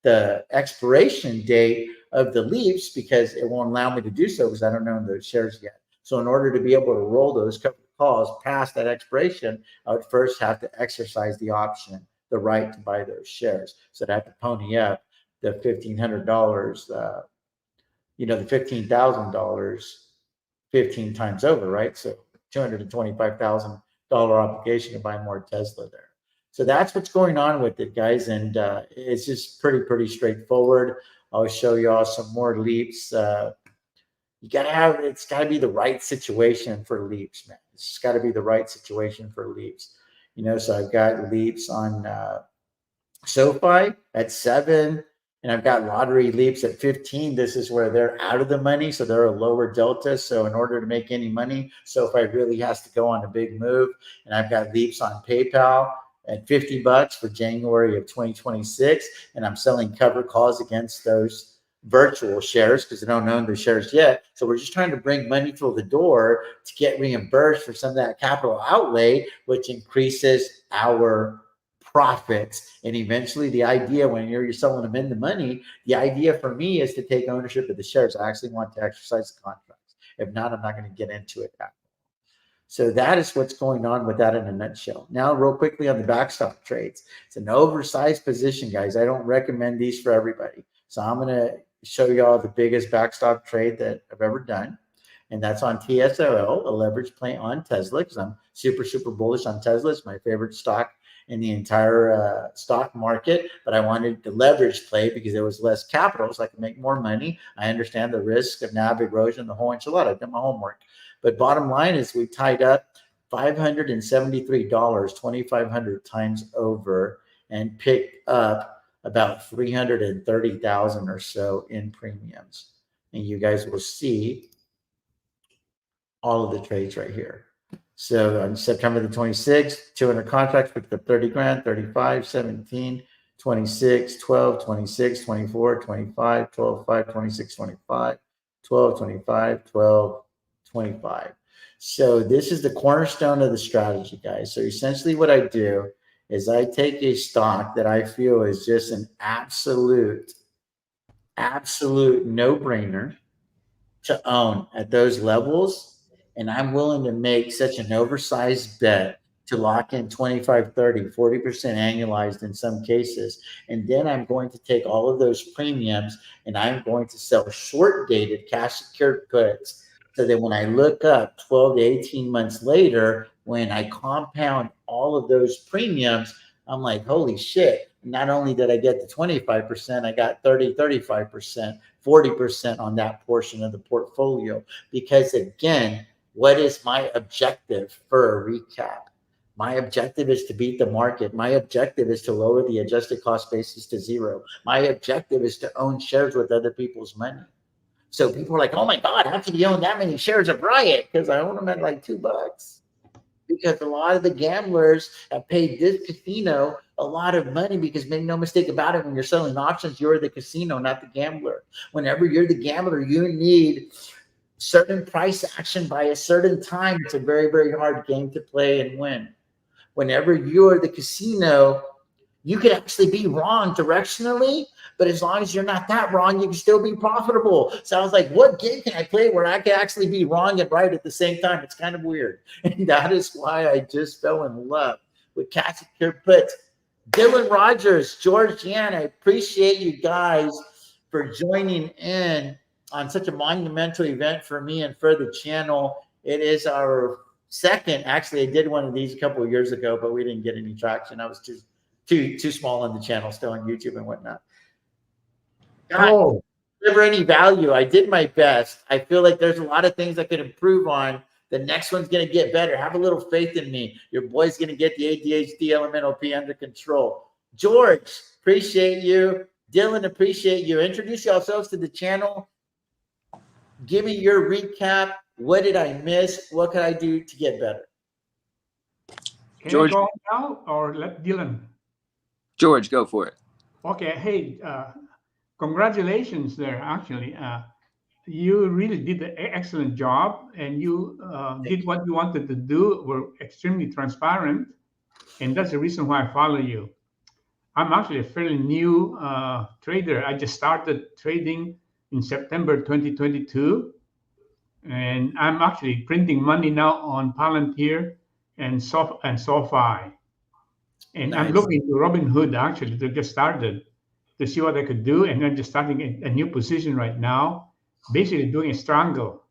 the expiration date of the leaps because it won't allow me to do so because I don't own those shares yet. So in order to be able to roll those covered calls past that expiration, I would first have to exercise the option, the right to buy those shares. So I'd have to pony up the $1,500, the $15,000 15 times over, right? So $225,000 obligation to buy more Tesla there. So that's what's going on with it, guys. And it's just pretty straightforward. I'll show you all some more leaps. It's got to be the right situation for leaps, man. It's just got to be the right situation for leaps. So I've got leaps on SoFi at 7, and I've got lottery leaps at 15. This is where they're out of the money, so they're a lower delta. So in order to make any money, SoFi really has to go on a big move. And I've got leaps on PayPal at $50 for January of 2026, and I'm selling cover calls against those virtual shares because I don't own the shares yet. So we're just trying to bring money through the door to get reimbursed for some of that capital outlay, which increases our profits. And eventually the idea when you're selling them in the money, the idea for me is to take ownership of the shares. I actually want to exercise the contracts. If not, I'm not going to get into it. So that is what's going on with that in a nutshell. Now, real quickly on the backstop trades. It's an oversized position, guys. I don't recommend these for everybody. So I'm going to show you all the biggest backstop trade that I've ever done. And that's on TSOL, a leverage play on Tesla, because I'm super bullish on Tesla. It's my favorite stock in the entire stock market, but I wanted to leverage play because there was less capital, so I could make more money. I understand the risk of NAV erosion, the whole enchilada. I've done my homework. But bottom line is we tied up $573, 2,500 times over, and picked up about 330,000 or so in premiums. And you guys will see all of the trades right here. So on September the 26th, 200 contracts, picked up 30 grand, 35, 17, 26, 12, 26, 24, 25, 12, 5, 26, 25, 12, 25, 12, 25. So this is the cornerstone of the strategy, guys. So essentially what I do is I take a stock that I feel is just an absolute no-brainer to own at those levels, and I'm willing to make such an oversized bet to lock in 25, 30, 40% annualized in some cases. And then I'm going to take all of those premiums and I'm going to sell short dated cash secured puts so that when I look up 12 to 18 months later, when I compound all of those premiums, I'm like, holy shit. Not only did I get the 25%, I got 30, 35%, 40% on that portion of the portfolio. Because again, what is my objective for a recap? My objective is to beat the market. My objective is to lower the adjusted cost basis to zero. My objective is to own shares with other people's money. So people are like, oh my God, how can you own that many shares of Riot? Because I own them at like $2. Because a lot of the gamblers have paid this casino a lot of money because make no mistake about it, when you're selling options, you're the casino, not the gambler. Whenever you're the gambler, you need certain price action by a certain time. It's a very, very hard game to play and win. Whenever you're the casino, you could actually be wrong directionally, but as long as you're not that wrong, you can still be profitable. So I was like, what game can I play where I can actually be wrong and right at the same time? It's kind of weird. And that is why I just fell in love with cash secured puts. Dylan Rogers, George Jan, I appreciate you guys for joining in on such a monumental event for me and for the channel. It is our second. Actually, I did one of these a couple of years ago, but we didn't get any traction. I was too small on the channel, still on YouTube and whatnot. God, Oh, deliver any value. I did my best. I feel like there's a lot of things I could improve on. The next one's going to get better. Have a little faith in me. Your boy's going to get the ADHD elemental P under control. George, appreciate you. Dylan, appreciate you. Introduce yourselves to the channel. Give me your recap. What did I miss? What could I do to get better? can I George, go now or let Dylan? George, go for it. Okay. Hey, congratulations there. Actually, you really did an excellent job, and you did what you wanted to do. Were extremely transparent, and that's the reason why I follow you. I'm actually a fairly new trader. I just started trading in September 2022, and I'm actually printing money now on Palantir and SoFi. And I'm Nice. looking to Robinhood actually to get started to see what I could do. And I'm just starting a new position right now, basically doing a strangle.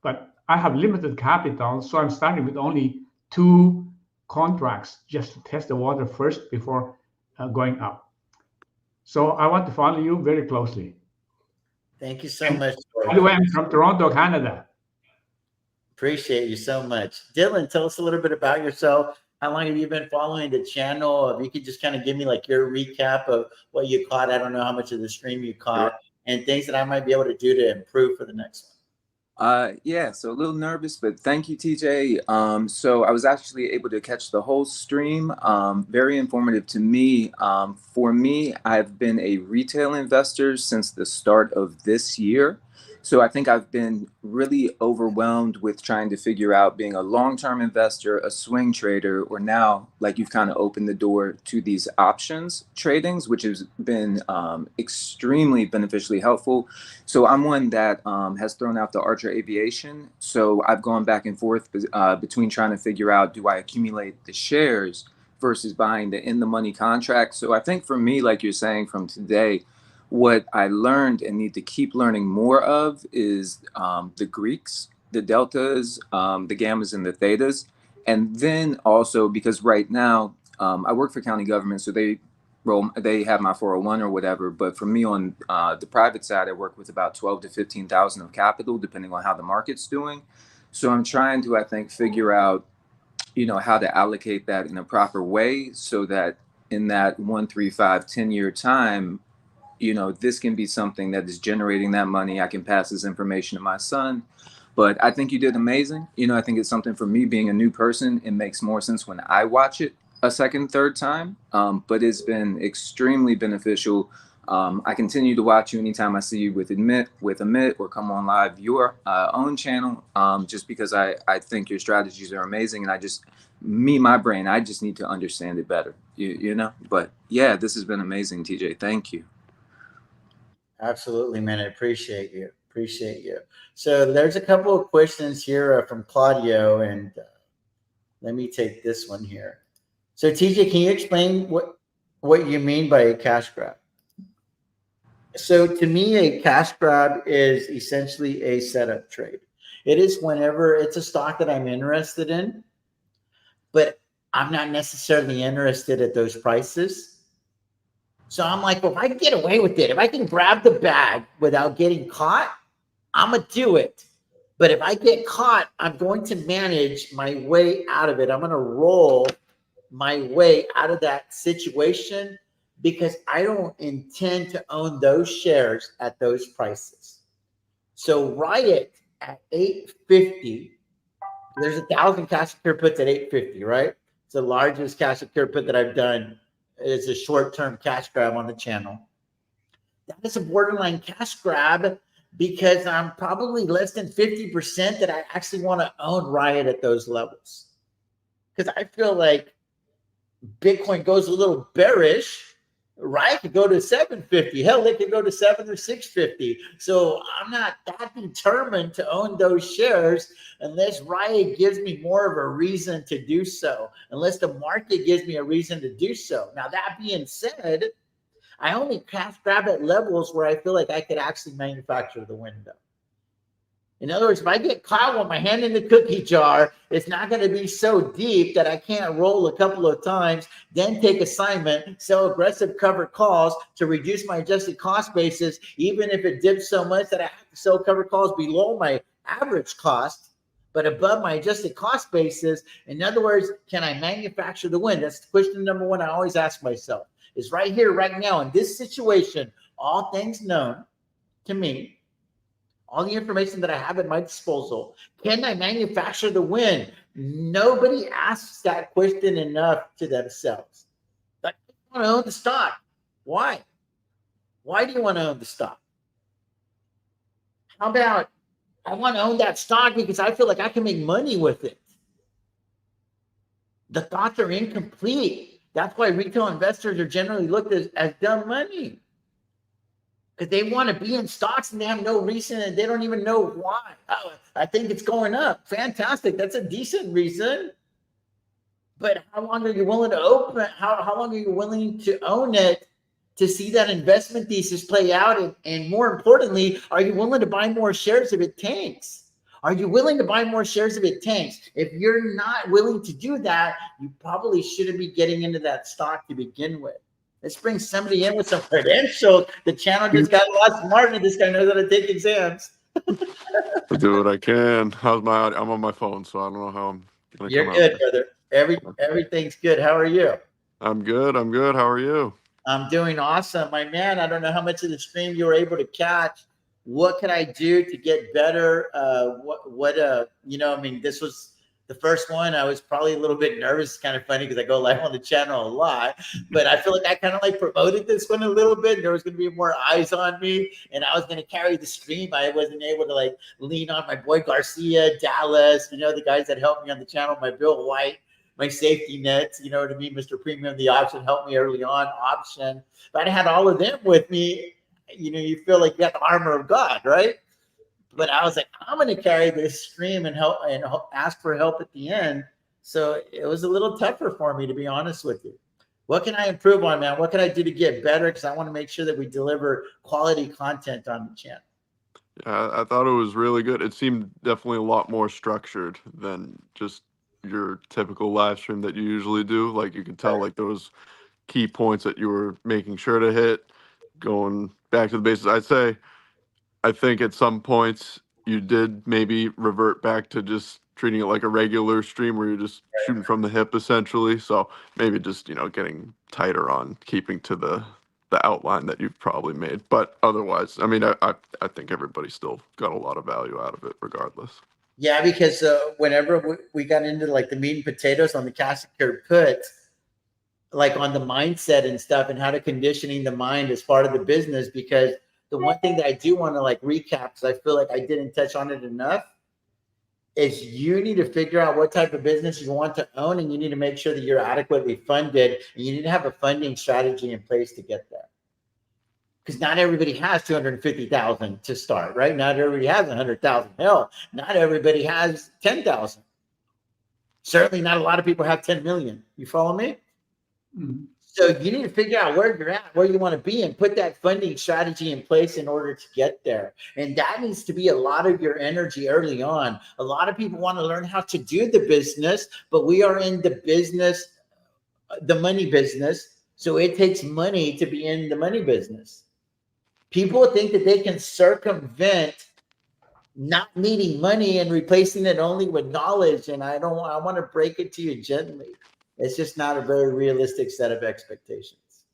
But I have limited capital, so I'm starting with only two contracts just to test the water first before going up. So I want to follow you very closely. Thank you so And much, by the George. way, I'm from Toronto, Canada. Appreciate you so much. Dylan, tell us a little bit about yourself. How long have you been following the channel? If you could just kind of give me like your recap of what you caught. I don't know how much of the stream you Sure. caught and things that I might be able to do to improve for the next one. Yeah, so a little nervous, but thank you, TJ. So I was actually able to catch the whole stream. Very informative to me. For me, I've been a retail investor since the start of this year. So I think I've been really overwhelmed with trying to figure out being a long-term investor, a swing trader, or now, like you've kind of opened the door to these options tradings, which has been extremely beneficially helpful. So I'm one that has thrown out the Archer Aviation. So I've gone back and forth between trying to figure out, do I accumulate the shares versus buying the in the money contract. So I think for me, like you're saying from today, what I learned and need to keep learning more of is the Greeks, the deltas, the gammas, and the thetas. And then also because right now I work for county government, so they have my 401 or whatever. But for me on the private side, I work with about 12 to 15,000 of capital, depending on how the market's doing. So I'm trying to, I think, figure out, how to allocate that in a proper way so that in that 1, 3, 5, 10 year time, this can be something that is generating that money. I can pass this information to my son. But I think you did amazing. I think it's something for me being a new person. It makes more sense when I watch it a second, third time. But it's been extremely beneficial. I continue to watch you anytime I see you with Amit or come on live your own channel, just because I think your strategies are amazing. And my brain, I just need to understand it better, But yeah, this has been amazing, TJ. Thank you. Absolutely, man. I appreciate you. Appreciate you. So there's a couple of questions here from Claudio, and let me take this one here. So TJ, can you explain what you mean by a cash grab? So to me, a cash grab is essentially a setup trade. It is whenever it's a stock that I'm interested in, but I'm not necessarily interested at those prices. So I'm like, well, if I can get away with it, if I can grab the bag without getting caught, I'm going to do it. But if I get caught, I'm going to manage my way out of it. I'm going to roll my way out of that situation because I don't intend to own those shares at those prices. So Riot at 850, there's 1,000 cash secure puts at 850, right? It's the largest cash secure put that I've done. It's a short-term cash grab on the channel. That is a borderline cash grab because I'm probably less than 50% that I actually want to own Riot at those levels. Because I feel like Bitcoin goes a little bearish, Riot could go to 750. Hell, it could go to 7 or 650. So I'm not that determined to own those shares unless Riot gives me more of a reason to do so, unless the market gives me a reason to do so. Now, that being said, I only cash grab at levels where I feel like I could actually manufacture the window. In other words, if I get caught with my hand in the cookie jar, it's not going to be so deep that I can't roll a couple of times, then take assignment, sell aggressive covered calls to reduce my adjusted cost basis, even if it dips so much that I have to sell covered calls below my average cost, but above my adjusted cost basis. In other words, can I manufacture the win? That's question number one I always ask myself. Is right here, right now, in this situation, all things known to me, all the information that I have at my disposal, can I manufacture the win? Nobody asks that question enough to themselves. Like, I want to own the stock. Why? Why do you want to own the stock? How about I want to own that stock because I feel like I can make money with it? The thoughts are incomplete. That's why retail investors are generally looked at as dumb money. Because they want to be in stocks and they have no reason and they don't even know why. Oh, I think it's going up. Fantastic. That's a decent reason. But how long are you willing to open? How long are you willing to own it to see that investment thesis play out? And more importantly, are you willing to buy more shares if it tanks? Are you willing to buy more shares if it tanks? If you're not willing to do that, you probably shouldn't be getting into that stock to begin with. Let's bring somebody in with some credentials. The channel just got a lot smarter. This guy knows how to take exams. I do what I can. How's my audio? I'm on my phone, so I don't know how I'm gonna You're come good, out. brother. Everything's good. How are you? I'm good. I'm good. How are you? I'm doing awesome, my man. I don't know how much of the stream you were able to catch. What can I do to get better? I mean, this was the first one. I was probably a little bit nervous. It's kind of funny because I go live on the channel a lot, but I feel like I kind of like promoted this one a little bit. There was going to be more eyes on me and I was going to carry the stream. I wasn't able to like lean on my boy Garcia, Dallas, the guys that helped me on the channel, my Bill White, my safety nets, you know what I mean? Mr. Premium, the option helped me early on, option. If I had all of them with me, you feel like you got the armor of God, right? But I was like, I'm going to carry this stream and help and ask for help at the end. So it was a little tougher for me, to be honest with you. What can I improve on, man? What can I do to get better? Because I want to make sure that we deliver quality content on the channel. Yeah, I thought it was really good. It seemed definitely a lot more structured than just your typical live stream that you usually do. Like you could tell, like those key points that you were making sure to hit, going back to the basics. I think at some points you did maybe revert back to just treating it like a regular stream where you're just shooting from the hip essentially. So maybe just, getting tighter on keeping to the outline that you've probably made. But otherwise, I mean, I think everybody still got a lot of value out of it regardless. Yeah, because whenever we got into like the meat and potatoes on the cash secured put, like on the mindset and stuff and how to conditioning the mind as part of the business, because the one thing that I do want to like recap, because I feel like I didn't touch on it enough, is you need to figure out what type of business you want to own, and you need to make sure that you're adequately funded, and you need to have a funding strategy in place to get there. Because not everybody has 250,000 to start, right? Not everybody has 100,000. Hell, not everybody has 10,000. Certainly not a lot of people have 10 million. You follow me? Mhm. So you need to figure out where you're at, where you want to be, and put that funding strategy in place in order to get there. And that needs to be a lot of your energy early on. A lot of people want to learn how to do the business, but we are in the business, the money business. So it takes money to be in the money business. People think that they can circumvent not needing money and replacing it only with knowledge. And I want to break it to you gently. It's just not a very realistic set of expectations.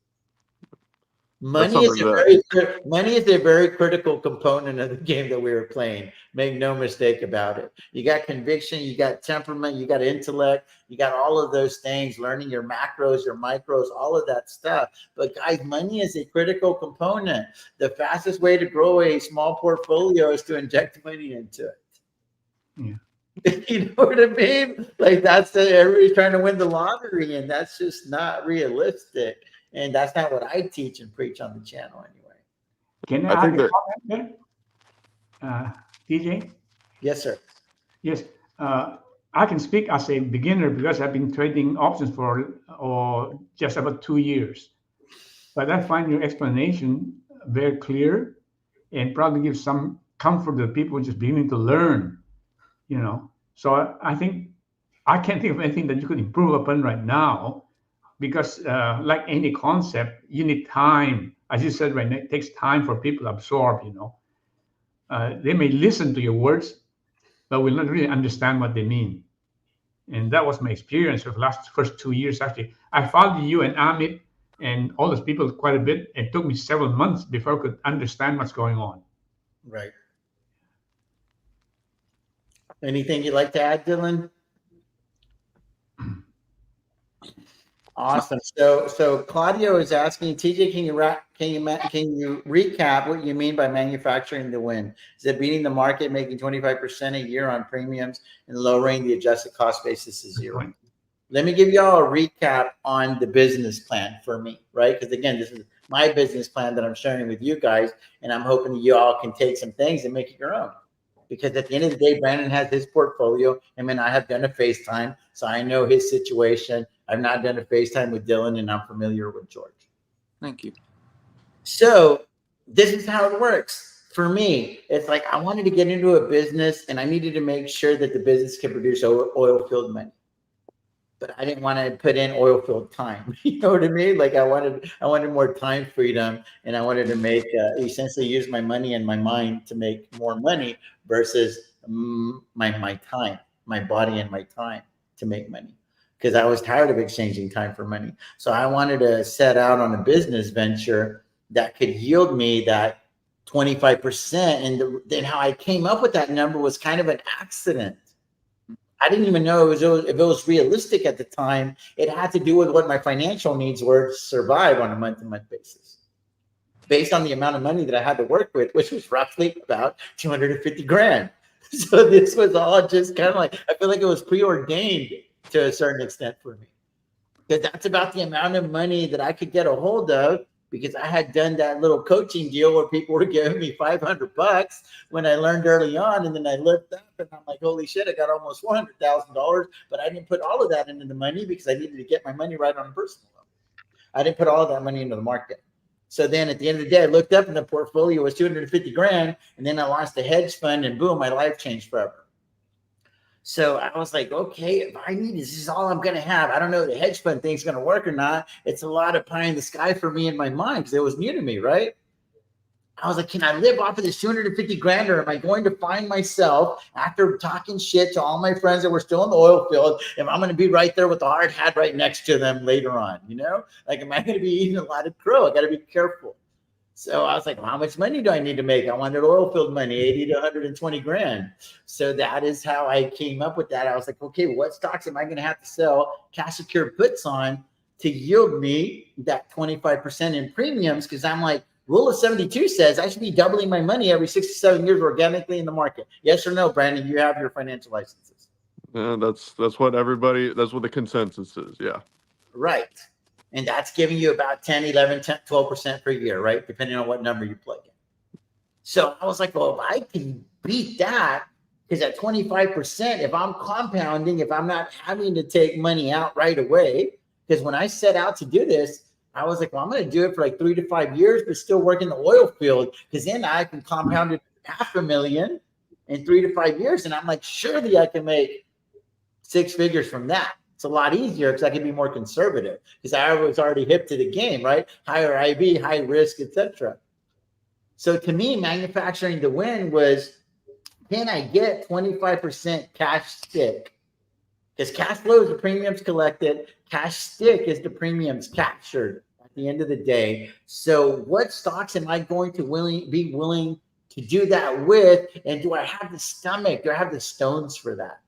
That's Money is something that money is a very critical component of the game that we were playing. Make no mistake about it. You got conviction, you got temperament, you got intellect, you got all of those things, learning your macros, your micros, all of that stuff. But guys, money is a critical component. The fastest way to grow a small portfolio is to inject money into it. Yeah. You know what I mean? Like everybody's trying to win the lottery, and that's just not realistic. And that's not what I teach and preach on the channel anyway. Can I I think add a that comment there, TJ? Yes, sir. Yes, I can speak as a beginner because I've been trading options for just about 2 years. But I find your explanation very clear and probably gives some comfort to people just beginning to learn. So I think I can't think of anything that you could improve upon right now because, like any concept, you need time. As you said, right now, it takes time for people to absorb. They may listen to your words, but will not really understand what they mean. And that was my experience of the first 2 years. Actually, I followed you and Amit and all those people quite a bit. It took me several months before I could understand what's going on. Right. Anything you'd like to add, Dylan? Awesome. So Claudio is asking, TJ, can you recap what you mean by manufacturing the win? Is it beating the market, making 25% a year on premiums, and lowering the adjusted cost basis to zero? Let me give y'all a recap on the business plan for me, right? Because again, this is my business plan that I'm sharing with you guys, and I'm hoping that you all can take some things and make it your own. Because at the end of the day, Brandon has his portfolio. I mean, I have done a FaceTime, so I know his situation. I've not done a FaceTime with Dylan, and I'm familiar with George. Thank you. So this is how it works. For me, it's like I wanted to get into a business, and I needed to make sure that the business could produce oil field money. But I didn't want to put in oil field time. You know what I mean? Like I wanted more time freedom, and I wanted to make essentially use my money and my mind to make more money versus my time, my body and my time to make money. Because I was tired of exchanging time for money. So I wanted to set out on a business venture that could yield me that 25%. And then how I came up with that number was kind of an accident. I didn't even know if it was realistic at the time. It had to do with what my financial needs were to survive on a month-to-month basis, based on the amount of money that I had to work with, which was roughly about 250 grand. So this was all just kind of like, I feel like it was preordained to a certain extent for me, because that's about the amount of money that I could get a hold of, because I had done that little coaching deal where people were giving me $500 when I learned early on. And then I looked up and I'm like, holy shit, I got almost $400,000, but I didn't put all of that into the money because I needed to get my money right on a personal level. I didn't put all of that money into the market. So then at the end of the day, I looked up and the portfolio was 250 grand. And then I launched a hedge fund and boom, my life changed forever. So I was like, okay, if I need this is all I'm going to have. I don't know if the hedge fund thing's going to work or not. It's a lot of pie in the sky for me in my mind because it was new to me, right? I was like, can I live off of this 250 grand, or am I going to find myself after talking shit to all my friends that were still in the oil field, if I'm going to be right there with the hard hat right next to them later on, Like, am I going to be eating a lot of crow? I got to be careful. So I was like, well, how much money do I need to make? I wanted oil field money, 80 to 120 grand. So that is how I came up with that. I was like, okay, what stocks am I going to have to sell cash secured puts on to yield me that 25% in premiums? Because I'm like, rule of 72 says I should be doubling my money every 6 to 7 years organically in the market. Yes or no, Brandon? You have your financial licenses. Yeah, that's what the consensus is. Yeah. Right. And that's giving you about 10, 11, 10, 12% per year, right? Depending on what number you plug in. So I was like, well, if I can beat that, Because at 25%, if I'm compounding, if I'm not having to take money out right away, because when I set out to do this, I was like, well, I'm going to do it for like 3 to 5 years, but still work in the oil field, because then I can compound it $500,000 in 3 to 5 years. And I'm like, surely I can make 6 figures from that. It's a lot easier because I can be more conservative because I was already hip to the game, right? Higher IB, high risk, etc. So to me, manufacturing the win was, can I get 25% cash stick? Because cash flow is the premiums collected. Cash stick is the premiums captured at the end of the day. So what stocks am I going to be willing to do that with? And do I have the stomach? Do I have the stones for that?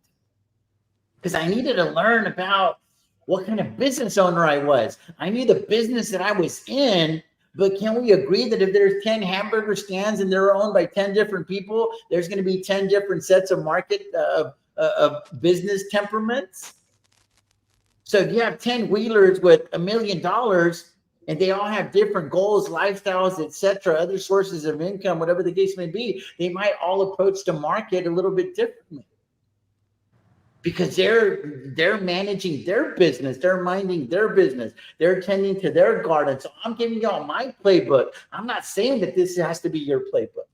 Because I needed to learn about what kind of business owner I was. I knew the business that I was in, but can we agree that if there's 10 hamburger stands and they're owned by 10 different people, there's going to be 10 different sets of market of business temperaments? So if you have 10 wheelers with $1 million and they all have different goals, lifestyles, etc., other sources of income, whatever the case may be, they might all approach the market a little bit differently. Because they're managing their business, they're minding their business, they're tending to their garden. So I'm giving y'all my playbook. I'm not saying that this has to be your playbook.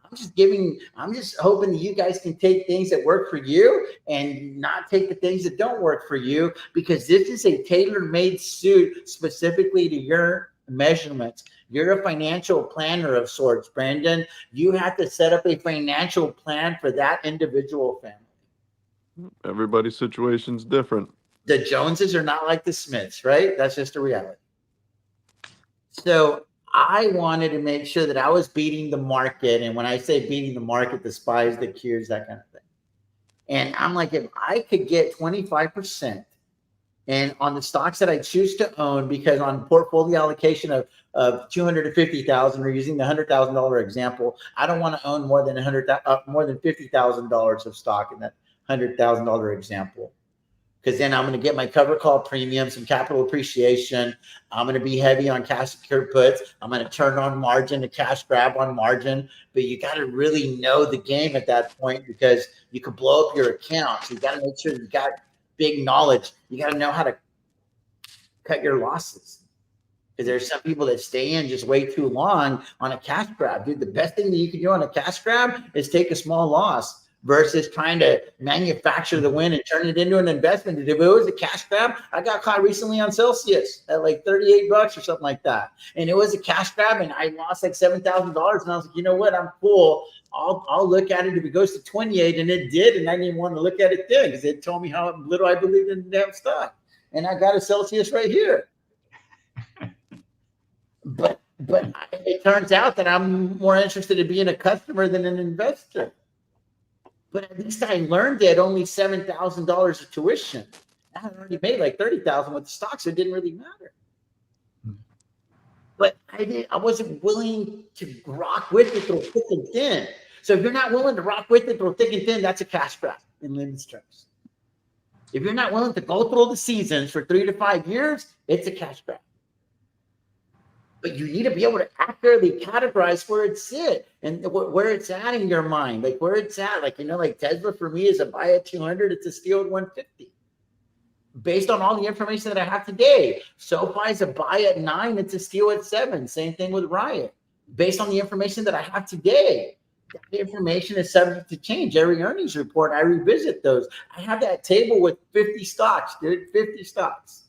I'm just hoping that you guys can take things that work for you and not take the things that don't work for you, because this is a tailor-made suit specifically to your measurements. You're a financial planner of sorts, Brandon. You have to set up a financial plan for that individual family. Everybody's situation's different. The Joneses are not like the Smiths, right? That's just a reality. So I wanted to make sure that I was beating the market. And when I say beating the market, the SPYs, the Qs, that kind of thing. And I'm like, if I could get 25% and on the stocks that I choose to own, because on portfolio allocation of $250,000, or using the $100,000 example, I don't want to own more than $50,000 of stock in that $100,000 example, because then I'm going to get my cover call premium, some capital appreciation. I'm going to be heavy on cash secured puts. I'm going to turn on margin, to cash grab on margin. But you got to really know the game at that point, because you could blow up your account. So you got to make sure you got big knowledge. You got to know how to cut your losses, because there's some people that stay in just way too long on a cash grab. Dude, the best thing that you can do on a cash grab is take a small loss, versus trying to manufacture the win and turn it into an investment. If it was a cash grab, I got caught recently on Celsius at like $38 or something like that. And it was a cash grab and I lost like $7,000. And I was like, you know what? I'm cool. I'll look at it if it goes to 28, and it did. And I didn't want to look at it then, because it told me how little I believed in the damn stock. And I got a Celsius right here. But it turns out that I'm more interested in being a customer than an investor. But at least I learned that only $7,000 of tuition. I had already made like $30,000 with the stocks, so it didn't really matter. But I wasn't willing to rock with it through thick and thin. So if you're not willing to rock with it through thick and thin, that's a cash grab in layman's terms. If you're not willing to go through the seasons for 3 to 5 years, it's a cash grab. But you need to be able to accurately categorize where it's at and where it's at in your mind, like where it's at. Like, like Tesla for me is a buy at 200, it's a steal at 150. Based on all the information that I have today. SoFi is a buy at 9, it's a steal at 7. Same thing with Riot. Based on the information that I have today, the information is subject to change. Every earnings report, I revisit those. I have that table with 50 stocks, dude, 50 stocks.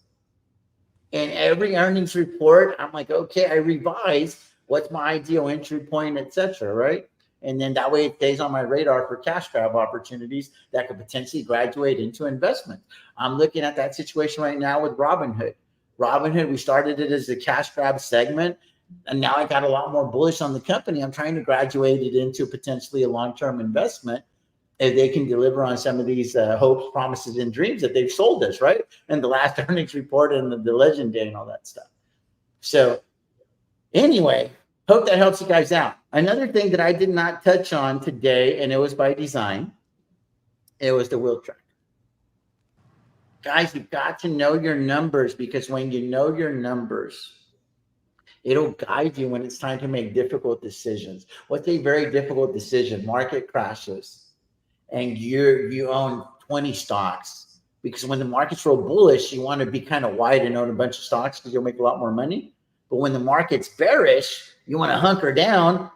And every earnings report, I'm like, okay, I revise what's my ideal entry point, etc. Right? And then that way it stays on my radar for cash grab opportunities that could potentially graduate into investment. I'm looking at that situation right now with Robinhood. Robinhood, we started it as a cash grab segment, and now I got a lot more bullish on the company. I'm trying to graduate it into potentially a long-term investment if they can deliver on some of these hopes, promises, and dreams that they've sold us, right? And the last earnings report and the legend day and all that stuff. So anyway, hope that helps you guys out. Another thing that I did not touch on today, and it was by design, it was the wheel tracker. Guys, you've got to know your numbers, because when you know your numbers, it'll guide you when it's time to make difficult decisions. What's a very difficult decision? Market crashes. and you own 20 stocks, because when the market's real bullish, you want to be kind of wide and own a bunch of stocks because you'll make a lot more money. But when the market's bearish, you want to hunker down,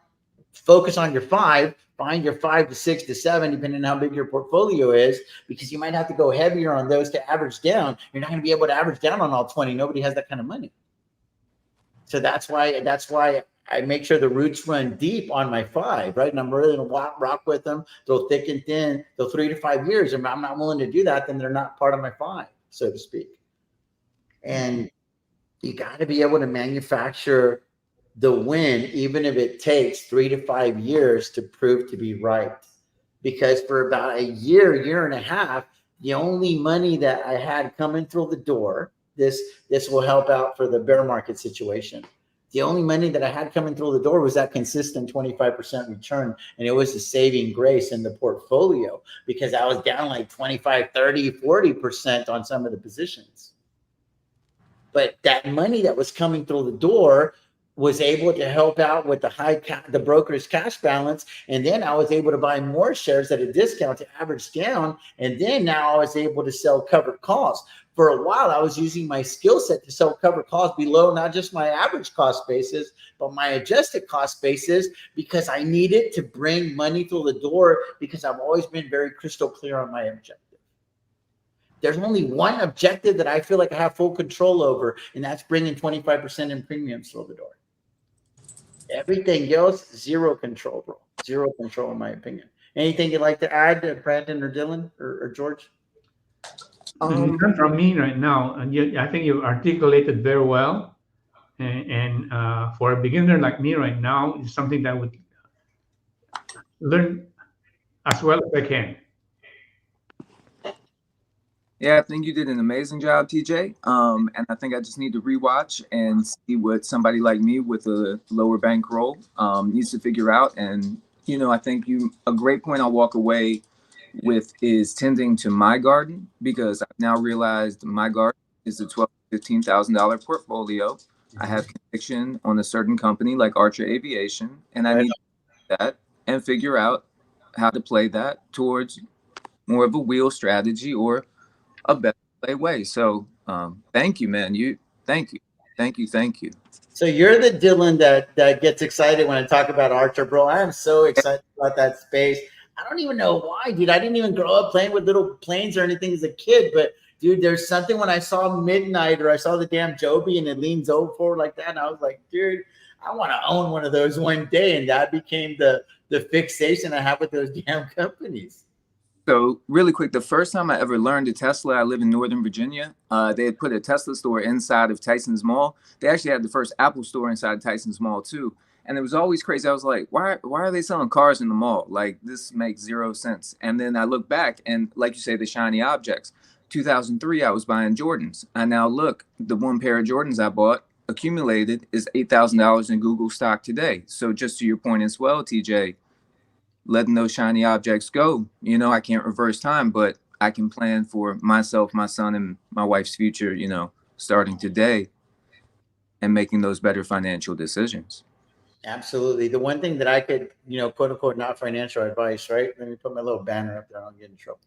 focus on your five, find your 5 to 6 to 7, depending on how big your portfolio is, because you might have to go heavier on those to average down. You're not going to be able to average down on all 20. Nobody has that kind of money. So that's why I make sure the roots run deep on my 5, right? And I'm really going to rock with them, go thick and thin, go 3 to 5 years. And I'm not willing to do that, then they're not part of my 5, so to speak. And you got to be able to manufacture the win, even if it takes 3 to 5 years to prove to be right. Because for about a year and a half, the only money that I had coming through the door, this will help out for the bear market situation. The only money that I had coming through the door was that consistent 25% return. And it was a saving grace in the portfolio, because I was down like 25, 30, 40% on some of the positions. But that money that was coming through the door was able to help out with the broker's cash balance. And then I was able to buy more shares at a discount to average down. And then now I was able to sell covered calls. For a while, I was using my skill set to sell covered calls below not just my average cost basis, but my adjusted cost basis, because I needed to bring money through the door, because I've always been very crystal clear on my objective. There's only one objective that I feel like I have full control over, and that's bringing 25% in premiums through the door. Everything else, zero control, bro. Zero control, in my opinion. Anything you'd like to add, Brandon or Dylan or George? From me right now, and I think you articulated very well. And for a beginner like me right now, it's something that I would learn as well as I can. Yeah, I think you did an amazing job, TJ. And I think I just need to rewatch and see what somebody like me with a lower bankroll needs to figure out. And, you know, I think a great point I'll walk away with is tending to my garden, because I've now realized my garden is a $12,000 to $15,000 portfolio. I have conviction on a certain company like Archer Aviation, and I need to do that and figure out how to play that towards more of a wheel strategy or a better play way. So thank you, man. Thank you. So you're the Dylan that gets excited when I talk about Archer, bro. I am so excited about that space. I don't even know why, dude. I didn't even grow up playing with little planes or anything as a kid, but dude, there's something when I saw Midnight or I saw the damn Joby and it leans over forward like that, and I was like, dude, I want to own one of those one day. And that became the fixation I have with those damn companies. So really quick, the first time I ever learned a Tesla, I live in Northern Virginia. They had put a Tesla store inside of Tyson's Mall. They actually had the first Apple store inside Tyson's Mall too. And it was always crazy. I was like, why are they selling cars in the mall? Like, this makes zero sense. And then I look back and, like you say, the shiny objects. 2003, I was buying Jordans. I now look, the one pair of Jordans I bought accumulated is $8,000 in Google stock today. So just to your point as well, TJ, letting those shiny objects go. You know, I can't reverse time, but I can plan for myself, my son, and my wife's future, you know, starting today and making those better financial decisions. Absolutely. The one thing that I could, you know, quote unquote, not financial advice, right? Let me put my little banner up there. I don't get in trouble.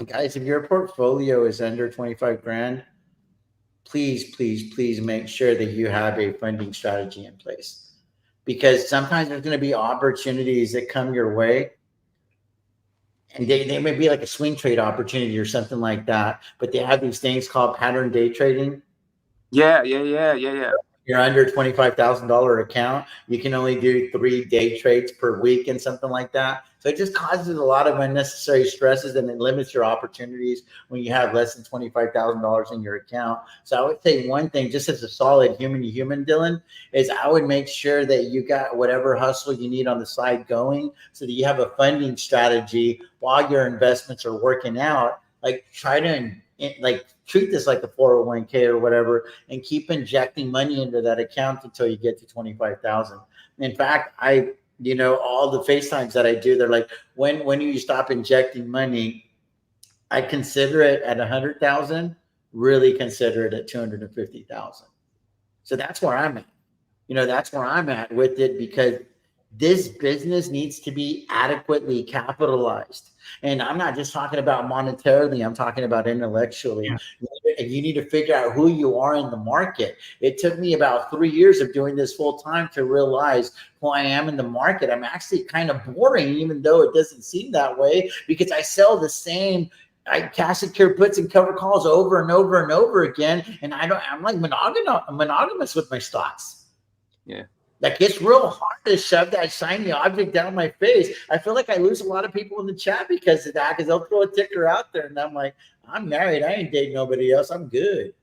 Guys, if your portfolio is under 25 grand, please make sure that you have a funding strategy in place, because sometimes there's going to be opportunities that come your way, and they may be like a swing trade opportunity or something like that, but they have these things called pattern day trading. Yeah. You're under $25,000 account, you can only do 3 day trades per week and something like that. So it just causes a lot of unnecessary stresses, and it limits your opportunities when you have less than $25,000 in your account. So I would say one thing, just as a solid human to human, Dylan, is I would make sure that you got whatever hustle you need on the side going, so that you have a funding strategy while your investments are working out. Like, try to treat this like a 401k or whatever, and keep injecting money into that account until you get to 25,000. In fact, all the FaceTimes that I do, they're like, when do you stop injecting money? I consider it at 100,000, really consider it at 250,000. So that's where I'm at. That's where I'm at with it, because this business needs to be adequately capitalized. And I'm not just talking about monetarily, I'm talking about intellectually. Yeah. And you need to figure out who you are in the market. It took me about 3 years of doing this full time to realize who I am in the market. I'm actually kind of boring, even though it doesn't seem that way, because I sell the same cash secure puts and cover calls over and over and over again. And I'm like monogamous with my stocks. Yeah. Like, it's real hard to shove that shiny object down my face. I feel like I lose a lot of people in the chat because of that, because they'll throw a ticker out there and I'm like, I'm married. I ain't dating nobody else. I'm good.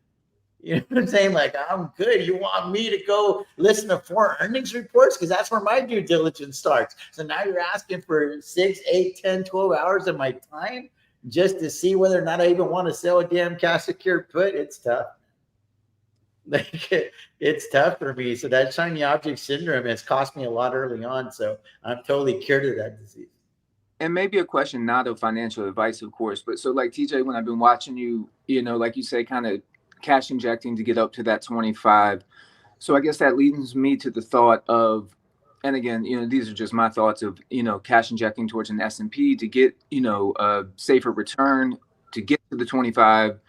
You know what I'm saying? Like, I'm good. You want me to go listen to 4 earnings reports? Because that's where my due diligence starts. So now you're asking for 6, 8, 10, 12 hours of my time just to see whether or not I even want to sell a damn cash secured put. It's tough. Like, it's tough for me. So that shiny object syndrome has cost me a lot early on. So I'm totally cured of that disease. And maybe a question, not of financial advice, of course, but so like TJ, when I've been watching you, you know, like you say, kind of cash injecting to get up to that 25. So I guess that leads me to the thought of, and again, you know, these are just my thoughts of, you know, cash injecting towards an S&P to get, you know, a safer return to get to the 25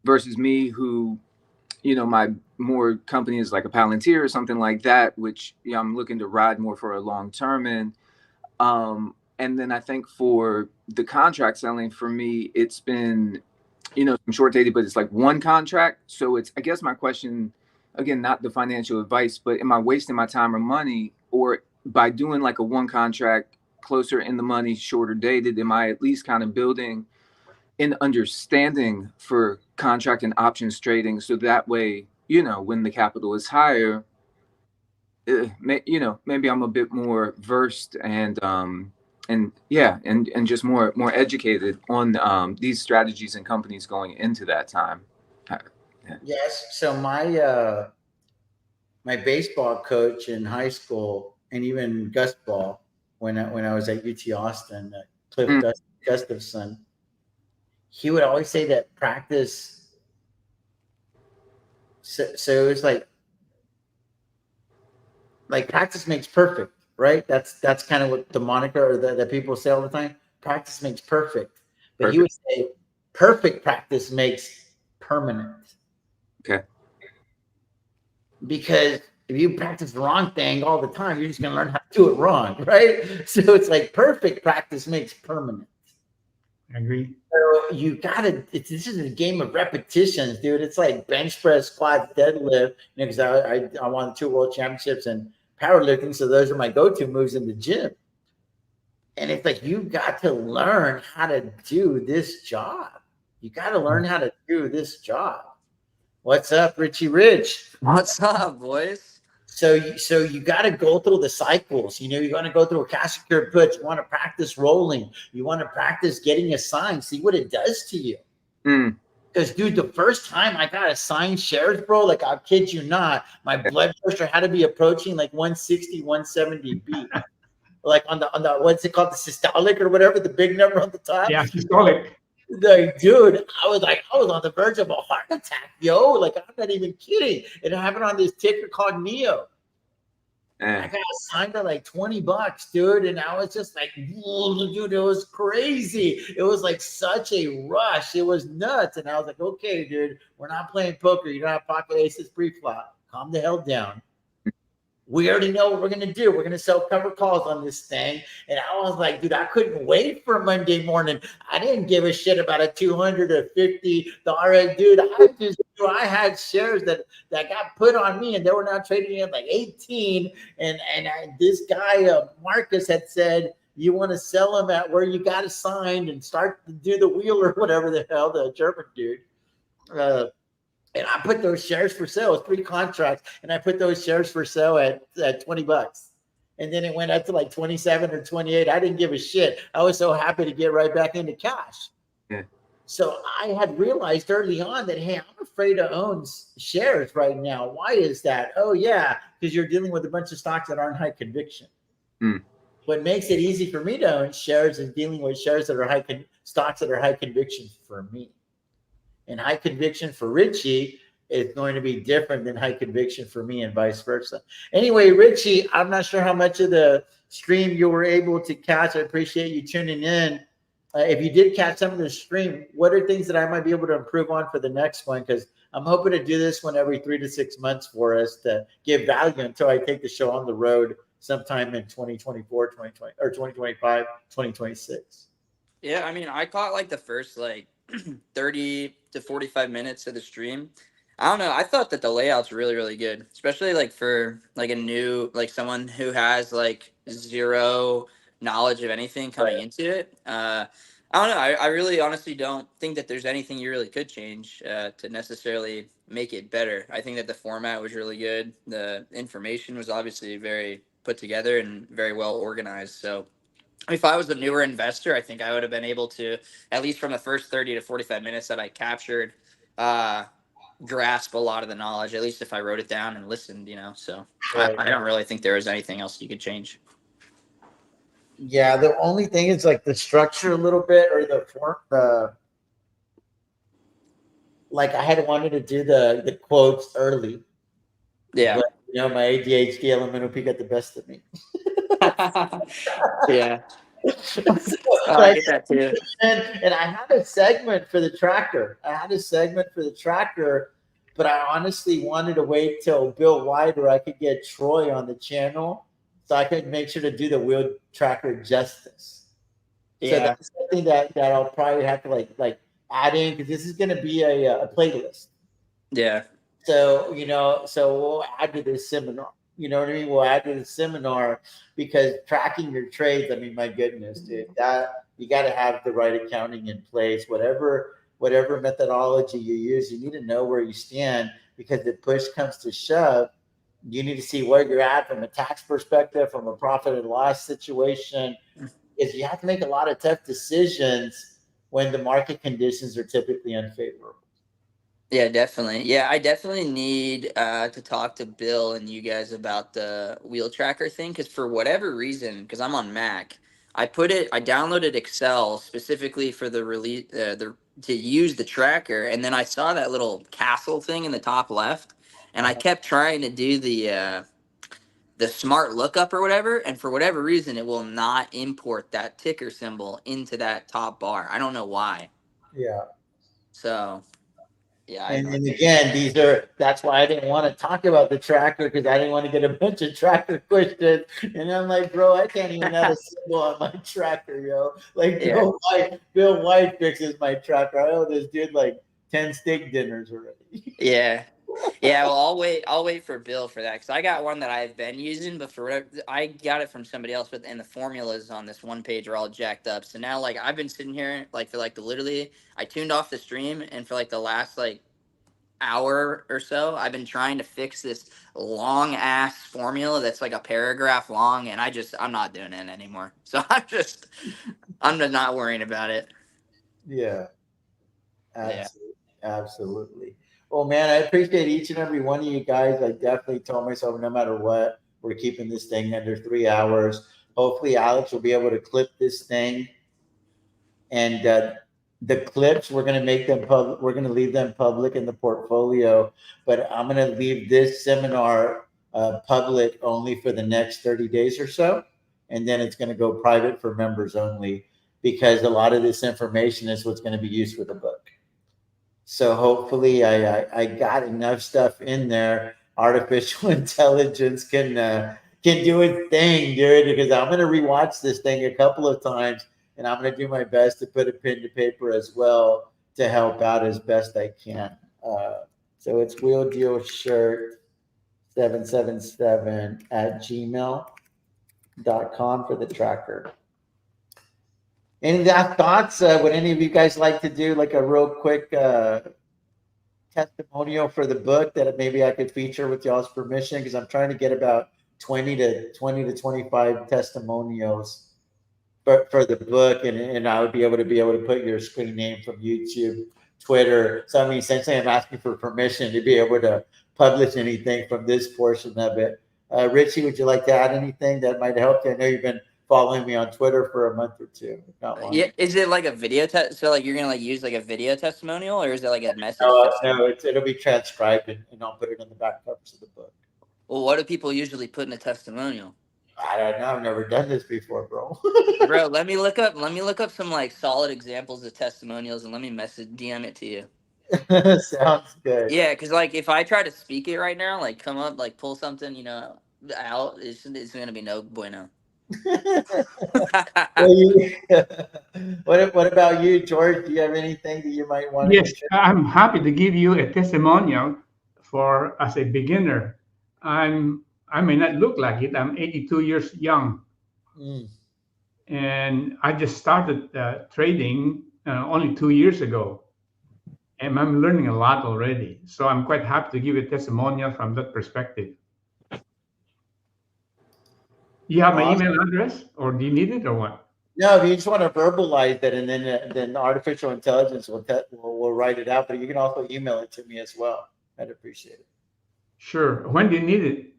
versus me who, you know, my more company is like a Palantir or something like that, which, you know, I'm looking to ride more for a long term in. And then I think for the contract selling, for me, it's been, you know, some short dated, but it's like one contract. So it's, I guess my question, again, not the financial advice, but am I wasting my time or money? Or by doing like a one contract closer in the money, shorter dated, am I at least kind of building an understanding for contract and options trading? So that way, you know, when the capital is higher, you know, maybe I'm a bit more versed and yeah, and just more educated on these strategies and companies going into that time. Yes. So my baseball coach in high school, and even Gustball, when I was at UT Austin, Cliff Gustafson, he would always say that practice. So it was like practice makes perfect, right? That's kind of what the moniker that people say all the time. Practice makes perfect. But he would say perfect practice makes permanent. Okay. Because if you practice the wrong thing all the time, you're just going to learn how to do it wrong, right? So it's like perfect practice makes permanent. I agree. So you gotta. This is a game of repetitions, dude. It's like bench press, squat, deadlift. You know, because I won 2 world championships in powerlifting, so those are my go-to moves in the gym. And it's like you got to learn how to do this job. You got to learn how to do this job. What's up, Richie Rich? What's up, boys? So you got to go through the cycles. You know, you want to go through a cash secured put. You want to practice rolling. You want to practice getting assigned. See what it does to you. Because, dude, the first time I got assigned shares, bro, like, I kid you not, my blood pressure had to be approaching like 160, 170 beat. Like on the what's it called, the systolic or whatever, the big number on the top. Yeah, systolic. Like, dude, I was on the verge of a heart attack, yo. Like, I'm not even kidding. It happened on this ticker called Neo. I got assigned at like $20, dude, and I was just like, dude, it was crazy. It was like such a rush. It was nuts, and I was like, okay, dude, we're not playing poker. You don't have pocket aces pre-flop. Calm the hell down. We already know what we're going to do. We're going to sell cover calls on this thing. And I was like, dude, I couldn't wait for Monday morning. I didn't give a shit about a $200 or $50. Dude, I had shares that got put on me, and they were now trading at like 18. And this guy, Marcus, had said, you want to sell them at where you got assigned and start to do the wheel or whatever the hell, the German dude. And I put those shares for sale. It's 3 contracts, and I put those shares for sale at $20. And then it went up to like 27 or 28. I didn't give a shit. I was so happy to get right back into cash. Yeah. So I had realized early on that, hey, I'm afraid to own shares right now. Why is that? Oh, yeah, because you're dealing with a bunch of stocks that aren't high conviction. What makes it easy for me to own shares is dealing with shares that are stocks that are high conviction for me. And high conviction for Richie is going to be different than high conviction for me and vice versa. Anyway, Richie, I'm not sure how much of the stream you were able to catch. I appreciate you tuning in. If you did catch some of the stream, what are things that I might be able to improve on for the next one? Because I'm hoping to do this one every 3 to 6 months for us to give value until I take the show on the road sometime in 2024, 2020, or 2025, 2026. Yeah, I mean, I caught like the first like 30 to 45 minutes of the stream. I don't know. I thought that the layout's really, really good, especially like for like a new, like someone who has like zero knowledge of anything coming into it. I don't know. I really honestly don't think that there's anything you really could change to necessarily make it better. I think that the format was really good. The information was obviously very put together and very well organized. So, if I was a newer investor, I think I would have been able to, at least from the first 30 to 45 minutes that I captured, grasp a lot of the knowledge, at least if I wrote it down and listened, So Right. I don't really think there was anything else you could change. Yeah, the only thing is like the structure a little bit, or the form, like I had wanted to do the quotes early. Yeah. But, my ADHD element will got the best of me. Yeah. So, I get that too. and I had a segment for the tracker. But I honestly wanted to wait till Bill White, or I could get Troy on the channel so I could make sure to do the wheel tracker justice. So Yeah. that's something that I'll probably have to like add in, because this is going to be a playlist. Yeah. So, so we'll add to this seminar. You know what I mean? We'll add to the seminar, because tracking your trades, I mean, my goodness, dude, that you got to have the right accounting in place. Whatever methodology you use, you need to know where you stand, because if push comes to shove, you need to see where you're at from a tax perspective, from a profit and loss situation. Is you have to make a lot of tough decisions when the market conditions are typically unfavorable. Yeah, definitely. Yeah, I definitely need to talk to Bill and you guys about the wheel tracker thing, because for whatever reason, because I'm on Mac, I downloaded Excel specifically for the release, to use the tracker, and then I saw that little castle thing in the top left, and I kept trying to do the smart lookup or whatever, and for whatever reason, it will not import that ticker symbol into that top bar. I don't know why. Yeah. So. Yeah, And again, that's why I didn't want to talk about the tracker, because I didn't want to get a bunch of tracker questions. And I'm like, bro, I can't even have a symbol on my tracker, yo. Like, Yeah. Bill White fixes my tracker. I owe this dude like 10 steak dinners already. Yeah. Well, I'll wait for Bill for that, because I got one that I've been using, but for whatever, I got it from somebody else, and the formulas on this one page are all jacked up. So now, like, I've been sitting here like for like literally, I tuned off the stream, and for like the last like hour or so, I've been trying to fix this long ass formula that's like a paragraph long, and I'm not doing it anymore. So I'm just not worrying about it. Yeah. Absolutely. Well, man, I appreciate each and every one of you guys. I definitely told myself, no matter what, we're keeping this thing under 3 hours. Hopefully, Alex will be able to clip this thing. And the clips, we're going to make them public. We're going to leave them public in the portfolio. But I'm going to leave this seminar public only for the next 30 days or so. And then it's going to go private for members only, because a lot of this information is what's going to be used for the book. So hopefully I got enough stuff in there. Artificial intelligence can do its thing, dude, because I'm going to rewatch this thing a couple of times, and I'm going to do my best to put a pen to paper as well to help out as best I can. So it's Wheel Deal Shirt 777 at gmail.com for the tracker. Any thoughts? Would any of you guys like to do like a real quick testimonial for the book that maybe I could feature with y'all's permission? Because I'm trying to get about 20 to 25 testimonials for the book, and I would be able to put your screen name from YouTube, Twitter. So I mean, essentially, I'm asking for permission to be able to publish anything from this portion of it. Richie, would you like to add anything that might help you? I know you've been following me on Twitter for a month or two. if Not long. Yeah, is it like a video test? So like you're gonna like use like a video testimonial, or is it like a message? No, it'll be transcribed and I'll put it on the back covers of the book. Well, what do people usually put in a testimonial? I don't know. I've never done this before, bro. Bro, let me look up some like solid examples of testimonials and let me DM it to you. Sounds good. Yeah, because like if I try to speak it right now, like come up, like pull something, out, it's gonna be no bueno. What about you, George? Do you have anything that you might want Yes, to share? I'm happy to give you a testimonial for as a beginner. I may not look like it. I'm 82 years young, Mm, and I just started trading only 2 years ago, and I'm learning a lot already. So I'm quite happy to give a testimonial from that perspective. You have my awesome. email address, or do you need it, or what? No, if you just want to verbalize that, and then artificial intelligence will write it out. But you can also email it to me as well. I'd appreciate it. Sure. When do you need it?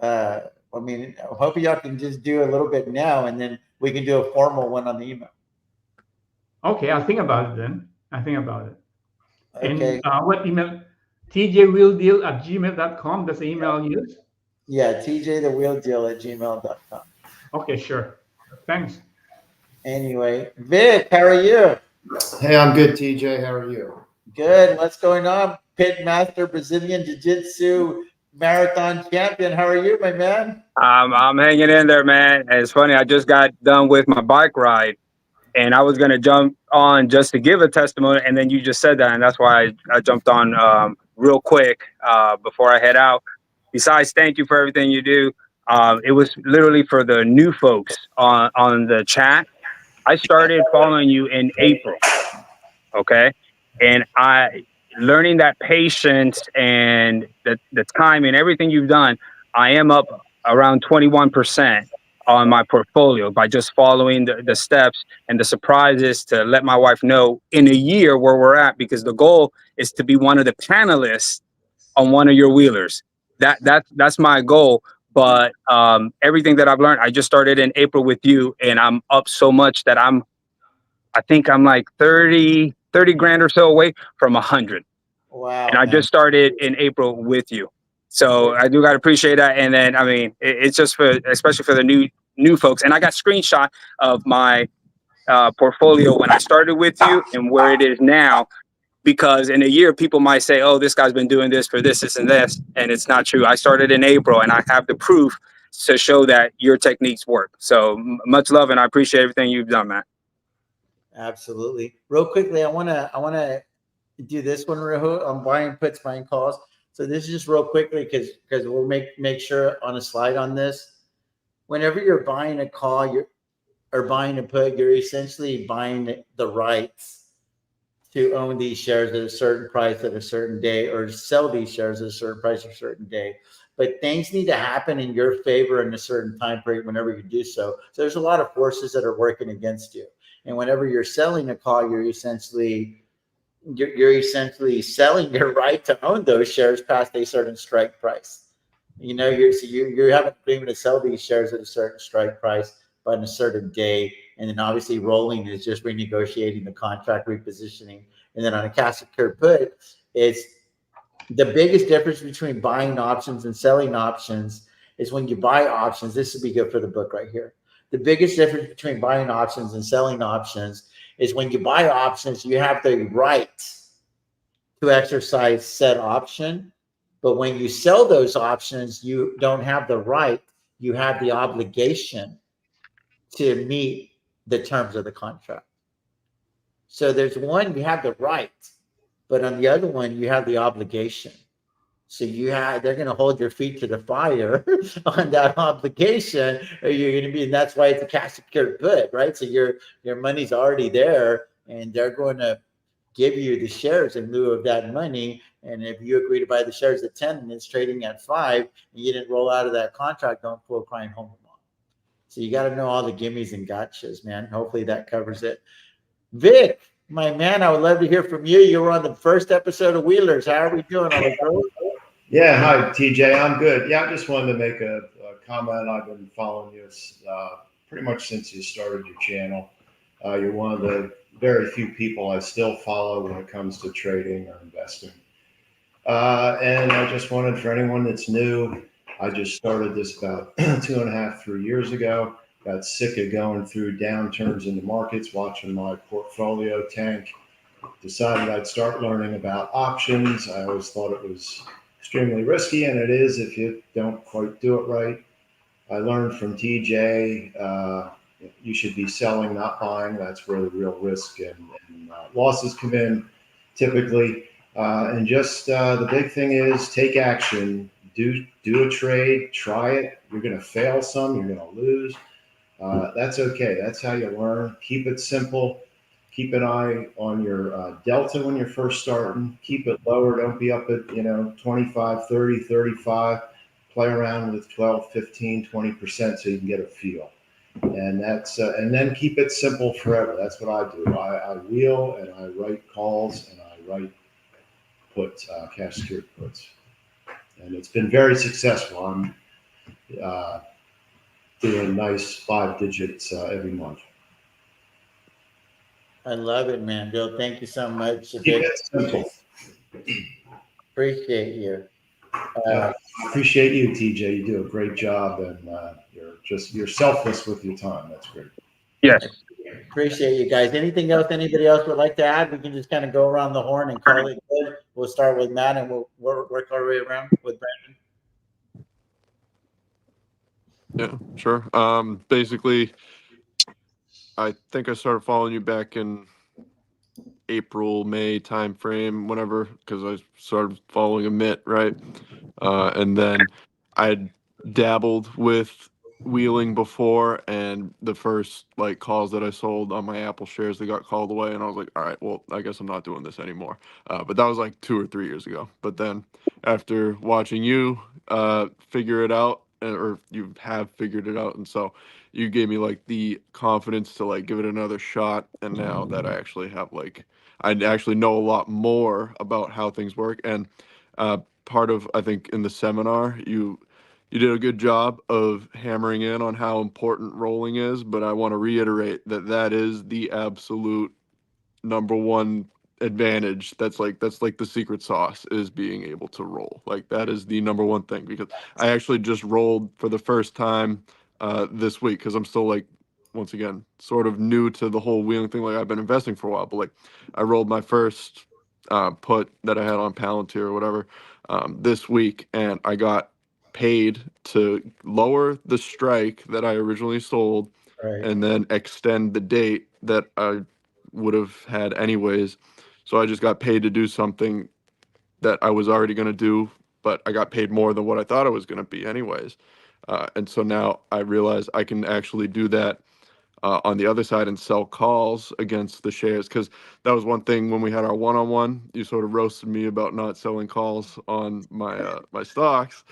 I mean, I hope y'all can just do a little bit now, and then we can do a formal one on the email. Okay, I'll think about it then. I'll think about it. Okay. And what email? tjthewheeldeal@gmail.com. That's the email you use? Yeah, tjthewheeldeal@gmail.com. Okay, sure. Thanks. Anyway, Vic, how are you? Hey, I'm good, TJ. How are you? Good. What's going on? Pit Master, Brazilian Jiu-Jitsu marathon champion. How are you, my man? I'm hanging in there, man. And it's funny, I just got done with my bike ride, and I was gonna jump on just to give a testimony, and then you just said that, and that's why I jumped on real quick before I head out. Besides, thank you for everything you do. It was literally for the new folks on the chat. I started following you in April, okay, and I learning that patience and the time and everything you've done. I am up around 21% on my portfolio by just following the steps and the surprises to let my wife know in a year where we're at, because the goal is to be one of the panelists on one of your wheelers. That's my goal. But everything that I've learned, I just started in April with you, and I'm up so much that I think I'm like 30 grand or so away from 100. Wow. And I just started in April with you. So I do got to appreciate that. And then, I mean, it's just especially for the new folks. And I got screenshot of my portfolio when I started with you and where it is now, because in a year, people might say, oh, this guy's been doing this for this, and this. And it's not true. I started in April, and I have the proof to show that your techniques work. So much love, and I appreciate everything you've done, man. Absolutely. Real quickly, I wanna do this one. I'm buying puts, buying calls. So this is just real quickly because we'll make sure on a slide on this. Whenever you're buying a call, or buying a put, you're essentially buying the rights to own these shares at a certain price at a certain day, or sell these shares at a certain price at a certain day. But things need to happen in your favor in a certain time period whenever you do so. So there's a lot of forces that are working against you. And whenever you're selling a call, you're essentially selling your right to own those shares past a certain strike price. You have an agreement to sell these shares at a certain strike price, but in a certain day. And then obviously rolling is just renegotiating the contract, repositioning. And then on a cash secured put, it's the biggest difference between buying options and selling options is when you buy options. This would be good for the book right here. The biggest difference between buying options and selling options is when you buy options, you have the right to exercise said option. But when you sell those options, you don't have the right, you have the obligation to meet the terms of the contract. So there's one, you have the right, but on the other one, you have the obligation. So they're going to hold your feet to the fire on that obligation, or you're going to be, and that's why it's a cash secured put, right? So your money's already there, and they're going to give you the shares in lieu of that money. And if you agree to buy the shares at 10 and it's trading at 5, and you didn't roll out of that contract, don't pull crying home alone. So you got to know all the gimmies and gotchas, man. Hopefully that covers it. Vic, my man, I would love to hear from you. You were on the first episode of Wheelers. How are we doing? All right, bro? Yeah, hi, TJ. I'm good. Yeah, I just wanted to make a comment. I've been following you pretty much since you started your channel. You're one of the very few people I still follow when it comes to trading or investing. And I just wanted, for anyone that's new, I just started this about 2.5, 3 years ago. Got sick of going through downturns in the markets, watching my portfolio tank. Decided I'd start learning about options. I always thought it was extremely risky, and it is if you don't quite do it right. I learned from TJ, you should be selling, not buying. That's where the real risk and losses come in, typically. And just the big thing is take action. Do a trade, try it. You're going to fail some, you're going to lose. That's okay. That's how you learn. Keep it simple. Keep an eye on your delta when you're first starting. Keep it lower. Don't be up at 25, 30, 35. Play around with 12, 15, 20% so you can get a feel. And that's and then keep it simple forever. That's what I do. I wheel and I write calls and I write puts, cash secured puts. And it's been very successful. I'm doing nice 5 digits every month. I love it, man. Bill, thank you so much. Keep it simple. Appreciate you. I appreciate you, TJ. You do a great job, and you're selfless with your time. That's great. Yes. Appreciate you guys. Anything else anybody else would like to add? We can just kind of go around the horn and call it good. We'll start with Matt and we'll work our way around with Brandon. Yeah, sure. Basically, I think I started following you back in April, May time frame, whenever, because I started following Amit, right? And then I'd dabbled with wheeling before, and the first like calls that I sold on my Apple shares, they got called away, and I was like, all right, well, I guess I'm not doing this anymore. But that was like 2 or 3 years ago. But then after watching you figure it out, or you have figured it out, and so you gave me like the confidence to like give it another shot, and now that I actually have like I actually know a lot more about how things work. And part of, I think, in the seminar, you did a good job of hammering in on how important rolling is, but I want to reiterate that that is the absolute number one advantage. That's like the secret sauce, is being able to roll. Like that is the number one thing, because I actually just rolled for the first time this week, because I'm still like, once again, sort of new to the whole wheeling thing. Like I've been investing for a while, but like I rolled my first put that I had on Palantir or whatever this week, and I got paid to lower the strike that I originally sold, Right. and then extend the date that I would have had anyways. So I just got paid to do something that I was already going to do, but I got paid more than what I thought it was going to be anyways. And so now I realize I can actually do that on the other side and sell calls against the shares, because that was one thing when we had our one-on-one. You sort of roasted me about not selling calls on my my stocks,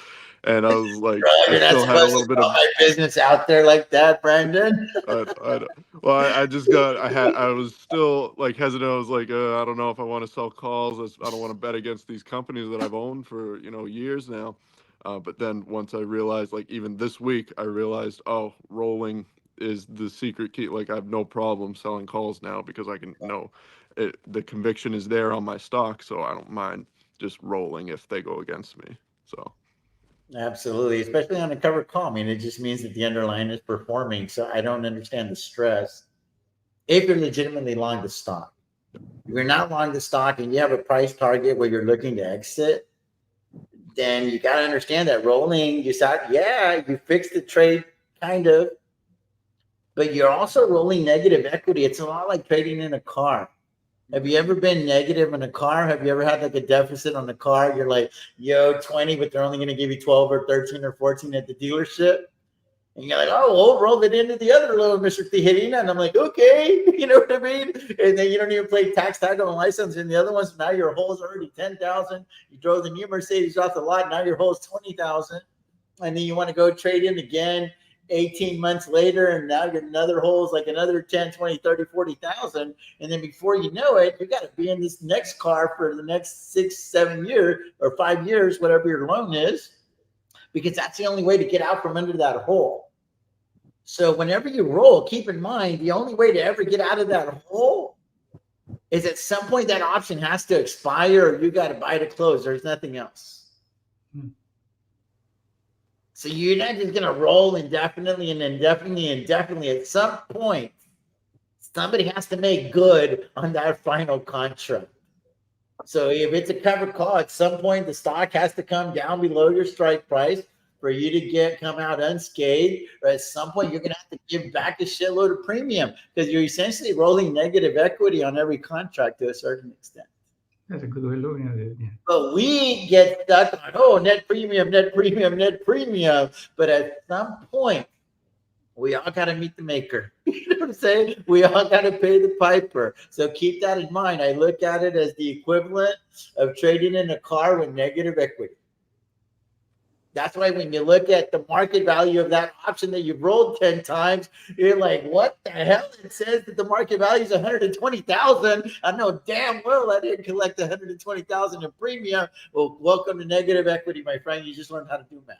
and I was like, You're I not still had a supposed little to bit put of my business out there like that, Brandon. well, I was still like hesitant. I was like, I don't know if I want to sell calls. I don't want to bet against these companies that I've owned for years now. But then once I realized, like even this week, I realized, oh, rolling is the secret key. Like I have no problem selling calls now, because I can know the conviction is there on my stock, so I don't mind just rolling if they go against me. So Absolutely, especially on a covered call. I mean, it just means that the underlying is performing. So I don't understand the stress if you're legitimately long the stock. If you're not long the stock and you have a price target where you're looking to exit, then you got to understand that rolling, you fixed the trade kind of, but you're also rolling negative equity. It's a lot like trading in a car. Have you ever been negative in a car? Have you ever had like a deficit on the car? You're like, 20, but they're only going to give you 12 or 13 or 14 at the dealership. And you're like, oh, well, roll it into the other little Mr. Tijerina. And I'm like, okay, you know what I mean? And then you don't even play tax, title, and license in the other ones. Now your hole's already 10,000. You drove the new Mercedes off the lot. Now your hole's 20,000. And then you want to go trade in again 18 months later. And now your another hole is like another 10, 20, 30, 40,000. And then before you know it, you got to be in this next car for the next 6, 7 years or 5 years, whatever your loan is, because that's the only way to get out from under that hole. So whenever you roll, keep in mind the only way to ever get out of that hole is at some point that option has to expire, or you got to buy to close. There's nothing else. So you're not just gonna roll indefinitely and indefinitely and indefinitely. At some point, somebody has to make good on that final contract. So if it's a covered call, at some point the stock has to come down below your strike price for you to come out unscathed. Or at some point you're gonna have to give back a shitload of premium because you're essentially rolling negative equity on every contract to a certain extent. That's a good way of looking at it. Yeah. But we get stuck on net premium, net premium, net premium. But at some point, we all got to meet the maker. You know what I'm saying? We all got to pay the piper. So keep that in mind. I look at it as the equivalent of trading in a car with negative equity. That's why when you look at the market value of that option that you've rolled 10 times, you're like, what the hell? It says that the market value is 120,000. I know damn well I didn't collect 120,000 in premium. Well, welcome to negative equity, my friend. You just learned how to do math.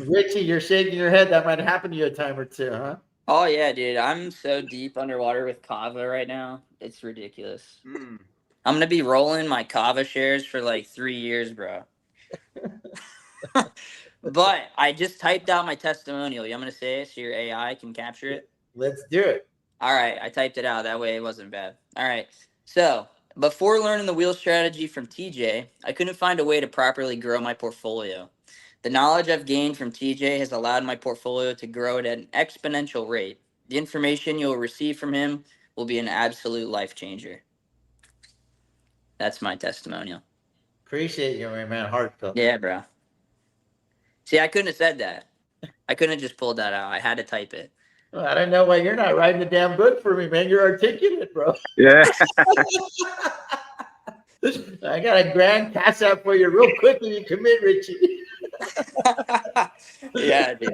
Richie, you're shaking your head. That might happen to you a time or two, huh? Oh yeah, dude. I'm so deep underwater with Kava right now. It's ridiculous. I'm gonna be rolling my Kava shares for like 3 years, bro. But I just typed out my testimonial. You want me to say it so your AI can capture it? Let's do it. All right, I typed it out. That way it wasn't bad. All right. So before learning the wheel strategy from TJ, I couldn't find a way to properly grow my portfolio. The knowledge I've gained from TJ has allowed my portfolio to grow at an exponential rate. The information you'll receive from him will be an absolute life changer. That's my testimonial. Appreciate you, my man. Heartfelt. Yeah, bro. See, I couldn't have said that. I couldn't have just pulled that out. I had to type it. Well, I don't know why you're not writing the damn book for me, man. You're articulate, bro. Yeah. I got a grand cash out for you real quick when you commit, Richie. Yeah, dude.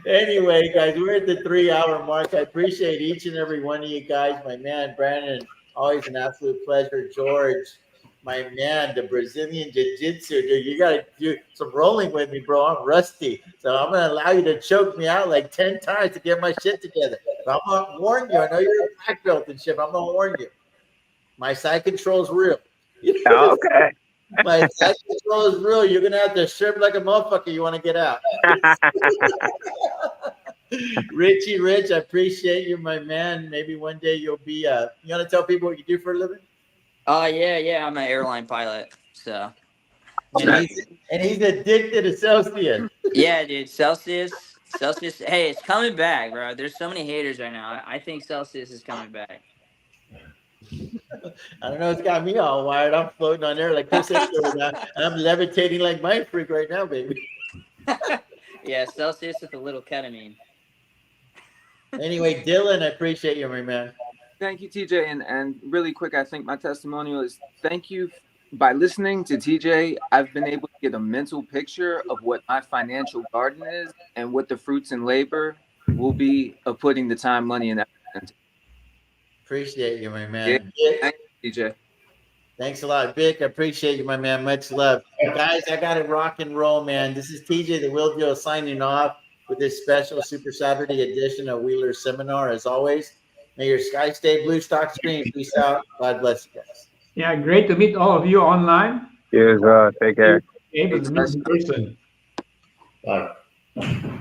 Anyway, guys, we're at the 3-hour mark. I appreciate each and every one of you guys. My man, Brandon, always an absolute pleasure. George, my man, the Brazilian Jiu-Jitsu, dude, you got to do some rolling with me, bro. I'm rusty. So I'm going to allow you to choke me out like 10 times to get my shit together. But I'm going to warn you. I know you're a black belt and shit. I'm going to warn you. My side control is real. Okay. My side control is real. You're going to have to strip like a motherfucker. You want to get out. Richie, Rich, I appreciate you, my man. Maybe one day you'll be, you want to tell people what you do for a living? Oh, yeah. I'm an airline pilot. So. And he's addicted to Celsius. Yeah, dude. Celsius. Hey, it's coming back, bro. There's so many haters right now. I think Celsius is coming back. I don't know. It's got me all wired. I'm floating on air like Chris Hemsworth now. I'm levitating like Mind Freak right now, baby. Yeah, Celsius with a little ketamine. Anyway, Dylan, I appreciate you, my man. Thank you, TJ. And really quick, I think my testimonial is thank you. By listening to TJ, I've been able to get a mental picture of what my financial garden is and what the fruits and labor will be of putting the time, money, and effort into. Appreciate you, my man. Yeah, thank you, TJ. Thanks a lot, Vic. I appreciate you, my man. Much love. Guys, I got to rock and roll, man. This is TJ the Wheel Deal signing off with this special Super Saturday edition of Wheeler Seminar. As always, may your sky stay blue, stock screen. Peace out. God bless you guys. Yeah, great to meet all of you online. Yes, take care. Able to meet in person. Bye.